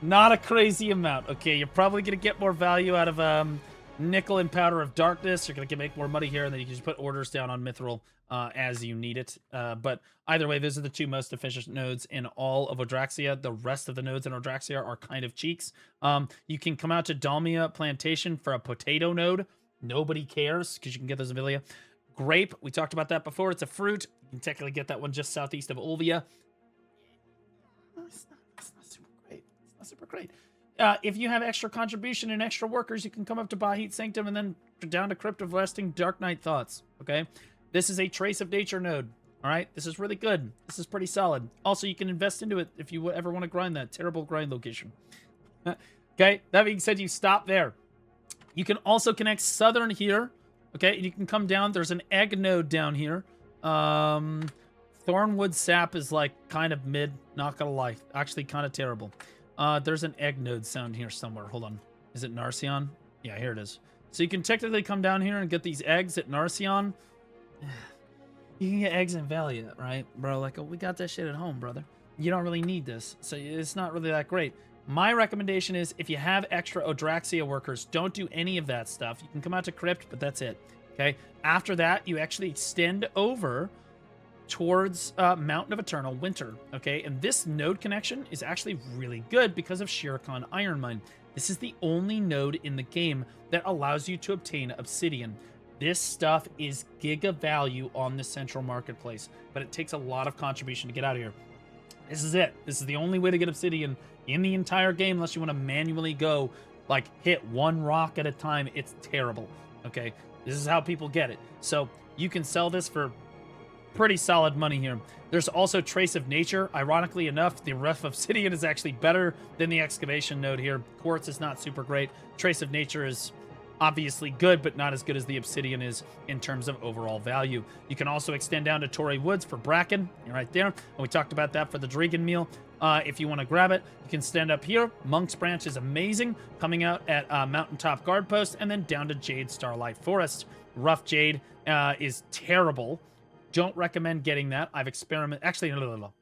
a crazy amount. Okay, you're probably going to get more value out of nickel and Powder of Darkness. You're going to make more money here, and then you can just put orders down on Mithril as you need it. But either way, those are the 2 most efficient nodes in all of Odraxia. The rest of the nodes in Odraxia are kind of cheeks. You can come out to Dalmia Plantation for a potato node. Nobody cares because you can get those in Velia. Grape, we talked about that before. It's a fruit. You can technically get that one just southeast of Ulvia. It's not super great. It's not super great. If you have extra contribution and extra workers, you can come up to Bahit Sanctum and then down to Crypt of Lasting Dark Night Thoughts. Okay, this is a Trace of Nature node. All right, this is really good. This is pretty solid. Also, you can invest into it if you ever want to grind that terrible grind location. Okay, that being said, you stop there. You can also connect Southern here. Okay, and you can come down. There's an egg node down here. Thornwood Sap is like kind of mid. Not gonna lie, actually kind of terrible. There's an egg node sound here somewhere. Hold on. Is it Narcion? Yeah, here it is. So you can technically come down here and get these eggs at Narcion. You can get eggs in Velia, right? Bro, like, oh, we got that shit at home, brother. You don't really need this. So it's not really that great. My recommendation is if you have extra Odraxia workers, don't do any of that stuff. You can come out to Crypt, but that's it. Okay? After that, you actually extend over towards Mountain of Eternal Winter, okay? And this node connection is actually really good because of Shirkan Iron Mine. This is the only node in the game that allows you to obtain obsidian. This stuff is giga value on the central marketplace, but it takes a lot of contribution to get out of here. This is it. This is the only way to get obsidian in the entire game, unless you want to manually go, like, hit one rock at a time. It's terrible, okay? This is how people get it. So you can sell this for pretty solid money here. There's also Trace of Nature. Ironically enough, the rough obsidian is actually better than the excavation node here. Quartz is not super great. Trace of Nature is obviously good, but not as good as the obsidian is in terms of overall value. You can also extend down to Torrey Woods for Bracken. You're right there. And we talked about that for the Drieghan meal. If you want to grab it, you can stand up here. Monk's Branch is amazing, coming out at Mountaintop Guard Post, and then down to Jade Starlight Forest. Rough Jade is terrible. Don't recommend getting that. I've experimented. Actually, no.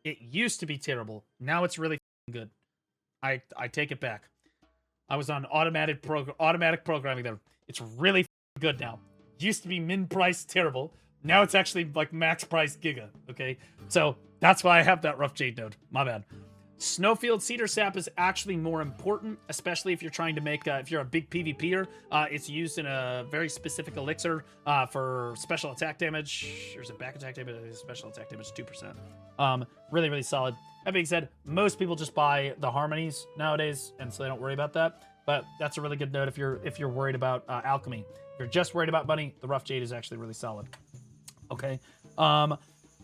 It used to be terrible. Now it's really good. I take it back. I was on automatic programming there. It's really good now. Used to be min price terrible. Now it's actually like max price giga. Okay, so that's why I have that rough jade node. My bad. Snowfield Cedar Sap is actually more important, especially if you're trying to make, if you're a big PvPer. It's used in a very specific elixir for special attack damage. Or is it back attack damage? Special attack damage 2%. Really, really solid. That being said, most people just buy the harmonies nowadays, and so they don't worry about that. But that's a really good note if you're worried about alchemy. If you're just worried about money, the rough jade is actually really solid. Okay.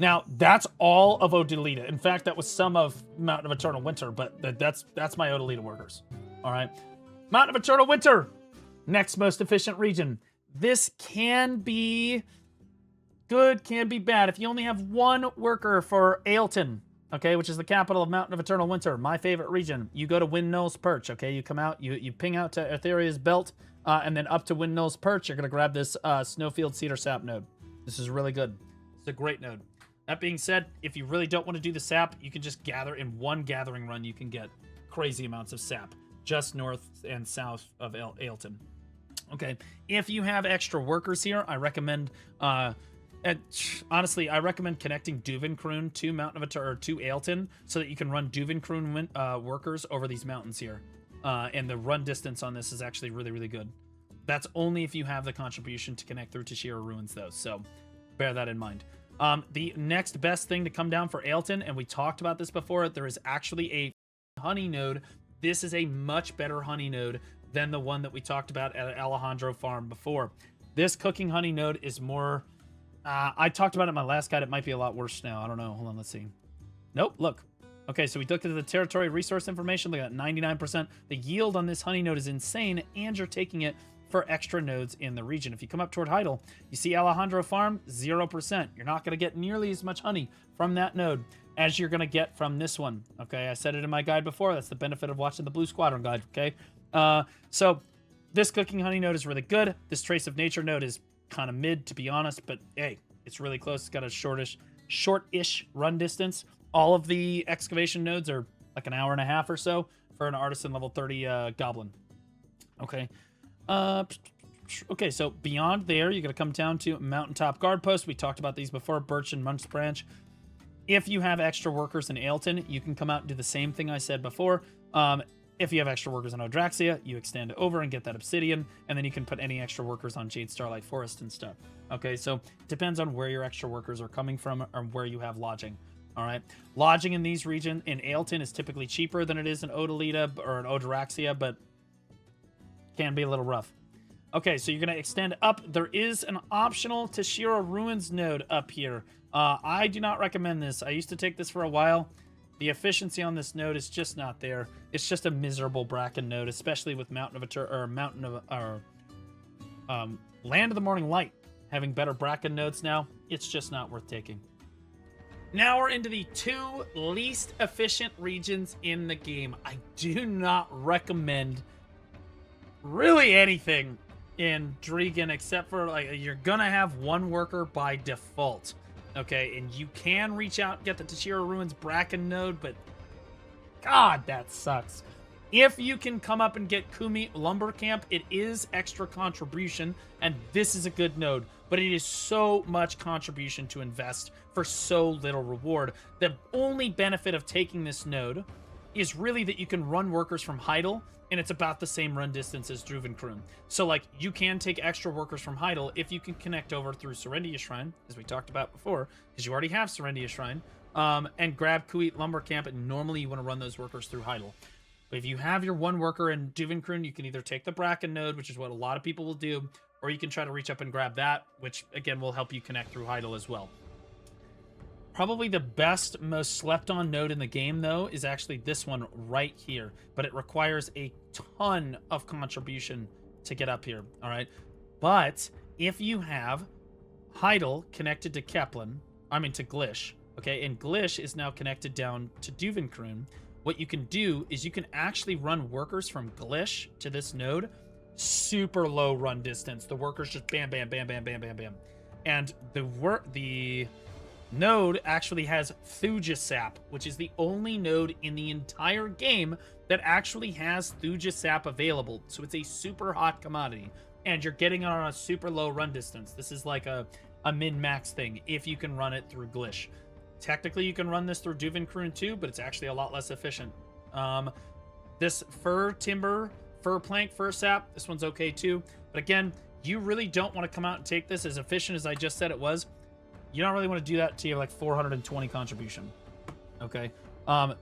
Now, that's all of Ulukita. In fact, that was some of Mountain of Eternal Winter, but that's my Ulukita workers. All right. Mountain of Eternal Winter, next most efficient region. This can be good, can be bad. If you only have one worker for Ailton, okay, which is the capital of Mountain of Eternal Winter, my favorite region, you go to Windknow's Perch, okay? You come out, you ping out to Etheria's Belt, and then up to Windknow's Perch, you're going to grab this Snowfield Cedar Sap node. This is really good. It's a great node. That being said, if you really don't want to do the sap, you can just gather in one gathering run. You can get crazy amounts of sap just north and south of Ailton. Okay, if you have extra workers here, I recommend, honestly, I recommend connecting Duvinkroon to Mountain of or to Ailton so that you can run Duvinkroon workers over these mountains here. And the run distance on this is actually really, really good. That's only if you have the contribution to connect through Tashira Ruins, though. So bear that in mind. The next best thing to come down for Ailton, and we talked about this before, there is actually a honey node. This is a much better honey node than the one that we talked about at Alejandro Farm before. This cooking honey node is more... I talked about it in my last guide. It might be a lot worse now. I don't know. Hold on, let's see. Nope, look. Okay, so we looked at the territory resource information. Look at 99%. The yield on this honey node is insane, and you're taking it for extra nodes in the region. If you come up toward Heidel, you see Alejandro Farm, 0%. You're not going to get nearly as much honey from that node as you're going to get from this one. Okay, I said it in my guide before. That's the benefit of watching the Blue Squadron guide, okay? So this cooking honey node is really good. This Trace of Nature node is kind of mid, to be honest, but hey, it's really close. It's got a short-ish run distance. All of the excavation nodes are like an hour and a half or so for an artisan level 30 goblin. Okay. Okay, so beyond there, you're going to come down to Mountaintop Guard Post. We talked about these before, Birch and Monk's Branch. If you have extra workers in Ailton, you can come out and do the same thing I said before. If you have extra workers on Odraxia, you extend over and get that obsidian, and then you can put any extra workers on Jade Starlight Forest and stuff. Okay, so it depends on where your extra workers are coming from or where you have lodging. All right, lodging in these regions in Ailton is typically cheaper than it is in Ulukita or in Odraxia, but can be a little rough. Okay, so you're going to extend up. There is an optional Tashira Ruins node up here. I do not recommend this. I used to take this for a while. The efficiency on this node is just not there. It's just a miserable Bracken node, especially with Land of the Morning Light having better Bracken nodes now. It's just not worth taking. Now we're into the two least efficient regions in the game. I do not recommend really anything in Drieghan except for, like, you're gonna have one worker by default. Okay, and you can reach out and get the Tashira Ruins Bracken node, but God, that sucks. If you can come up and get Kumi Lumber Camp, it is extra contribution, and this is a good node, but it is so much contribution to invest for so little reward. The only benefit of taking this node is really that you can run workers from Heidel, and it's about the same run distance as Duvinkroon. So, like, you can take extra workers from Heidel if you can connect over through Serendia Shrine, as we talked about before, because you already have Serendia Shrine. and grab Kuwait Lumber Camp, and normally you want to run those workers through Heidel. But if you have your one worker in Duvenkroon, you can either take the Bracken node, which is what a lot of people will do, or you can try to reach up and grab that, which, again, will help you connect through Heidel as well. Probably the best, most slept-on node in the game, though, is actually this one right here. But it requires a ton of contribution to get up here, all right? But if you have Heidel connected to to Glish, okay, and Glish is now connected down to Duvenkroon, what you can do is you can actually run workers from Glish to this node, super low run distance. The workers just bam, bam, bam, bam, bam, bam, bam. And the node actually has Thujasap, which is the only node in the entire game that actually has Thujasap available. So it's a super hot commodity, and you're getting it on a super low run distance. This is like a min-max thing if you can run it through Glish. Technically, you can run this through Duvenkroon too, but it's actually a lot less efficient. This fir timber, fir plank, fir sap, this one's okay too. But again, you really don't want to come out and take this as efficient as I just said it was. You don't really want to do that to your like 420 contribution. Okay.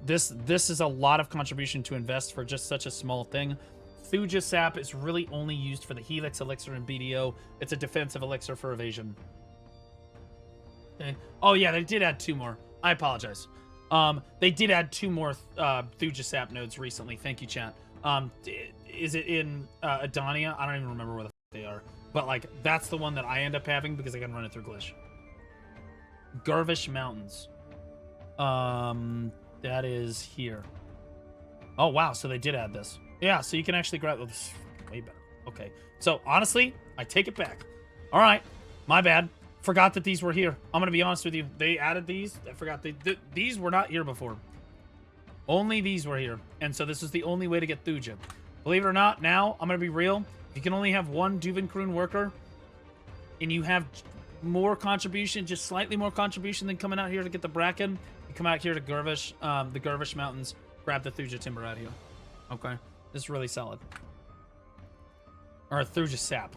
This is a lot of contribution to invest for just such a small thing. Thuja sap is really only used for the Helix elixir in BDO. It's a defensive elixir for evasion. Okay. Oh yeah, they did add 2 more. I apologize. They did add 2 more Thuja sap nodes recently. Thank you, chat. Is it in Edania? I don't even remember where the they are. But like that's the one that I end up having because I can run it through Glish. Garvish Mountains. That is here. Oh wow, so they did add this. Yeah, so you can actually grab this. Way better. Okay. So honestly, I take it back. All right, my bad. Forgot that these were here. I'm gonna be honest with you. They added these. I forgot these were not here before. Only these were here, and so this is the only way to get Thuja. Believe it or not, now I'm gonna be real. If you can only have one Duvenkroon worker, and you have more contribution, just slightly more contribution than coming out here to get the Bracken, you come out here to Garvish, the Garvish Mountains, grab the Thuja timber out here. Okay, this is really solid. Or Thuja sap.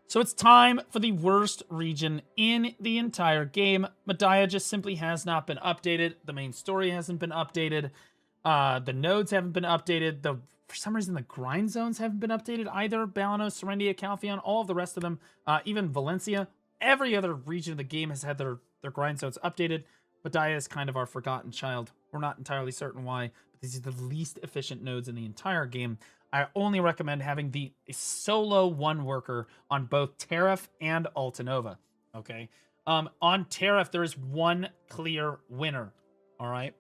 So it's time for the worst region in the entire game. Mediah just simply has not been updated. The main story hasn't been updated. The nodes haven't been updated. For some reason, the grind zones haven't been updated either. Balenos, Serendia, Calpheon, all of the rest of them, even Valencia. Every other region of the game has had their grind zones updated. Mediah is kind of our forgotten child. We're not entirely certain why, but these are the least efficient nodes in the entire game. I only recommend having the solo one worker on both Tariff and Altanova. Okay. On Tariff, there is one clear winner. All right.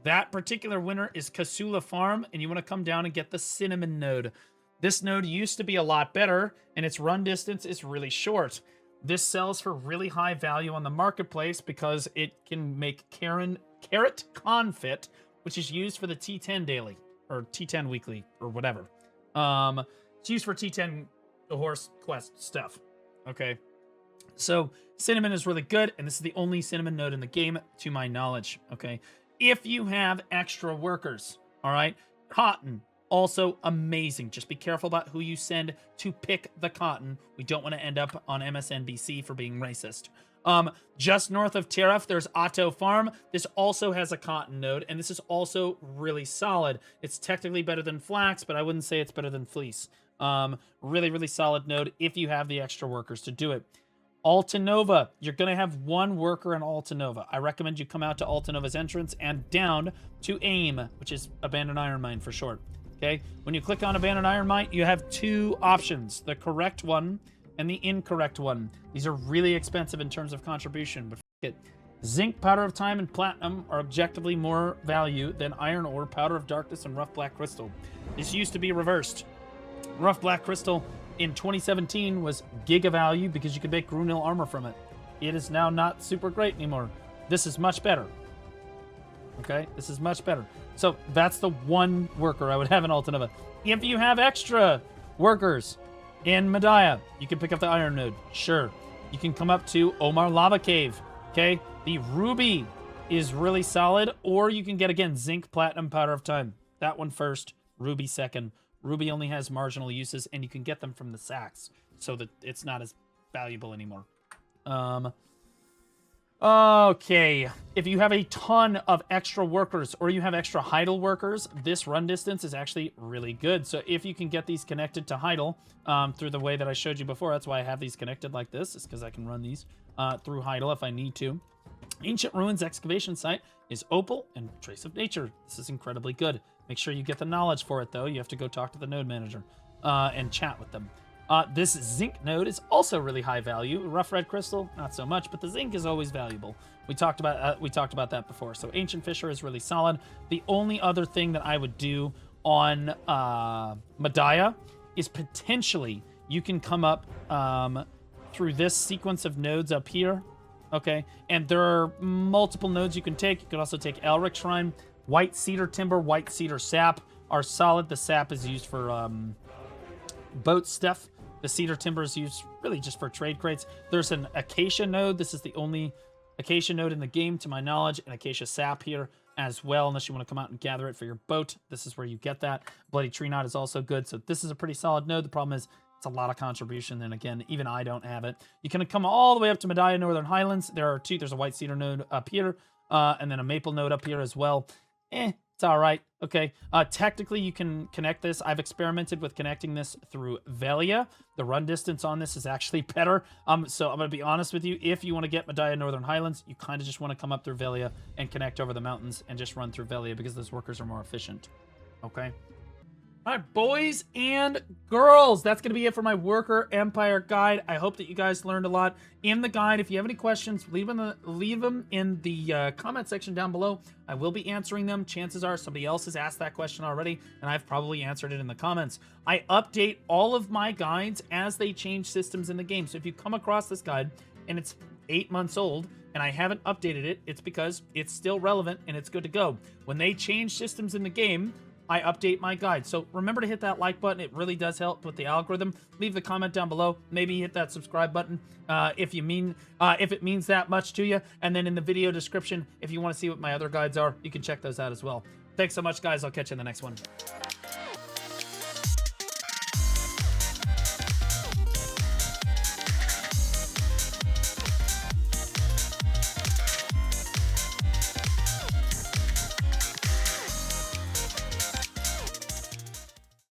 That particular winner is Kasula Farm, and you want to come down and get the Cinnamon node. This node used to be a lot better, and its run distance is really short. This sells for really high value on the marketplace because it can make carrot confit, which is used for the T10 daily. Or T10 weekly, or whatever. It's used for T10 horse quest stuff. Okay. So, Cinnamon is really good, and this is the only Cinnamon node in the game, to my knowledge. Okay. If you have extra workers, all right, Cotton, also amazing. Just be careful about who you send to pick the cotton. We don't want to end up on MSNBC for being racist. Just north of Tariff, there's Otto Farm. This also has a cotton node, and this is also really solid. It's technically better than flax, but I wouldn't say it's better than fleece. Really, really solid node if you have the extra workers to do it. Altanova, you're going to have one worker in Altanova. I recommend you come out to Altanova's entrance and down to AIM, which is Abandoned Iron Mine for short. Okay, when you click on Abandoned Iron Mine, you have 2 options, the correct one and the incorrect one. These are really expensive in terms of contribution, but it. Zinc, Powder of Time, and Platinum are objectively more value than Iron Ore, Powder of Darkness, and Rough Black Crystal. This used to be reversed. Rough Black Crystal in 2017 was giga value because you could make Grunil armor from it. It is now not super great anymore. This is much better. Okay, this is much better. So that's the one worker I would have in Altanova. If you have extra workers in Mediah, you can pick up the Iron Node. Sure. You can come up to Omar Lava Cave. Okay, the Ruby is really solid, or you can get, again, Zinc, Platinum, Powder of Time. That one first, Ruby second. Ruby only has marginal uses, and you can get them from the sacks, so that it's not as valuable anymore. Okay, if you have a ton of extra workers or you have extra Heidel workers, this run distance is actually really good. So if you can get these connected to Heidel through the way that I showed you before, that's why I have these connected like this, is because I can run these through Heidel if I need to. Ancient Ruins excavation site is Opal and Trace of Nature. This is incredibly good. Make sure you get the knowledge for it, though. You have to go talk to the node manager and chat with them. This zinc node is also really high value. Rough red crystal, not so much, but the zinc is always valuable. We talked about that before. So Ancient Fissure is really solid. The only other thing that I would do on Mediah is potentially you can come up through this sequence of nodes up here. Okay, and there are multiple nodes you can take. You could also take Elric Shrine. White Cedar Timber, White Cedar Sap are solid. The sap is used for boat stuff. The Cedar Timber is used really just for trade crates. There's an Acacia node. This is the only Acacia node in the game, to my knowledge. An Acacia Sap here as well, unless you want to come out and gather it for your boat. This is where you get that. Bloody Tree Knot is also good. So this is a pretty solid node. The problem is it's a lot of contribution, and again, even I don't have it. You can come all the way up to Mediah Northern Highlands. There's a White Cedar node up here, and then a Maple node up here as well. It's all right. Okay. Technically, you can connect this. I've experimented with connecting this through Valencia. The run distance on this is actually better. So I'm going to be honest with you. If you want to get Mediah Northern Highlands, you kind of just want to come up through Valencia and connect over the mountains and just run through Valencia because those workers are more efficient. Okay. All right, boys and girls, that's going to be it for my Worker Empire guide. I hope that you guys learned a lot in the guide. If you have any questions, leave them in the comment section down below. I will be answering them. Chances are somebody else has asked that question already, and I've probably answered it in the comments. I update all of my guides as they change systems in the game. So if you come across this guide and it's 8 months old, and I haven't updated it, it's because it's still relevant and it's good to go. When they change systems in the game, I update my guide. So remember to hit that like button. It really does help with the algorithm. Leave the comment down below. Maybe hit that subscribe button if it means that much to you. And then in the video description, if you want to see what my other guides are, you can check those out as well. Thanks so much, guys. I'll catch you in the next one.